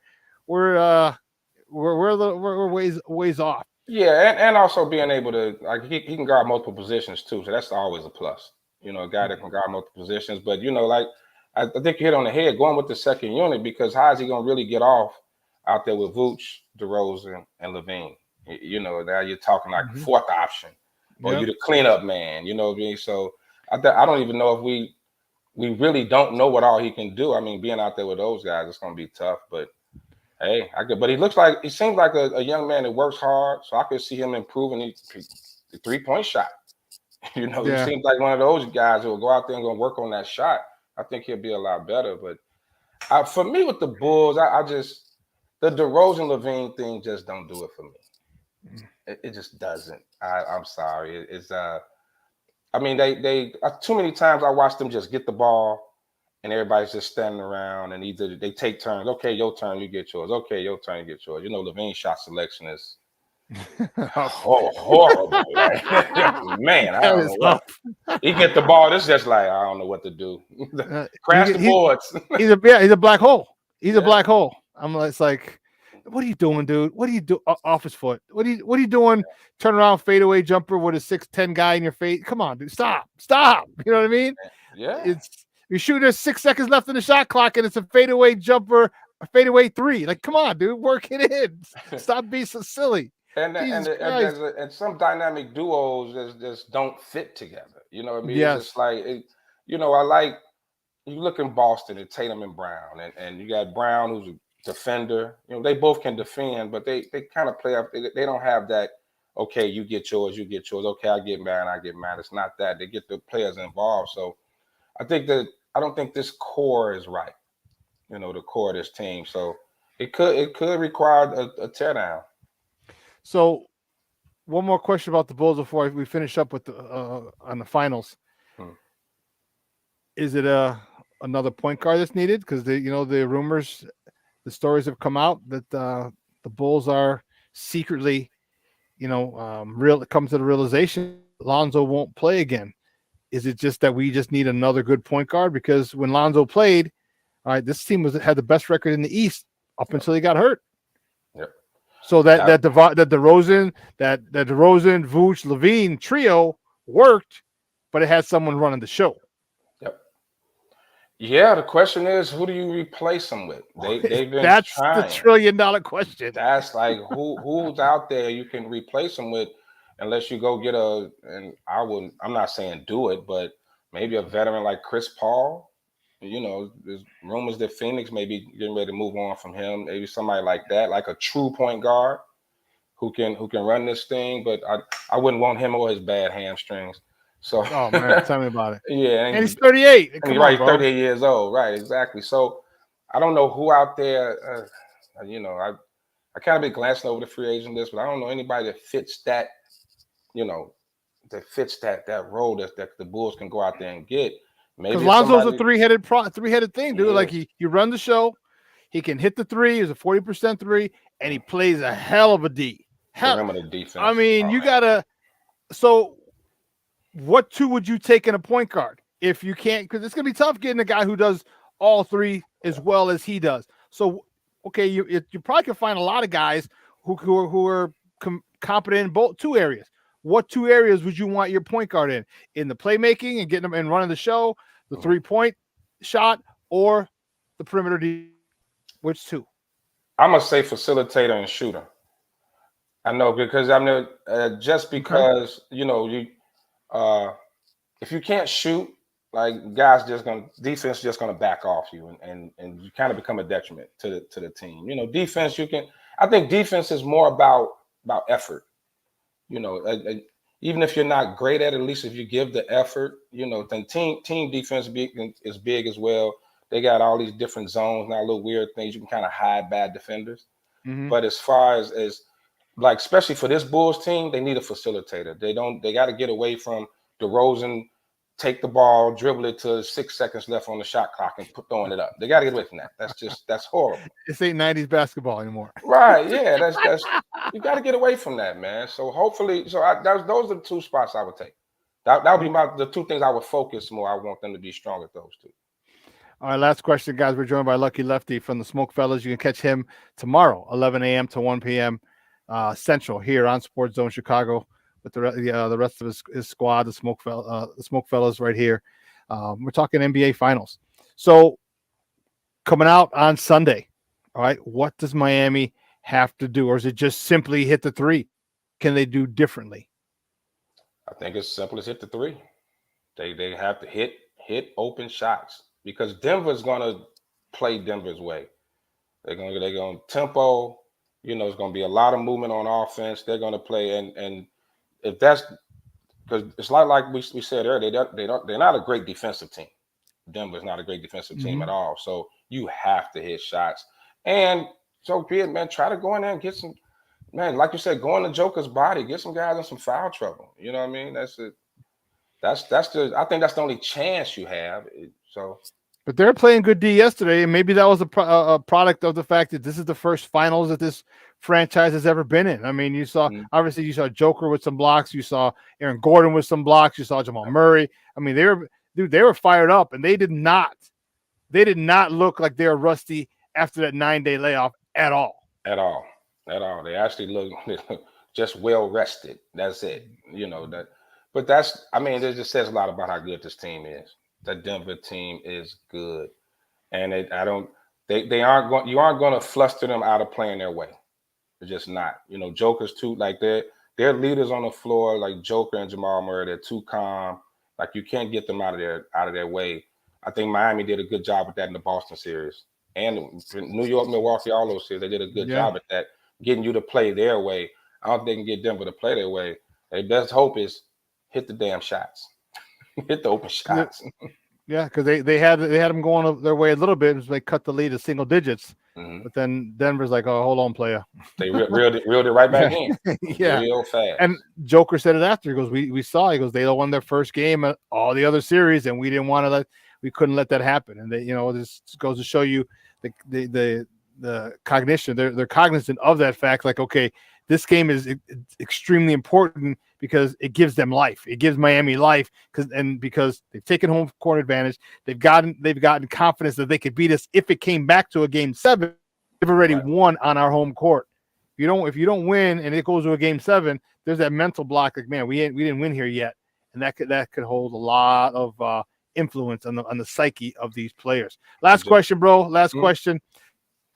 S5: ways off.
S6: Yeah, and also being able to like he can guard multiple positions too. So that's always a plus. You know, a guy that can guard multiple positions. But you know, like I think you hit on the head going with the second unit, because how is he gonna really get off out there with Vooch, DeRozan, and Levine? You know, now you're talking like fourth option, or you the cleanup man. You know what I mean? So I don't even know if we really don't know what all he can do. I mean, being out there with those guys, it's gonna be tough. But hey, but he seems like a young man that works hard. So I could see him improving the 3-point shot. You know, he seems like one of those guys who will go out there and go work on that shot. I think he'll be a lot better. But for me with the Bulls, I just the DeRozan Levine thing just don't do it for me. It just doesn't. I'm sorry. I mean, they too many times I watched them just get the ball and everybody's just standing around and either they take turns. Okay, your turn, you get yours. Okay, your turn, you get yours. You know, Levine's shot selection is horrible. Right? Man, I don't know what. He get the ball. This is just like, I don't know what to do. Crash the boards.
S5: He's a black hole. He's a black hole. It's like, what are you doing, dude? What are you doing off his foot? What are you doing? Turn around, fadeaway jumper with a 6'10" guy in your face. Come on, dude. Stop. You know what I mean?
S6: Yeah.
S5: You shoot, there's 6 seconds left in the shot clock, and it's a fadeaway jumper, a fadeaway three. Like, come on, dude, work it in. Stop being so silly.
S6: And some dynamic duos just don't fit together. You know what I mean?
S5: Yes.
S6: It's just like, you know, I like, you look in Boston at Tatum and Brown, and you got Brown who's a defender. You know, they both can defend, but they kind of play up. They don't have that, okay, you get yours. Okay, I get mad. It's not that. They get the players involved. So I don't think this core is right. You know, the core of this team. So it could require a teardown.
S5: So one more question about the Bulls before we finish up with on the finals. Is it another point guard that's needed? Because the rumors, the stories have come out that the Bulls are secretly, come to the realization Lonzo won't play again. Is it just that we just need another good point guard? Because when Lonzo played, all right, this team had the best record in the East up until he got hurt.
S6: Yep.
S5: So that DeRozan, Vooch, Levine trio worked, but it had someone running the show.
S6: Yep. Yeah, the question is, who do you replace them with? They've been
S5: That's
S6: trying.
S5: the $1 trillion question.
S6: That's like who's out there you can replace them with, unless you go get I'm not saying do it, but maybe a veteran like Chris Paul. You know, there's rumors that Phoenix may be getting ready to move on from him. Maybe somebody like that, like a true point guard who can run this thing. But I wouldn't want him or his bad hamstrings. So,
S5: oh man, tell me about it.
S6: Yeah,
S5: and he's 38.
S6: And he's 38 years old. Right, exactly. So I don't know who out there. I kind of been glancing over the free agent list, but I don't know anybody that fits that. That fits that role that the Bulls can go out there and get.
S5: Because Lonzo's a three-headed thing, dude. Yeah. Like he run the show, he can hit the three. He's a 40% three, and he plays a hell of a D.
S6: Perimeter defense.
S5: I mean, you gotta. So, what two would you take in a point guard if you can't? Because it's gonna be tough getting a guy who does all three as well as he does. So, okay, you probably can find a lot of guys who are competent in both two areas. What two areas would you want your point guard in? In the playmaking and getting them and running the show, the 3-point shot, or the perimeter defense? Which two?
S6: I'm gonna say facilitator and shooter. I know because just because if you can't shoot, like defense just gonna back off you and you kind of become a detriment to the team. You know, defense I think defense is more about effort. You know, even if you're not great at it, at least if you give the effort, you know, then team defense is big as well. They got all these different zones now, little weird things. You can kind of hide bad defenders.
S5: Mm-hmm.
S6: But as far as like, especially for this Bulls team, they need a facilitator. They got to get away from DeRozan, take the ball, dribble it to 6 seconds left on the shot clock and throwing it up. They got to get away from that. That's horrible.
S5: This ain't 90s basketball anymore.
S6: Right. Yeah. That's you got to get away from that, man. So hopefully, those are the 2 spots I would take. That would be the 2 things I would focus more. I want them to be strong at those 2.
S5: All right, last question, guys. We're joined by Lucky Lefty from the Smoke Fellas. You can catch him tomorrow, 11 a.m. to 1 p.m. Central here on Sports Zone Chicago with the rest of his squad, the Smoke Fellas right here. We're talking NBA Finals. So coming out on Sunday, all right, what does Miami have to do? Or is it just simply hit the 3? Can they do differently?
S6: I think it's simple as hit the 3. They have to hit open shots. Because Denver's gonna play Denver's way. They're gonna tempo. You know, it's gonna be a lot of movement on offense. They're gonna play, and if that's because it's like we said earlier, they're not a great defensive team. Denver's not a great defensive team at all. So you have to hit shots, and so be it, man. Try to go in there and get some, man. Like you said, go in the Joker's body, get some guys in some foul trouble. You know what I mean? That's it. I think that's the only chance you have. So,
S5: but they're playing good D yesterday, and maybe that was a product of the fact that this is the first finals that this franchise has ever been in. I mean, you saw obviously you saw Joker with some blocks, you saw Aaron Gordon with some blocks, you saw Jamal Murray. I mean, they were fired up, and they did not look like they were rusty after that 9-day layoff at all.
S6: At all. They actually look just well rested. That's it. You know that. But it just says a lot about how good this team is. That Denver team is good, and you aren't going to fluster them out of playing their way. They're just not. You know, Joker's too, like they're leaders on the floor, like Joker and Jamal Murray. They're too calm. Like you can't get them out of their way. I think Miami did a good job with that in the Boston series, and New York, Milwaukee, all those series. They did a good job at that, getting you to play their way. I don't think they can get Denver to play their way. Their best hope is hit the damn shots. Hit the open shots.
S5: Yeah, because they had them going their way a little bit as they cut the lead to single digits.
S6: Mm-hmm.
S5: But then Denver's like, "Oh, hold on, player."
S6: They reeled it right back in.
S5: Yeah,
S6: real fast.
S5: And Joker said it after. He goes, "We saw." He goes, "They won their first game at all the other series, and we couldn't let that happen." And this goes to show you the cognition. They're cognizant of that fact. Like, okay, this game is extremely important because it gives them life. It gives Miami life because they've taken home court advantage. They've gotten confidence that they could beat us if it came back to a game 7. They've already won on our home court. If you don't win and it goes to a game 7, there's that mental block. Like, man, we didn't win here yet, and that could hold a lot of influence on the psyche of these players. Last question, bro. Last question.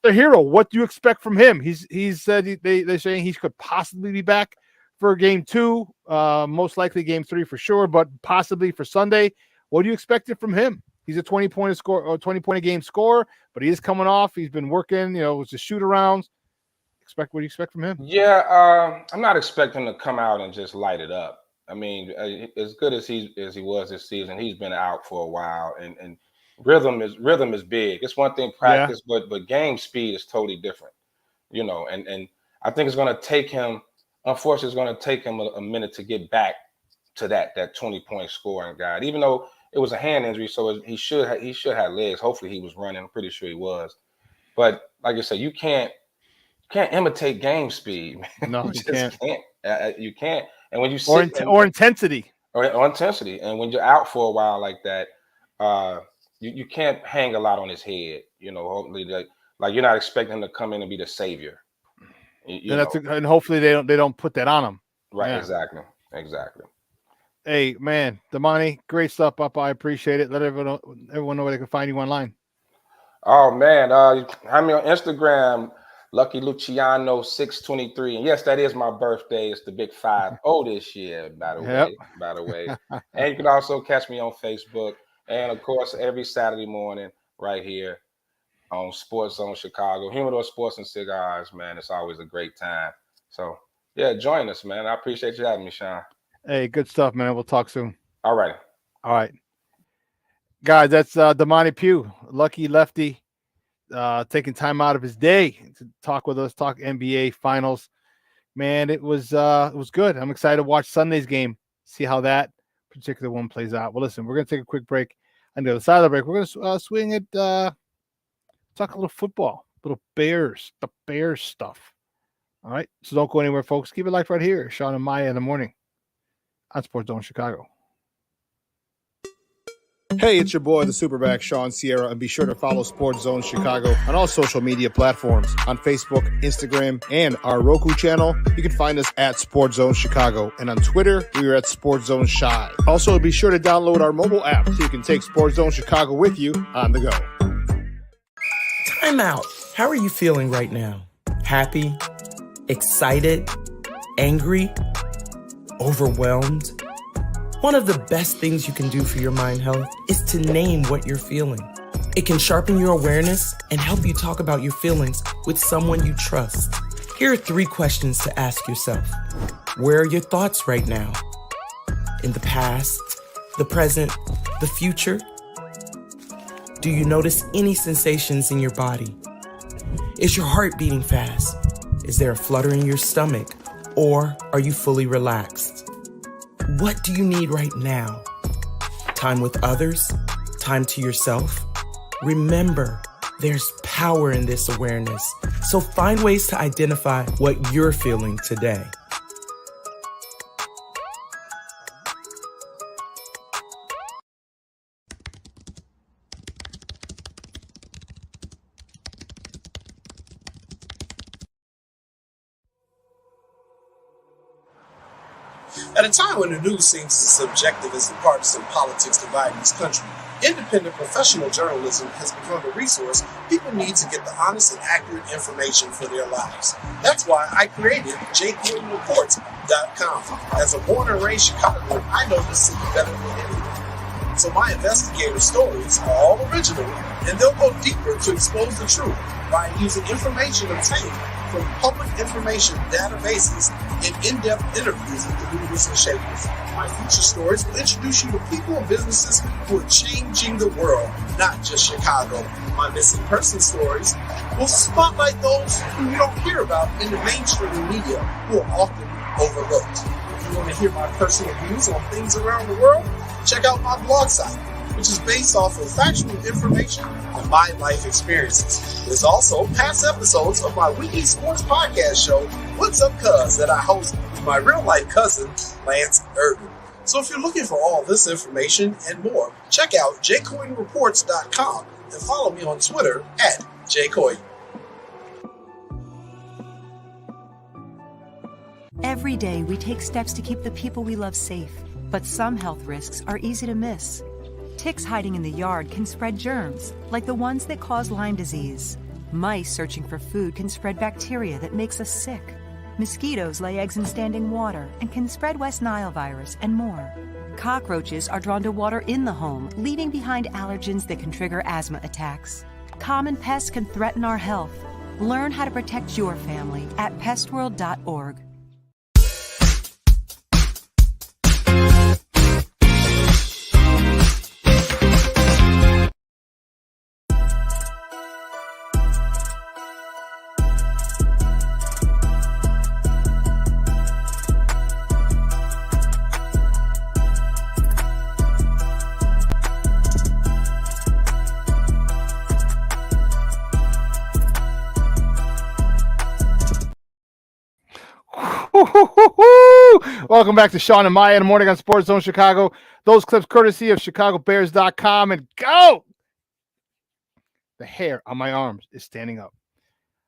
S5: The hero, what do you expect from him? He's said they're saying he could possibly be back for game 2, most likely game 3 for sure, but possibly for Sunday. What do you expect from him? He's a 20-point a game scorer, but he is coming off. He's been working, it's a shoot arounds. What do you expect from him?
S6: Yeah, I'm not expecting him to come out and just light it up. I mean, as good as he was this season, he's been out for a while, and rhythm is big. It's one thing practice, but game speed is totally different, and I think it's going to take him. Unfortunately, it's going to take him a minute to get back to that 20-point scoring guy. Even though it was a hand injury, so he should have legs. Hopefully, he was running. I'm pretty sure he was. But like I said, you can't imitate game speed. Man.
S5: No, you can't.
S6: You can't. And when you
S5: or intensity,
S6: or intensity, and when you're out for a while like that, you can't hang a lot on his head. Hopefully, like you're not expecting him to come in and be the savior.
S5: And hopefully they don't put that on him.
S6: Right.
S5: Yeah.
S6: Exactly.
S5: Hey, man, Damani, great stuff, Papa. I appreciate it. Let everyone know where they can find you online.
S6: Oh man, I'm on Instagram, Lucky Luciano 623, and yes, that is my birthday. It's the big 5-0 this year, by the way. And you can also catch me on Facebook, and of course, every Saturday morning right here on Sports Zone Chicago, Humidor Sports and Cigars. Man, it's always a great time. So yeah, join us, man. I appreciate you having me, Shawn.
S5: Hey, good stuff, man. We'll talk soon.
S6: All right.
S5: All right. Guys, that's Damani Pugh, lucky lefty, taking time out of his day to talk with us, talk NBA finals. Man, it was good. I'm excited to watch Sunday's game, see how that particular one plays out. Well, listen, we're going to take a quick break. On the other side of the break, we're going to swing it, talk a little football, little Bears, the Bears stuff. All right, so don't go anywhere, folks. Keep it live right here. Shawn and Maya in the morning on Sports Zone Chicago.
S7: Hey, it's your boy, the SuperBack, Shawn Sierra, and be sure to follow Sports Zone Chicago on all social media platforms, on Facebook, Instagram, and our Roku channel. You can find us at Sports Zone Chicago, and on Twitter, we are at Sports Zone Shy. Also, be sure to download our mobile app so you can take Sports Zone Chicago with you on the go.
S1: Time out. How are you feeling right now? Happy? Excited? Angry? Overwhelmed? One of the best things you can do for your mind health is to name what you're feeling. It can sharpen your awareness and help you talk about your feelings with someone you trust. Here are 3 questions to ask yourself. Where are your thoughts right now? In the past, the present, the future? Do you notice any sensations in your body? Is your heart beating fast? Is there a flutter in your stomach? Or are you fully relaxed? What do you need right now? Time with others? Time to yourself? Remember, there's power in this awareness. So find ways to identify what you're feeling today.
S2: At a time when the news seems as subjective as the partisan politics dividing this country, independent professional journalism has become a resource people need to get the honest and accurate information for their lives. That's why I created JCoinReports.com. As a born and raised Chicagoan, I know this city better than anyone. So my investigative stories are all original, and they'll go deeper to expose the truth by using information obtained from public information databases and in-depth interviews with the movers and shakers. My future stories will introduce you to people and businesses who are changing the world, not just Chicago. My missing person stories will spotlight those who you don't hear about in the mainstream media, who are often overlooked. If you want to hear my personal views on things around the world, check out my blog site, which is based off of factual information and my life experiences. There's also past episodes of my weekly sports podcast show, What's Up Cuz, that I host with my real-life cousin, Lance Urban. So if you're looking for all this information and more, check out jcoinreports.com and follow me on Twitter at jcoin.
S3: Every day, we take steps to keep the people we love safe, but some health risks are easy to miss. Ticks hiding in the yard can spread germs, like the ones that cause Lyme disease. Mice searching for food can spread bacteria that makes us sick. Mosquitoes lay eggs in standing water and can spread West Nile virus and more. Cockroaches are drawn to water in the home, leaving behind allergens that can trigger asthma attacks. Common pests can threaten our health. Learn how to protect your family at pestworld.org.
S5: Welcome back to Shawn and Maya in the morning on Sports Zone Chicago. Those clips courtesy of ChicagoBears.com. And go! The hair on my arms is standing up.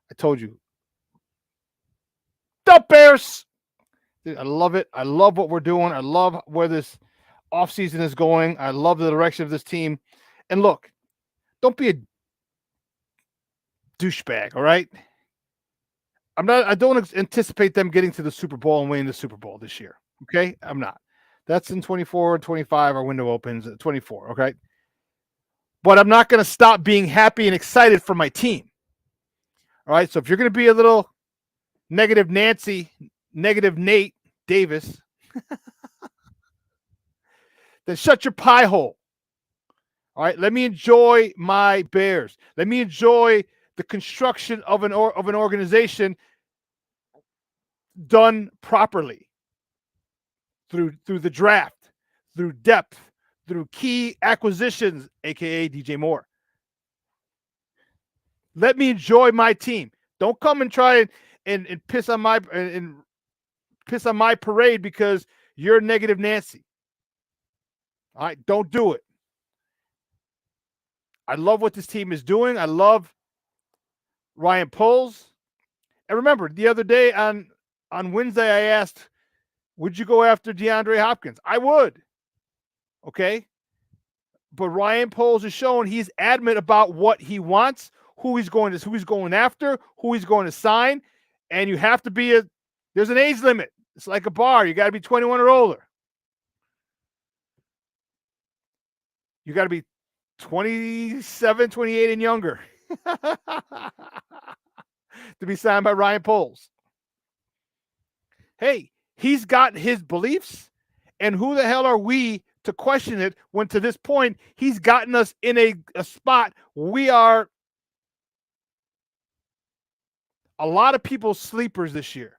S5: I told you. The Bears! Dude, I love it. I love what we're doing. I love where this offseason is going. I love the direction of this team. And look, don't be a douchebag, all right? I don't anticipate them getting to the Super Bowl and winning the Super Bowl this year. Okay? I'm not. That's in 24, 25. Our window opens at 24. Okay? But I'm not going to stop being happy and excited for my team. All right? So if you're going to be a little negative Nancy, negative Nate Davis, then shut your pie hole. All right, let me enjoy my Bears. Let me enjoy the construction of an organization done properly through the draft, through depth, through key acquisitions, aka DJ Moore. Let me enjoy my team. Don't come and try and piss on my parade because you're negative Nancy. All right, don't do it. I love what this team is doing. I love Ryan Poles. And remember, the other day on Wednesday, I asked, would you go after DeAndre Hopkins? I would. Okay. But Ryan Poles has shown he's adamant about what he wants, who he's going after, who he's going to sign. And you have to be there's an age limit. It's like a bar. You got to be 21 or older. You got to be 27, 28 and younger to be signed by Ryan Poles. Hey, he's got his beliefs, and who the hell are we to question it when to this point he's gotten us in a spot we are a lot of people's sleepers this year.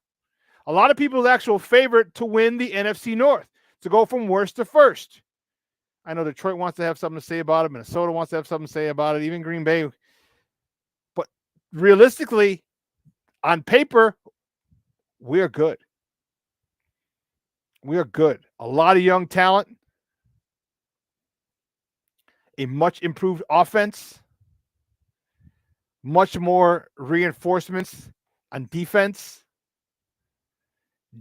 S5: A lot of people's actual favorite to win the NFC North, to go from worst to first. I know Detroit wants to have something to say about it. Minnesota wants to have something to say about it. Even Green Bay. But realistically, on paper, we are good. We are good. A lot of young talent. A much improved offense. Much more reinforcements on defense.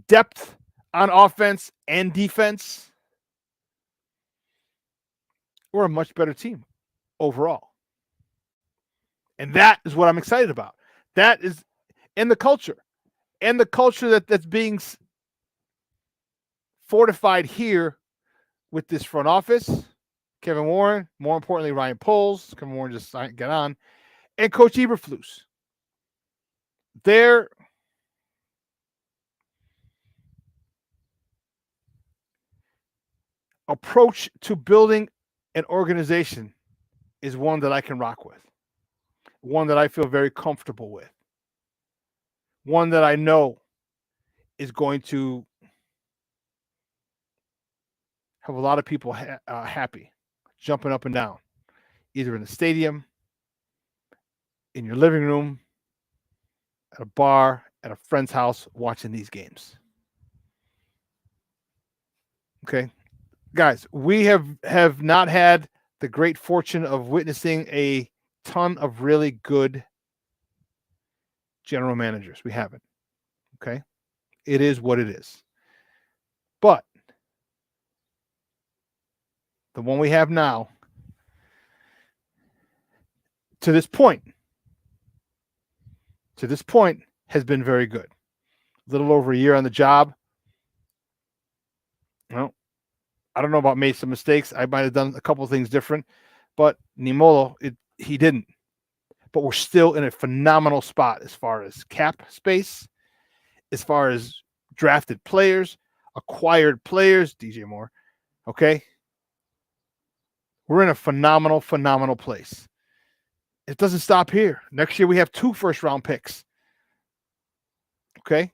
S5: Depth on offense and defense. We're a much better team overall. And that is what I'm excited about. That is in the culture. And the culture that's being fortified here with this front office, Kevin Warren, more importantly, Ryan Poles. Kevin Warren just got on. And Coach Eberflus. Their approach to building an organization is one that I can rock with. One that I feel very comfortable with. One that I know is going to have a lot of people happy, jumping up and down, either in the stadium, in your living room, at a bar, at a friend's house, watching these games. Okay. Guys, we have not had the great fortune of witnessing a ton of really good general managers. We haven't. Okay. It is what it is. But the one we have now, to this point, has been very good. A little over a year on the job. Well, I don't know about made some mistakes. I might have done a couple of things different, but Nimolo, he didn't. But we're still in a phenomenal spot as far as cap space, as far as drafted players, acquired players, DJ Moore. Okay? We're in a phenomenal, phenomenal place. It doesn't stop here. Next year we have 2 first-round picks. Okay?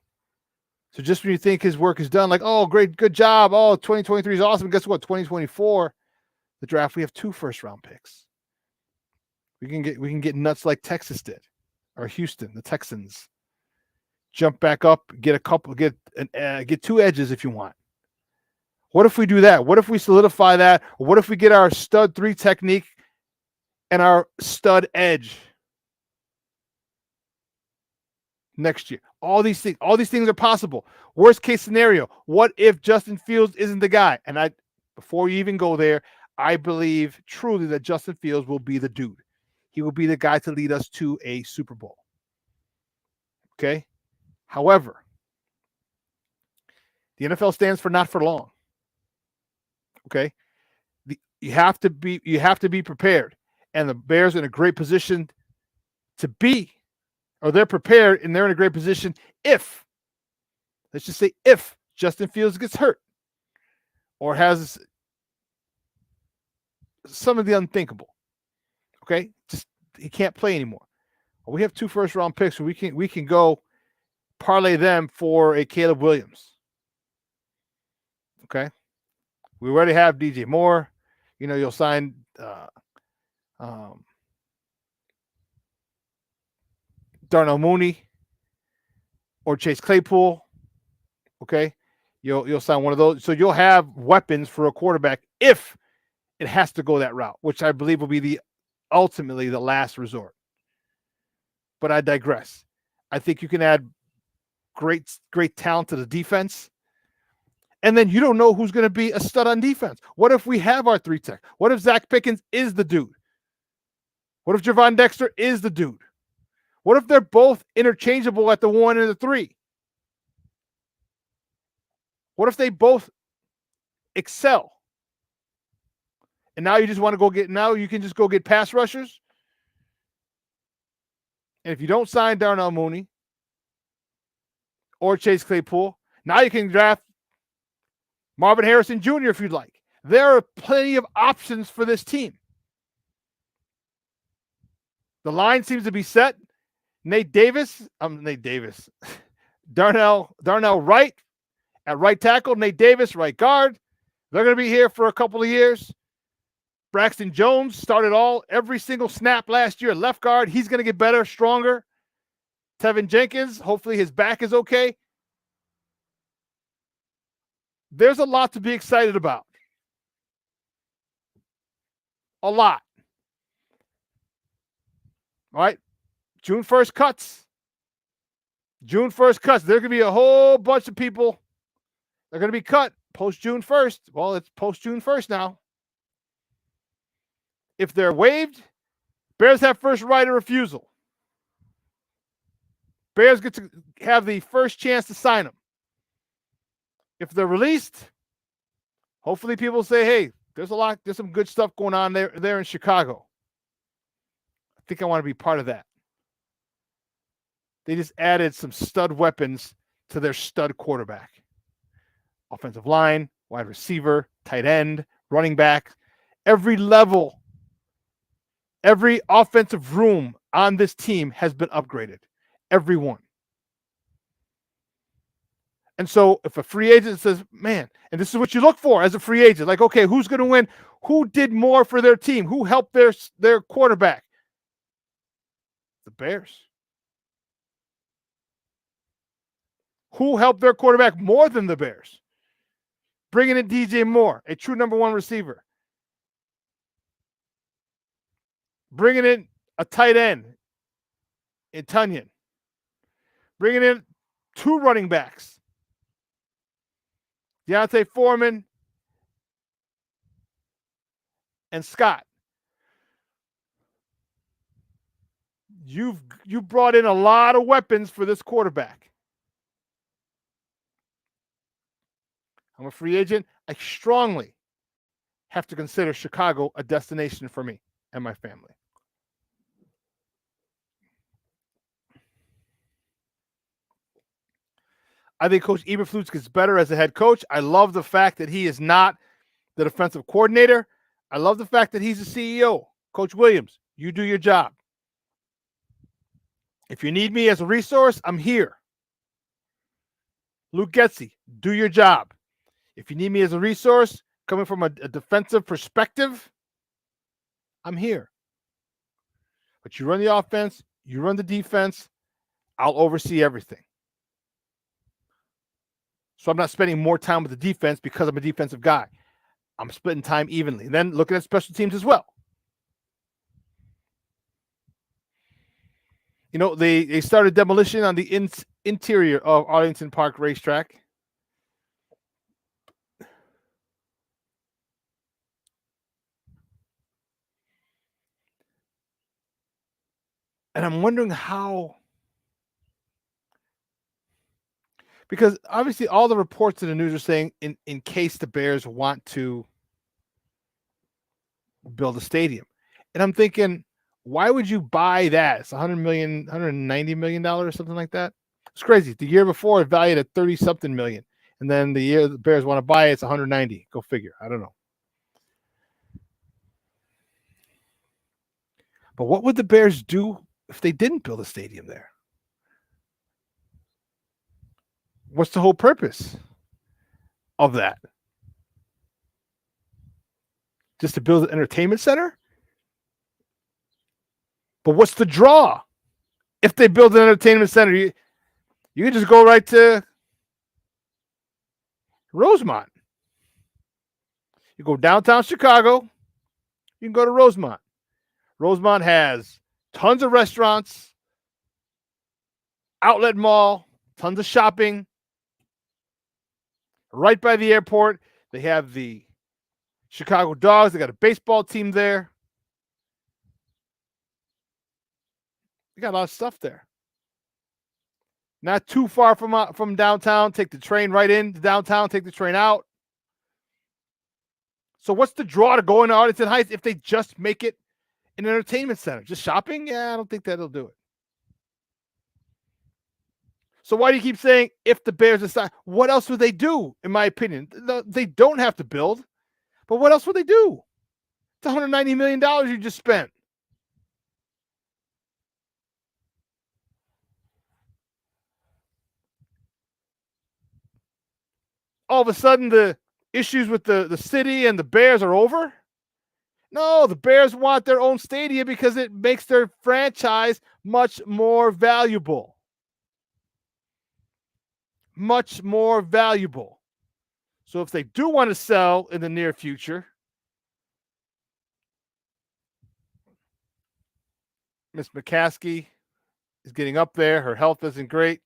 S5: So just when you think his work is done, like, oh, great, good job. Oh, 2023 is awesome. Guess what? 2024, the draft, we have 2 first-round picks. We can get nuts like Texas did, or Houston, the Texans. Jump back up, get 2 edges if you want. What if we do that? What if we solidify that? Or what if we get our stud 3 technique and our stud edge next year? All these things are possible. Worst case scenario, what if Justin Fields isn't the guy? And before you even go there, I believe truly that Justin Fields will be the dude. He will be the guy to lead us to a Super Bowl. Okay? However, the NFL stands for not for long. Okay? You have to be prepared. And the Bears are in a great position to be, or they're prepared and they're in a great position if, let's just say if Justin Fields gets hurt or has some of the unthinkable. Okay, just he can't play anymore. Well, we have 2 first-round picks, so we can go parlay them for a Caleb Williams. Okay, we already have DJ Moore. You know, you'll sign Darnell Mooney or Chase Claypool. Okay, you'll sign one of those. So you'll have weapons for a quarterback if it has to go that route, which I believe will be ultimately the last resort. But I digress. I think you can add great talent to the defense. And then you don't know who's going to be a stud on defense. What if we have our 3 tech? What if Zach Pickens is the dude? What if Javon Dexter is the dude? What if they're both interchangeable at the 1 and the 3? What if they both excel? And now you just want to you can just go get pass rushers? And if you don't sign Darnell Mooney or Chase Claypool, now you can draft Marvin Harrison Jr. if you'd like. There are plenty of options for this team. The line seems to be set. Darnell Wright at right tackle, Nate Davis, right guard. They're going to be here for a couple of years. Braxton Jones started every single snap last year at left guard. He's going to get better, stronger. Tevin Jenkins, hopefully his back is okay. There's a lot to be excited about. A lot. All right. June 1st cuts. June 1st cuts. There could be a whole bunch of people that are going to be cut post June 1st. Well, it's post June 1st now. If they're waived, Bears have first right of refusal. Bears get to have the first chance to sign them. If they're released, hopefully people say, hey, there's some good stuff going on there in Chicago. I think I want to be part of that. They just added some stud weapons to their stud quarterback. Offensive line, wide receiver, tight end, running back, every level, every offensive room on this team has been upgraded. Everyone. And so if a free agent says, man, and this is what you look for as a free agent, like, okay, who's going to win? Who did more for their team? Who helped their quarterback? The Bears. Who helped their quarterback more than the Bears? Bringing in DJ Moore, a true number 1 receiver. Bringing in a tight end in Tunyon. Bringing in 2 running backs. Deontay Foreman and Scott. You brought in a lot of weapons for this quarterback. I'm a free agent. I strongly have to consider Chicago a destination for me and my family. I think Coach Eberflus gets better as a head coach. I love the fact that he is not the defensive coordinator. I love the fact that he's the CEO. Coach Williams, you do your job. If you need me as a resource, I'm here. Luke Getsy, do your job. If you need me as a resource, coming from a defensive perspective, I'm here. But you run the offense, you run the defense, I'll oversee everything. So I'm not spending more time with the defense because I'm a defensive guy. I'm splitting time evenly. And then looking at special teams as well. You know, they started demolition on the interior of Arlington Park Racetrack. And I'm wondering how, because obviously all the reports in the news are saying in case the Bears want to build a stadium. And I'm thinking, why would you buy that? It's $190 million or something like that. It's crazy. The year before it valued at 30-something million. And then the year the Bears want to buy it, it's 190. Go figure. I don't know. But what would the Bears do if they didn't build a stadium there? What's the whole purpose of that? Just to build an entertainment center? But what's the draw? If they build an entertainment center, you can just go right to Rosemont. You go downtown Chicago, you can go to Rosemont. Rosemont has tons of restaurants, outlet mall, tons of shopping. Right by the airport, they have the Chicago Dogs. They got a baseball team there. They got a lot of stuff there. Not too far from downtown. Take the train right into downtown, take the train out. So what's the draw to go into Arlington Heights if they just make it an entertainment center? Just shopping? Yeah, I don't think that'll do it. So why do you keep saying if the Bears decide? What else would they do, in my opinion? They don't have to build, but what else would they do? It's $190 million you just spent. All of a sudden, the issues with the city and the Bears are over? No, the Bears want their own stadium because it makes their franchise much more valuable. Much more valuable. So if they do want to sell in the near future, Miss McCaskey is getting up there. Her health isn't great.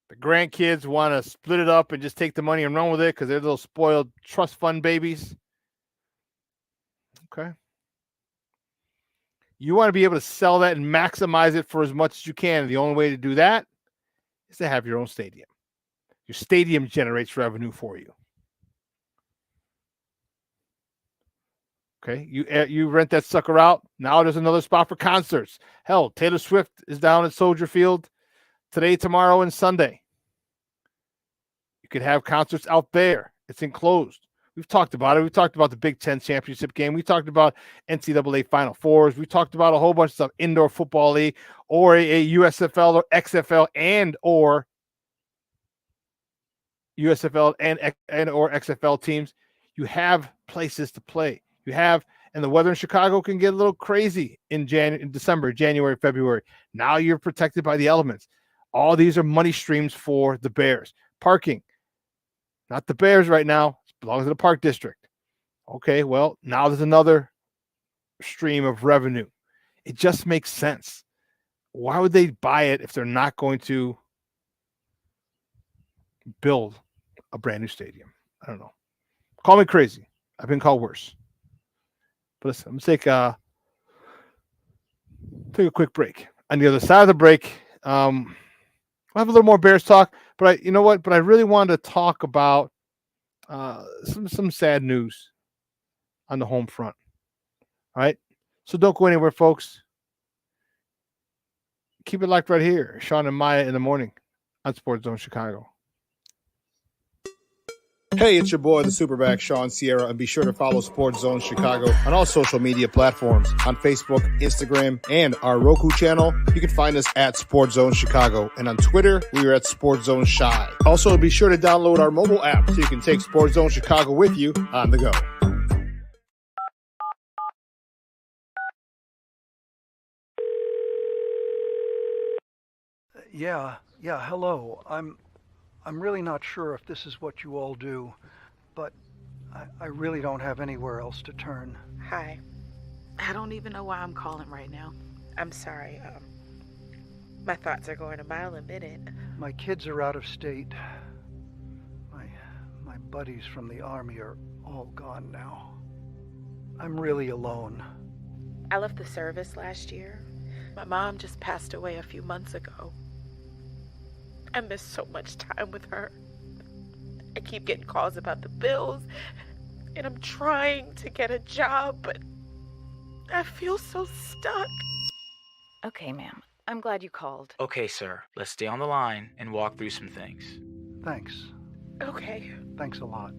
S5: The grandkids want to split it up and just take the money and run with it because they're little spoiled trust fund babies. Okay. You want to be able to sell that and maximize it for as much as you can. The only way to do that is to have your own stadium. Your stadium generates revenue for you. Okay, you rent that sucker out. Now there's another spot for concerts. Hell, Taylor Swift is down at Soldier Field today, tomorrow, and Sunday. You could have concerts out there. It's enclosed. We've talked about it. We've talked about the Big Ten championship game. We talked about NCAA Final Fours. We talked about a whole bunch of stuff, indoor football league, or a USFL or XFL and or USFL and or XFL teams. You have places to play. You have, and the weather in Chicago can get a little crazy in December, January, February. Now you're protected by the elements. All these are money streams for the Bears. Parking, not the Bears right now. It belongs to the Park District. Okay, well, now there's another stream of revenue. It just makes sense. Why would they buy it if they're not going to build a brand new stadium? I don't know. Call me crazy. I've been called worse. But listen, I'm going to take a quick break. On the other side of the break, I'll have a little more Bears talk. But you know what? But I really wanted to talk about some sad news on the home front. All right? So don't go anywhere, folks. Keep it locked right here. Shawn and Maya in the morning on Sports Zone Chicago.
S7: Hey, it's your boy, the SuperBack, Shawn Sierra, and be sure to follow Sports Zone Chicago on all social media platforms, on Facebook, Instagram, and our Roku channel. You can find us at Sports Zone Chicago, and on Twitter, we are at Sports Zone Shy. Also, be sure to download our mobile app so you can take Sports Zone Chicago with you on the go.
S9: Yeah, hello. I'm really not sure if this is what you all do, but I really don't have anywhere else to turn.
S10: Hi. I don't even know why I'm calling right now. I'm sorry. My thoughts are going a mile a minute.
S9: My kids are out of state. My buddies from the Army are all gone now. I'm really alone.
S10: I left the service last year. My mom just passed away a few months ago. I miss so much time with her. I keep getting calls about the bills, and I'm trying to get a job, but I feel so stuck.
S14: Okay, ma'am. I'm glad you called.
S15: Okay, sir. Let's stay on the line and walk through some things.
S9: Thanks.
S10: Okay.
S9: Thanks a lot.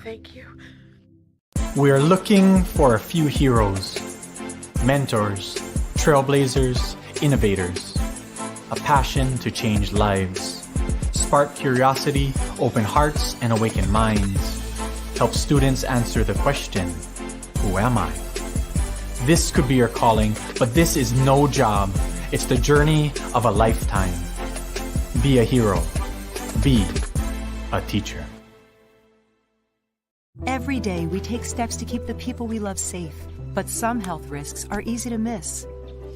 S10: Thank you.
S8: We are looking for a few heroes, mentors, trailblazers, innovators, a passion to change lives, spark curiosity, open hearts, and awaken minds, help students answer the question, who am I? This could be your calling, but this is no job. It's the journey of a lifetime. Be a hero. Be a teacher.
S3: Every day, we take steps to keep the people we love safe, but some health risks are easy to miss.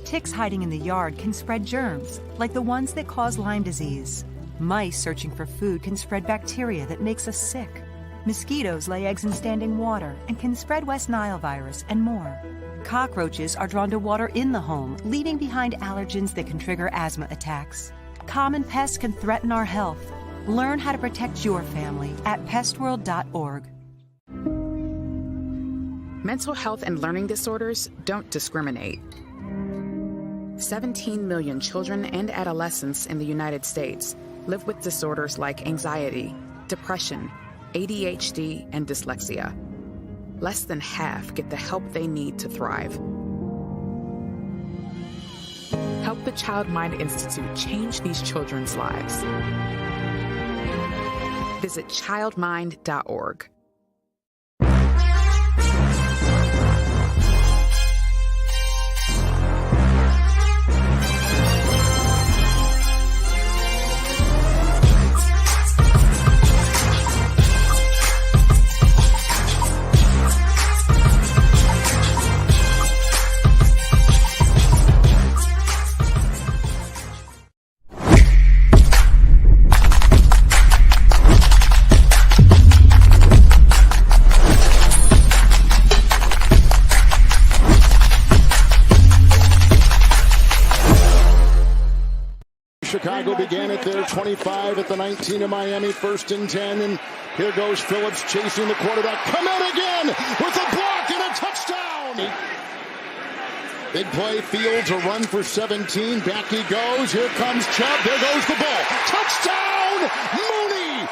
S3: Ticks hiding in the yard can spread germs, like the ones that cause Lyme disease. Mice searching for food can spread bacteria that makes us sick. Mosquitoes lay eggs in standing water and can spread West Nile virus and more. Cockroaches are drawn to water in the home, leaving behind allergens that can trigger asthma attacks. Common pests can threaten our health. Learn how to protect your family at pestworld.org.
S12: Mental health and learning disorders don't discriminate. 17 million children and adolescents in the United States live with disorders like anxiety, depression, ADHD, and dyslexia. Less than half get the help they need to thrive. Help the Child Mind Institute change these children's lives. Visit childmind.org.
S7: Chicago began at their 25 at the 19 of Miami, 1st and 10, and here goes Phillips chasing the quarterback. Come in again with a block and a touchdown. Big play, Fields, a run for 17. Back he goes. Here comes Chubb. There goes the ball. Touchdown, Mooney.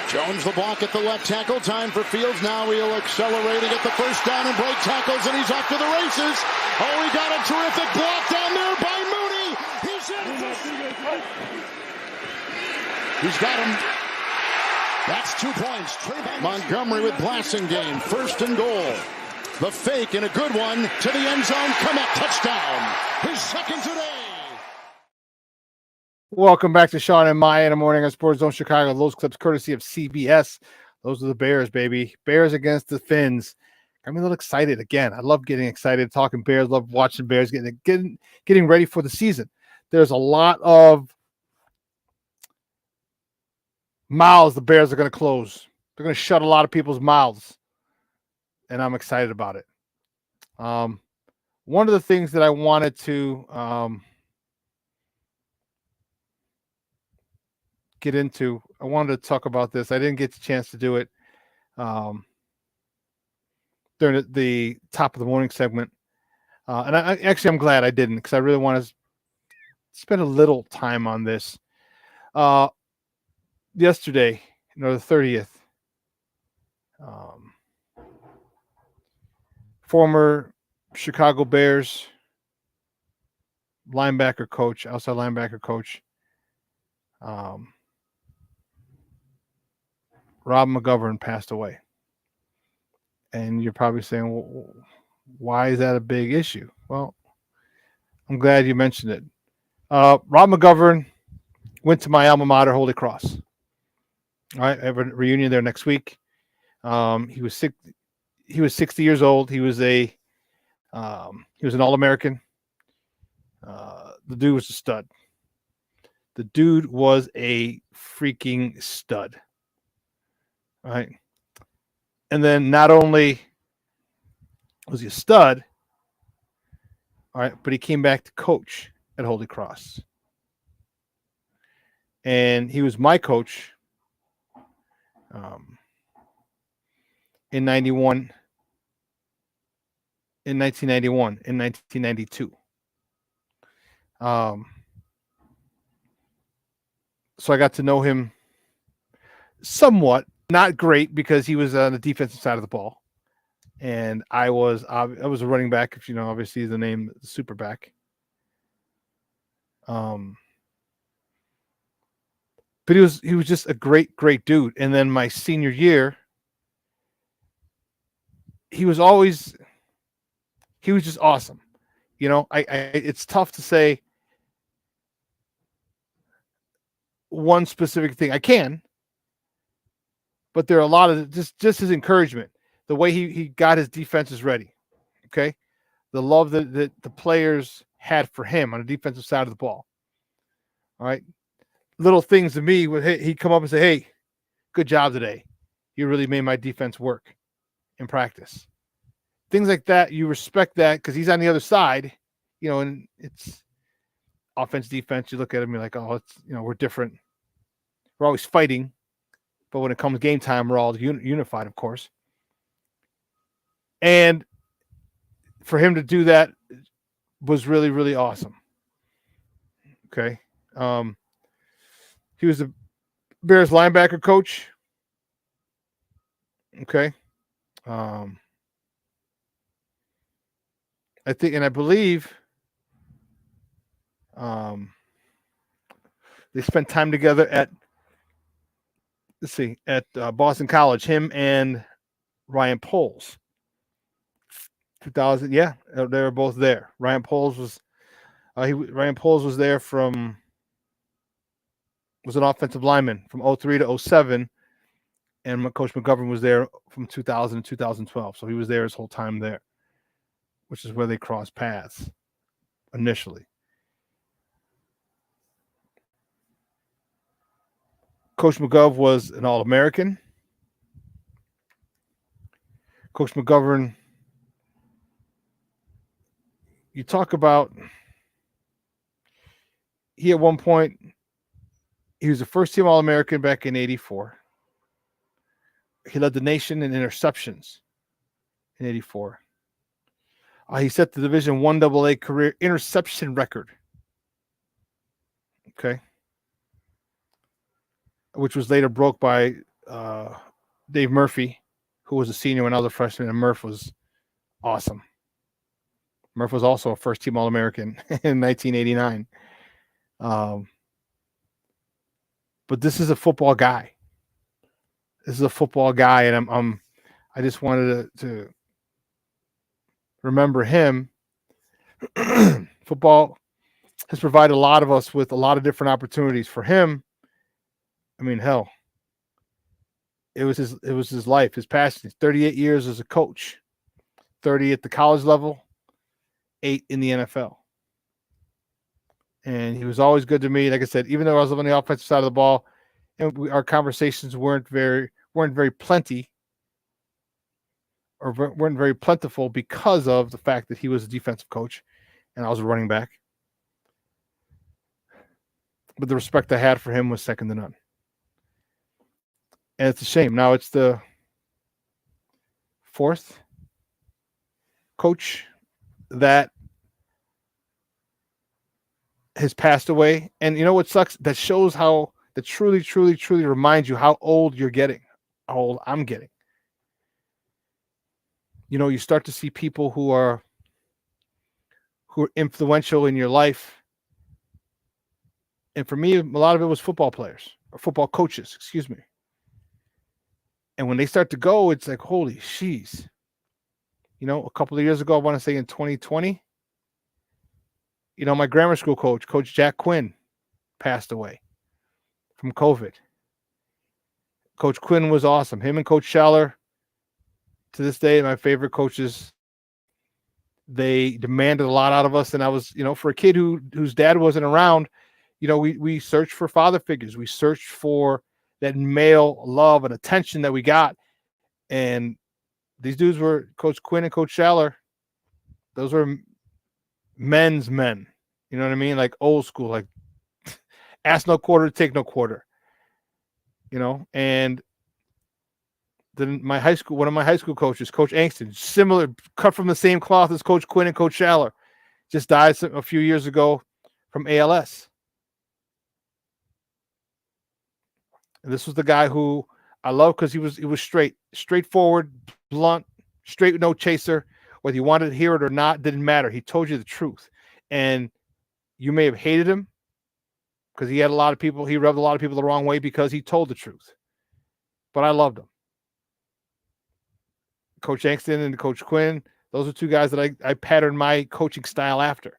S7: Jones the block at the left tackle. Time for Fields. Now he'll accelerate and get the first down and break tackles, and he's off to the races. Oh, he got a terrific block down there by Mooney. He's in. He's got him. That's 2 points. Montgomery with Blasingame. 1st and goal. The fake and a good one to the end zone. Come up, touchdown. His second today.
S5: Welcome back to Shawn and Maya in the morning on Sports Zone Chicago. Those clips courtesy of CBS. Those are the Bears, baby. Bears against the Finns. I'm a little excited again. I love getting excited, talking Bears. Love watching Bears getting ready for the season. There's a lot of mouths the Bears are going to close. They're going to shut a lot of people's mouths, and I'm excited about it. One of the things that I wanted to get into, I wanted to talk about this. I didn't get the chance to do it during the top of the morning segment. And I'm glad I didn't, because I really want to spend a little time on this. Yesterday, the 30th, former Chicago Bears linebacker coach, outside linebacker coach, Rob McGovern passed away. And you're probably saying, well, why is that a big issue? Well, I'm glad you mentioned it. Rob McGovern went to my alma mater, Holy Cross. All right, I have a reunion there next week. He was 60 years old. He was an All-American. The dude was a stud. The dude was a freaking stud. All right. And then not only was he a stud, all right, but he came back to coach at Holy Cross. And he was my coach in 1991, in 1992. So I got to know him somewhat not great because he was on the defensive side of the ball, and I was a running back. If you know, obviously the name SuperBack. But he was just a great dude. And then my senior year, he was just awesome. You know, I it's tough to say one specific thing. I can, but there are a lot of just his encouragement, the way he got his defenses ready. Okay, the love that the players had for him on the defensive side of the ball. All right, little things to me would he'd come up and say, "Hey, good job today. You really made my defense work in practice." Things like that, you respect that because he's on the other side, you know, and it's offense, defense. You look at him, you're like, oh, it's, you know, we're different. We're always fighting, but when it comes game time, we're all unified, of course. And for him to do that was really, really awesome. Okay. He was the Bears linebacker coach. Okay. I think, and I believe they spent time together at Boston College, him and Ryan Poles. 2000, yeah, they were both there. Ryan Poles was there was an offensive lineman from 03 to 07, and Coach McGovern was there from 2000 to 2012. So he was there his whole time there, which is where they crossed paths initially. Coach McGovern was an All-American. Coach McGovern, you talk about, he at one point, he was the first team All-American back in 84. He led the nation in interceptions in 84. He set the Division I AA career interception record. Okay. Which was later broke by Dave Murphy, who was a senior when I was a freshman, and Murph was awesome. Murph was also a first-team All-American in 1989. But this is a football guy. And I just wanted to remember him. Football has provided a lot of us with a lot of different opportunities. For him, I mean, hell, it was his life, his passion. 38 years as a coach, 30 at the college level, 8 in the NFL. And he was always good to me. Like I said, even though I was on the offensive side of the ball, and our conversations weren't very plenty, or weren't very plentiful because of the fact that he was a defensive coach and I was a running back. But the respect I had for him was second to none. And it's a shame. Now it's the 4th coach that has passed away. And you know what sucks? That shows how, that truly, truly, truly reminds you how old you're getting, how old I'm getting. You know, you start to see people who are influential in your life. And for me, a lot of it was football players or football coaches, excuse me. And when they start to go, it's like, holy sheesh. You know, a couple of years ago, I want to say in 2020, you know, my grammar school coach, Coach Jack Quinn, passed away from COVID. Coach Quinn was awesome. Him and Coach Schaller, to this day, my favorite coaches. They demanded a lot out of us. And I was, you know, for a kid whose dad wasn't around, you know, we searched for father figures. We searched for that male love and attention that we got. And these dudes were Coach Quinn and Coach Schaller. Those were men's men. You know what I mean? Like old school, like ask no quarter, take no quarter. You know, and then one of my high school coaches, Coach Angston, similar, cut from the same cloth as Coach Quinn and Coach Schaller, just died a few years ago from ALS. And this was the guy who I love because he was straightforward, blunt, straight, no chaser. Whether you wanted to hear it or not, didn't matter. He told you the truth. And you may have hated him because he rubbed a lot of people the wrong way because he told the truth. But I loved him. Coach Angston and Coach Quinn, those are two guys that I patterned my coaching style after.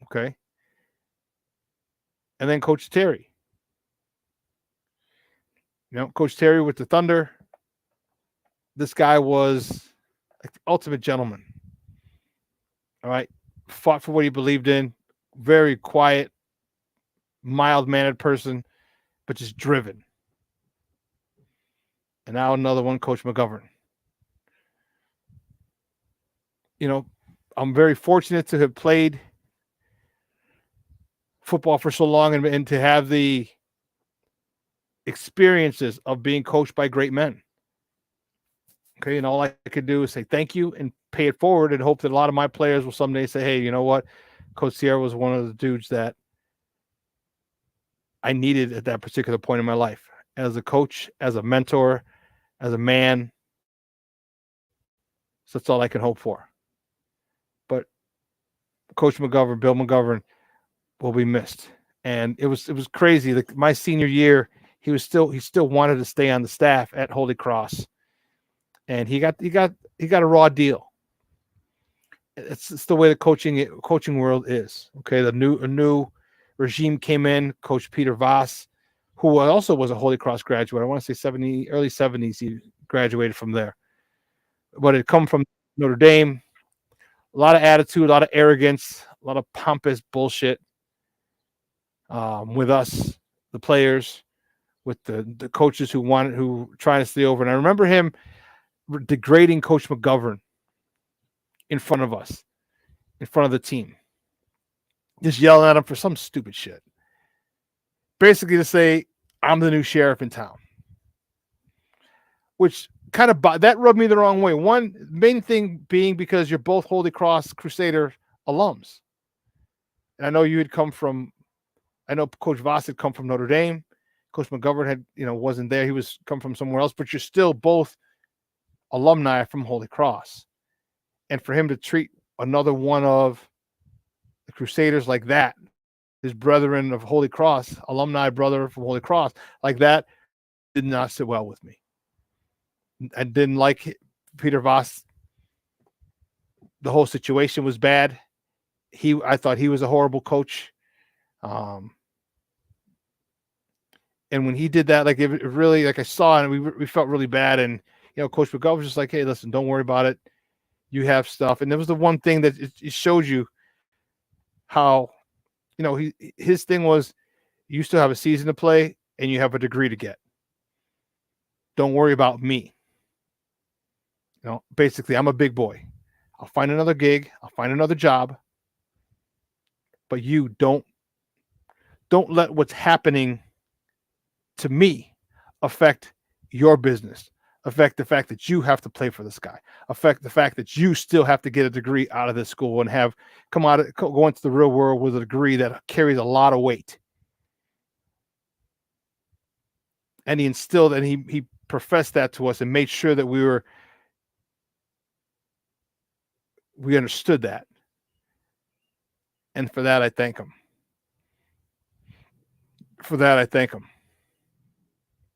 S5: Okay. And then Coach Terry. Coach Terry with the Thunder. This guy was like the ultimate gentleman. All right. Fought for what he believed in. Very quiet, mild-mannered person, but just driven. And now another one, Coach McGovern. I'm very fortunate to have played football for so long and to have the experiences of being coached by great men. Okay, and all I could do is say thank you and pay it forward and hope that a lot of my players will someday say, hey, you know what? Coach Sierra was one of the dudes that I needed at that particular point in my life. As a coach, as a mentor, as a man. So that's all I can hope for. But Coach McGovern, Bill McGovern, will be missed. And it was crazy. Like my senior year, he still wanted to stay on the staff at Holy Cross. And he got a raw deal. It's the way the coaching world is. Okay, a new regime came in. Coach Peter Voss, who also was a Holy Cross graduate. I want to say early 70s. He graduated from there, but it come from Notre Dame. A lot of attitude, a lot of arrogance, a lot of pompous bullshit with us, the players, with the coaches who trying to stay over. And I remember him degrading Coach McGovern in front of us, in front of the team, just yelling at him for some stupid shit. Basically to say, I'm the new sheriff in town. Which kind of that rubbed me the wrong way. One main thing being because you're both Holy Cross Crusader alums. And I know Coach Voss had come from Notre Dame. Coach McGovern had, wasn't there. He was come from somewhere else, but you're still both alumni from Holy Cross. And for him to treat another one of the Crusaders like that, his brethren of Holy Cross, alumni brother from Holy Cross, like that, did not sit well with me. I didn't like Peter Voss. The whole situation was bad. I thought he was a horrible coach. And when he did that, like it really, like I saw, and we felt really bad. And Coach McGovern was just like, "Hey, listen, don't worry about it. You have stuff." And there was the one thing that it shows you how, his thing was, you still have a season to play and you have a degree to get. Don't worry about me. Basically, I'm a big boy. I'll find another gig. I'll find another job. But you don't let what's happening to me affect your business, affect the fact that you have to play for this guy, affect the fact that you still have to get a degree out of this school and go into the real world with a degree that carries a lot of weight. And he instilled and he professed that to us and made sure that we understood that. And for that, I thank him.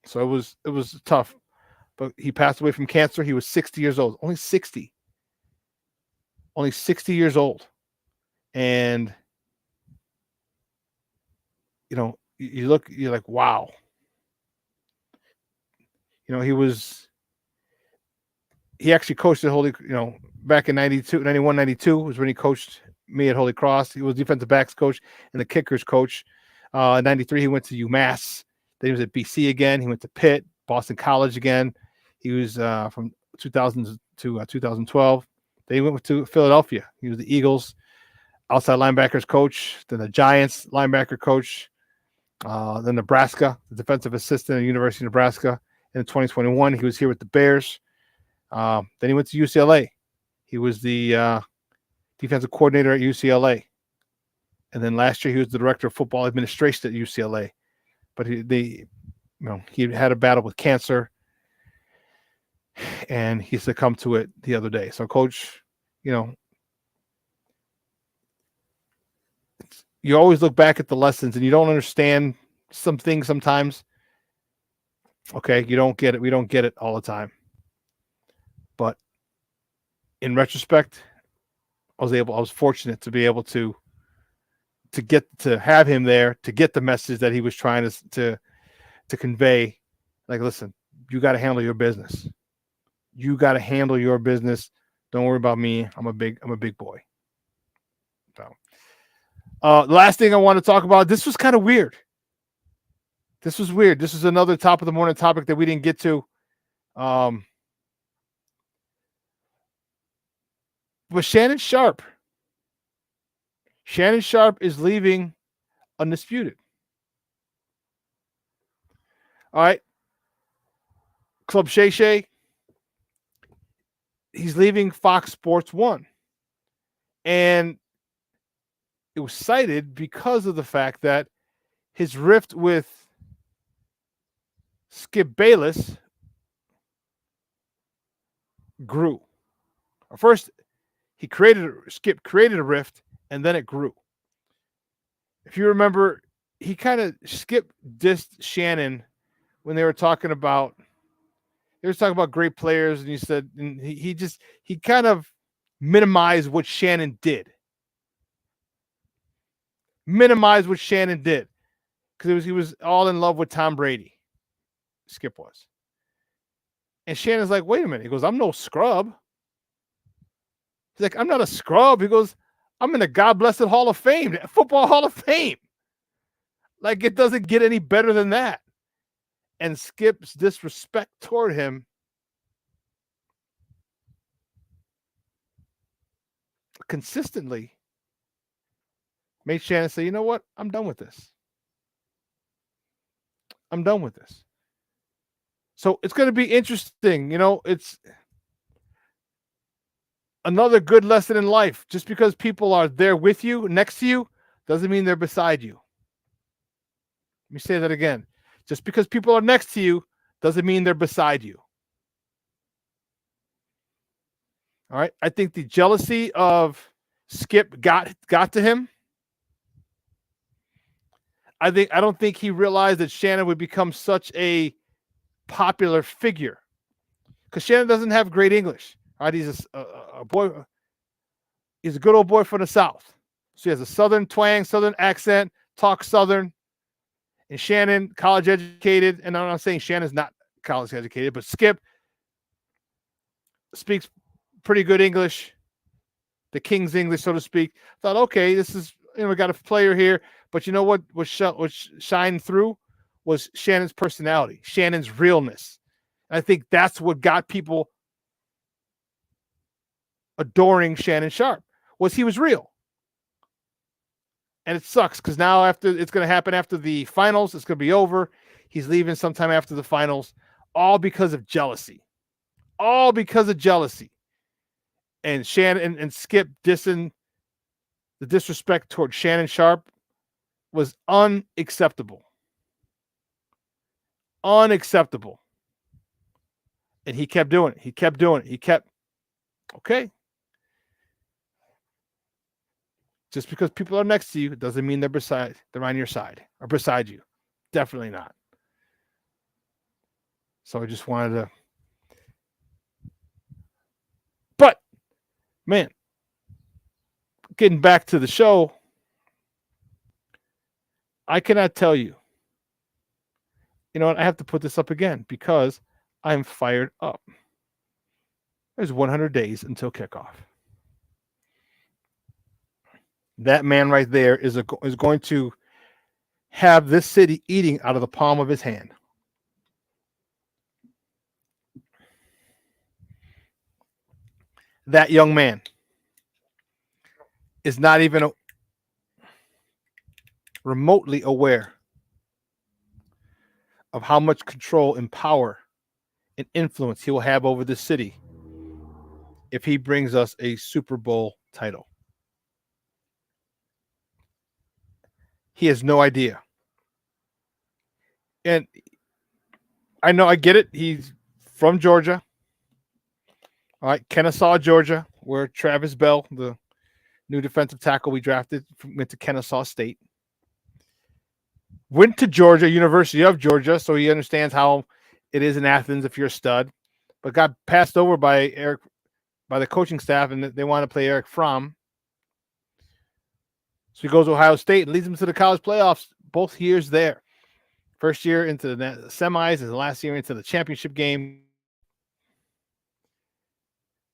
S5: So it was tough, but he passed away from cancer. He was 60 years old, only 60 years old. And, you look, you're like, wow. He actually coached at Holy, back in 91, 92 was when he coached me at Holy Cross. He was defensive backs coach and the kickers coach. In 93, he went to UMass. Then he was at BC again. He went to Pitt, Boston College again. He was from 2000 to 2012. Then he went to Philadelphia. He was the Eagles outside linebackers coach, then the Giants linebacker coach, then Nebraska, the defensive assistant at the University of Nebraska. In 2021, he was here with the Bears. Then he went to UCLA. He was the defensive coordinator at UCLA. And then last year, he was the director of football administration at UCLA. But he had a battle with cancer, and he succumbed to it the other day. So, Coach, you always look back at the lessons, and you don't understand some things sometimes. Okay, you don't get it. We don't get it all the time. But in retrospect, I was fortunate to be able to have him there, to get the message that he was trying to convey. Like, listen, you got to handle your business. You got to handle your business. Don't worry about me. I'm a big boy. So, the last thing I want to talk about, this was kind of weird. This was weird. This is another top of the morning topic that we didn't get to. But Shannon Sharpe is leaving undisputed. All right. Club Shay Shay, he's leaving Fox Sports 1. And it was cited because of the fact that his rift with Skip Bayless grew. First, Skip created a rift, and then it grew. If you remember, Skip dissed Shannon when they were talking about great players, and he said, and he kind of minimized what Shannon did. Minimized what Shannon did. Because he was all in love with Tom Brady. Skip was. And Shannon's like, wait a minute. He goes, I'm no scrub. He's like, I'm not a scrub. He goes, I'm in the God-blessed Hall of Fame, the Football Hall of Fame. Like, it doesn't get any better than that. And Skip's disrespect toward him consistently made Shannon say, you know what? I'm done with this. I'm done with this. So it's going to be interesting. It's another good lesson in life. Just because people are there with you, next to you, doesn't mean they're beside you. Let me say that again. Just because people are next to you doesn't mean they're beside you. All right. I think the jealousy of Skip got to him. I don't think he realized that Shannon would become such a popular figure, because Shannon doesn't have great English. All right, he's a boy. He's a good old boy from the South, so he has a Southern twang, Southern accent, talks Southern. And Shannon, college educated, and I'm not saying Shannon's not college educated, but Skip speaks pretty good English, the King's English, so to speak. Thought, okay, this is, we got a player here, but you know what shined through was Shannon's personality, Shannon's realness. And I think that's what got people adoring Shannon Sharpe, was he was real. And it sucks because now it's going to happen after the finals. It's going to be over. He's leaving sometime after the finals, all because of jealousy. All because of jealousy. And Shannon and Skip dissing, the disrespect toward Shannon Sharpe was unacceptable. Unacceptable. And he kept doing it. He kept, okay. Just because people are next to you doesn't mean they're on your side or beside you. Definitely not. So I just wanted to. But, man, getting back to the show, I cannot tell you. You know what? I have to put this up again because I'm fired up. There's 100 days until kickoff. That man right there is going to have this city eating out of the palm of his hand. That young man is not even remotely aware of how much control and power and influence he will have over this city if he brings us a Super Bowl title. He has no idea. And I know, I get it. He's from Georgia. All right, Kennesaw, Georgia, where Travis Bell, the new defensive tackle we drafted, went to Kennesaw State. Went to Georgia, University of Georgia, so he understands how it is in Athens if you're a stud, but got passed over by the coaching staff, and they want to play Eric Fromm. So he goes to Ohio State and leads them to the college playoffs both years there. First year into the semis and the last year into the championship game.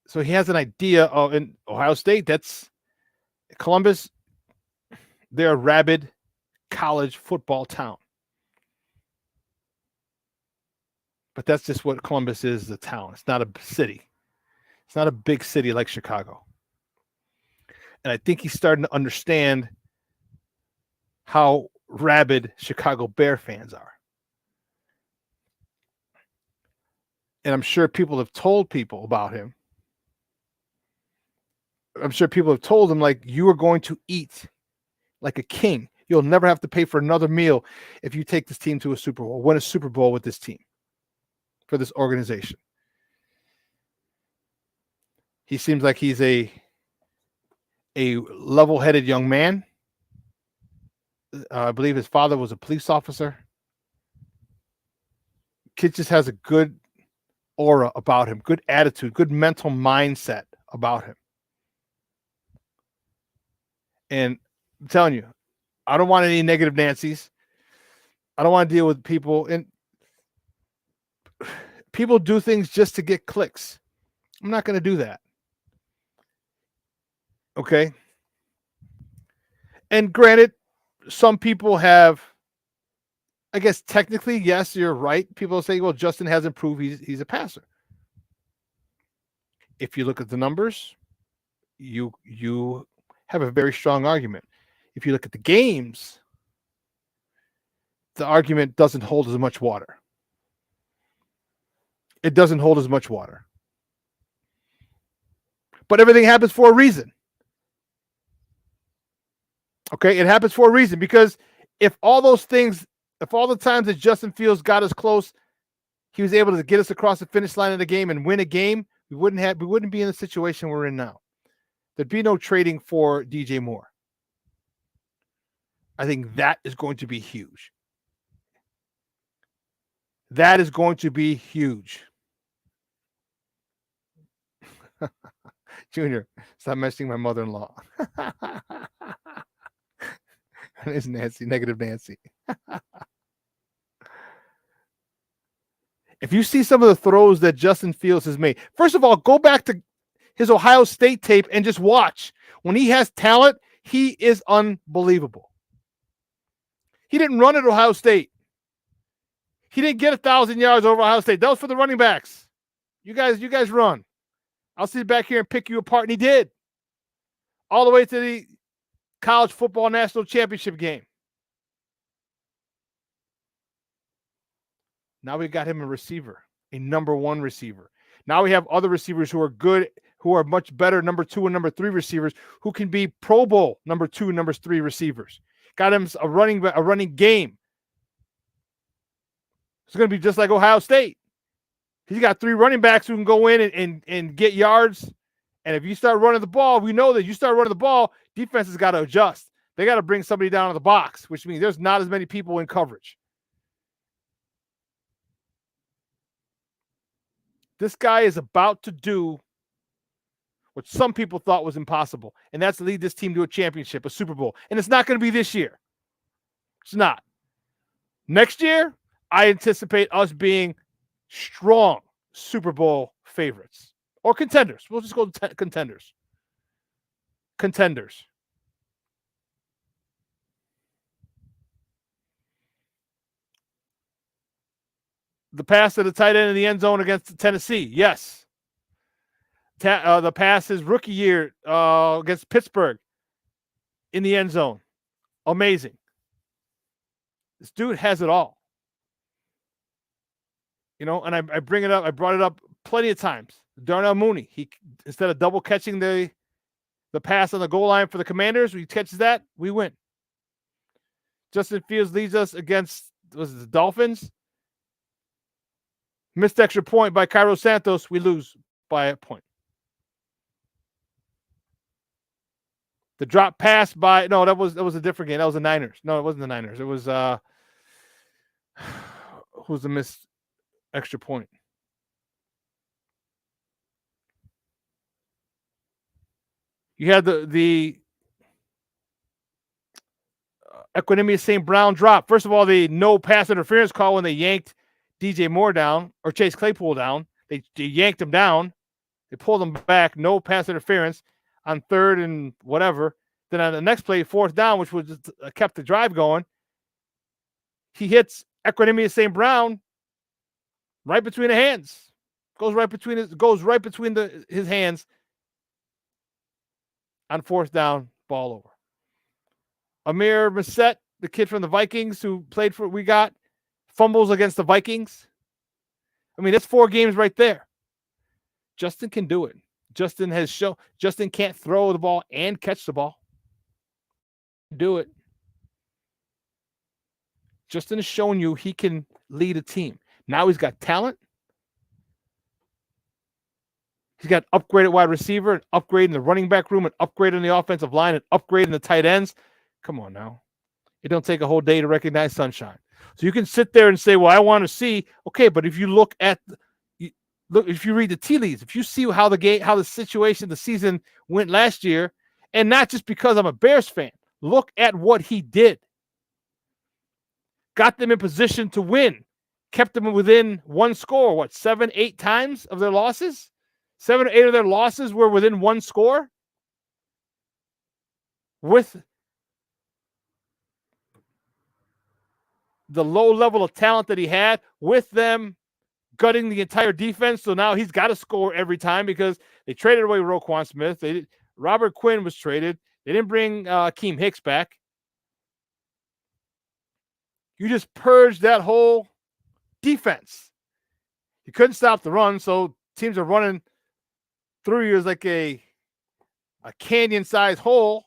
S5: So he has an idea of, in Ohio State, that's Columbus, they're a rabid college football town. But that's just what Columbus is, the town. It's not a city. It's not a big city like Chicago. And I think he's starting to understand how rabid Chicago Bear fans are. And I'm sure people have told people about him. I'm sure people have told him, like, you are going to eat like a king. You'll never have to pay for another meal if you take this team to a Super Bowl, win a Super Bowl with this team, for this organization. He seems like he's a level-headed young man. I believe his father was a police officer. Kid just has a good aura about him, good attitude, good mental mindset about him. And I'm telling you, I don't want any negative Nancy's. I don't want to deal with people. And people do things just to get clicks. I'm not going to do that. Okay? And granted, some people have, I guess technically, yes, you're right. People say, well, Justin hasn't proved he's a passer. If you look at the numbers, you have a very strong argument. If you look at the games, the argument doesn't hold as much water. It doesn't hold as much water. But everything happens for a reason. Okay, it happens for a reason, because if all those things, if all the times that Justin Fields got us close, he was able to get us across the finish line of the game and win a game, we wouldn't be in the situation we're in now. There'd be no trading for DJ Moore. I think that is going to be huge. That is going to be huge. Junior, stop mentioning my mother-in-law. It's Nancy, negative Nancy. If you see some of the throws that Justin Fields has made, first of all, go back to his Ohio State tape and just watch. When he has talent, he is unbelievable. He didn't run at Ohio State. He didn't get 1,000 yards over Ohio State. That was for the running backs. You guys run. I'll sit back here and pick you apart. And he did. All the way to the college football national championship game. Now we got him a receiver, a number one receiver. Now we have other receivers who are good, who are much better number 2 and number 3 receivers, who can be Pro Bowl number 2 and number 3 receivers. Got him a running game. It's going to be just like Ohio State. He's got 3 running backs who can go in and get yards. And if you start running the ball, we know that you start running the ball, defense has got to adjust. They got to bring somebody down to the box, which means there's not as many people in coverage. This guy is about to do what some people thought was impossible, and that's lead this team to a championship, a Super Bowl. And it's not going to be this year. It's not. Next year, I anticipate us being strong Super Bowl favorites or contenders. We'll just go contenders. Contenders. The pass to the tight end in the end zone against Tennessee, yes. The pass his rookie year against Pittsburgh in the end zone, amazing. This dude has it all. You know, and I bring it up. I brought it up plenty of times. Darnell Mooney, he, instead of double catching the pass on the goal line for the Commanders, he catches that, we win. Justin Fields leads us against the Dolphins. Missed extra point by Cairo Santos. We lose by a point. The drop pass by that was a different game. That was the Niners. No, it wasn't the Niners. It was who's the missed extra point? You had the Equanimous St. Brown drop. First of all, the no pass interference call when they yanked DJ Moore down or Chase Claypool down. They yanked him down. They pulled him back. No pass interference on 3rd and whatever. Then on the next play, 4th down, which was kept the drive going, he hits Equanimous St. Brown right between the hands. Goes right between his hands on 4th down, ball over. Amir Massett, the kid from the Vikings who played for fumbles against the Vikings. I mean, that's 4 games right there. Justin can do it. Justin can't throw the ball and catch the ball. Do it. Justin has shown you he can lead a team. Now he's got talent. He's got upgraded wide receiver, an upgrade in the running back room, an upgrade in the offensive line, an upgrade in the tight ends. Come on now. It don't take a whole day to recognize sunshine. So you can sit there and say, well, I want to see. Okay, but if you if you read the tea leaves, if you see how the situation, the season went last year, and not just because I'm a Bears fan, look at what he did. Got them in position to win. Kept them within 1 score. 7, 8 times of their losses? 7 or 8 of their losses were within 1 score? With the low level of talent that he had, with them gutting the entire defense. So now he's got to score every time because they traded away Roquan Smith. Robert Quinn was traded. They didn't bring Akeem Hicks back. You just purged that whole defense. You couldn't stop the run, so teams are running through you as like a canyon-sized hole.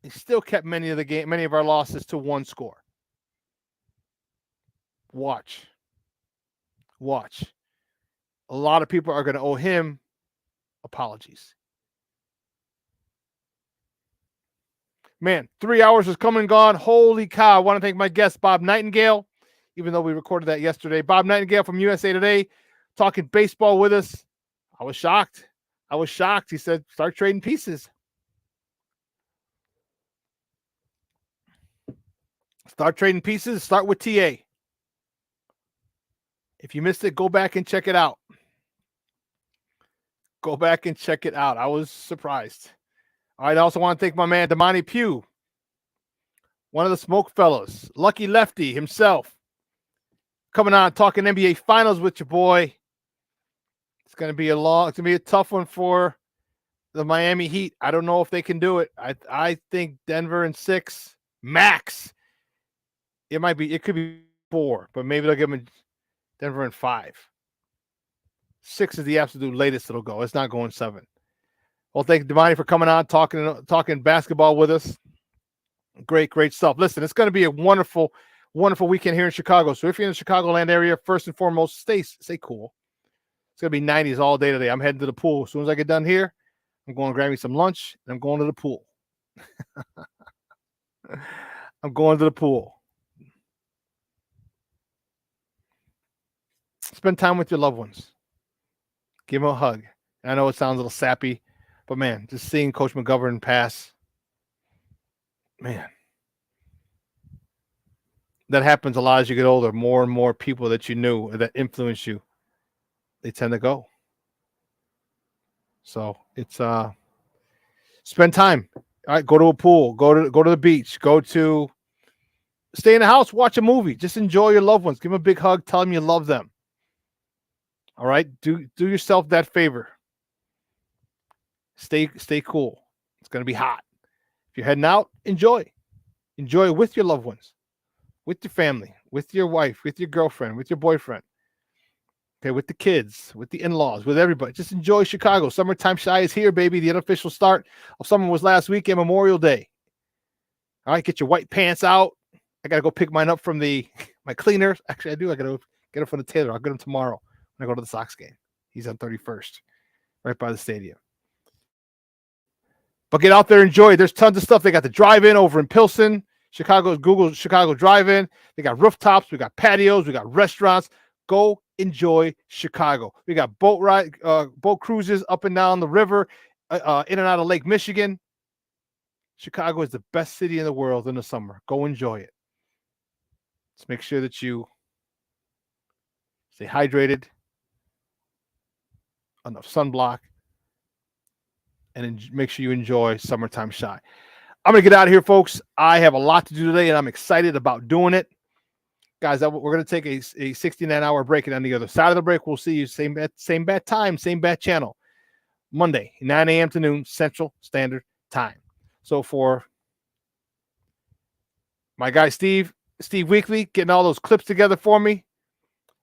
S5: They still kept many of our losses to 1 score. Watch. A lot of people are going to owe him apologies. Man, 3 hours has come and gone. Holy cow. I want to thank my guest, Bob Nightingale, even though we recorded that yesterday. Bob Nightingale from USA Today, talking baseball with us. I was shocked. He said, start trading pieces. Start trading pieces. Start with TA. If you missed it, go back and check it out. I was surprised. I also want to thank my man, Damani Pugh, one of the smoke fellows, Lucky Lefty himself, coming on talking NBA Finals with your boy. It's going to be a tough one for the Miami Heat. I don't know if they can do it. I think Denver in 6 max. It could be 4, but maybe they'll give them Denver in 5. 6 is the absolute latest it'll go. It's not going 7. Well, thank you, Damani, for coming on, talking basketball with us. Great stuff. Listen, it's going to be a wonderful weekend here in Chicago. So if you're in the Chicagoland area, first and foremost, stay cool. It's going to be 90s all day today. I'm heading to the pool. As soon as I get done here, I'm going to grab me some lunch, and I'm going to the pool. Spend time with your loved ones. Give them a hug. I know it sounds a little sappy, but man, just seeing Coach McGovern pass, man, that happens a lot as you get older. More and more people that you knew or that influence you, they tend to go. So it's spend time. All right, go to a pool, go to the beach, stay in the house, watch a movie, just enjoy your loved ones. Give them a big hug, tell them you love them. All right, do yourself that favor. Stay cool. It's going to be hot. If you're heading out, enjoy with your loved ones, with your family, with your wife, with your girlfriend, with your boyfriend. Okay, with the kids, with the in-laws, with everybody. Just enjoy Chicago. Summertime Shy is here, baby. The unofficial start of summer was last weekend, Memorial Day. All right, get your white pants out. I got to go pick mine up from the My cleaners. Actually, I do. I got to get them from the tailor. I'll get them tomorrow when I go to the Sox game. He's on 31st, right by the stadium. But get out there, enjoy it. There's tons of stuff. They got the drive-in over in Pilsen, Google Chicago drive-in. They got rooftops. We got patios. We got restaurants. Go enjoy Chicago. We got boat cruises up and down the river, in and out of Lake Michigan. Chicago is the best city in the world in the summer. Go enjoy it. Let's make sure that you stay hydrated, enough sunblock, and make sure you enjoy Summertime Shy. I'm going to get out of here, folks. I have a lot to do today, and I'm excited about doing it. Guys, we're going to take a 69-hour break, and on the other side of the break, we'll see you same bat time, same bat channel, Monday, 9 a.m. to noon, Central Standard Time. So for my guy, Steve Weekly, getting all those clips together for me,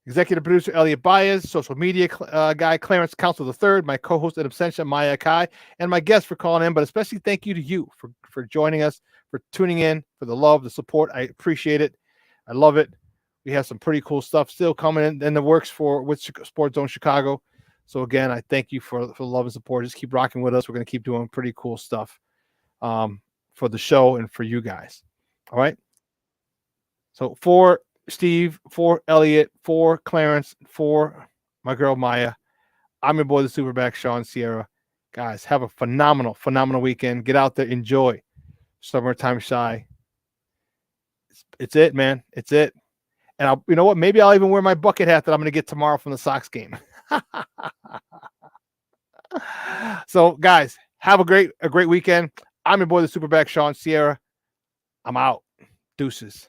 S5: executive producer Elliot Baez, social media guy Clarence Council III, my co-host in absentia Maya Kai, and my guests for calling in. But especially thank you to you for joining us, for tuning in, for the love, the support. I appreciate it. I love it. We have some pretty cool stuff still coming in the works with Sports Zone Chicago. So again, I thank you for the love and support. Just keep rocking with us. We're going to keep doing pretty cool stuff for the show and for you guys. All right. So for Steve, for Elliot, for Clarence, for my girl Maya, I'm your boy, the SuperBack, Shawn Sierra. Guys, have a phenomenal weekend. Get out there, enjoy Summertime Shy. It's it, man. It's it. And you know what? Maybe I'll even wear my bucket hat that I'm going to get tomorrow from the Sox game. So, guys, have a great weekend. I'm your boy, the SuperBack, Shawn Sierra. I'm out. Deuces.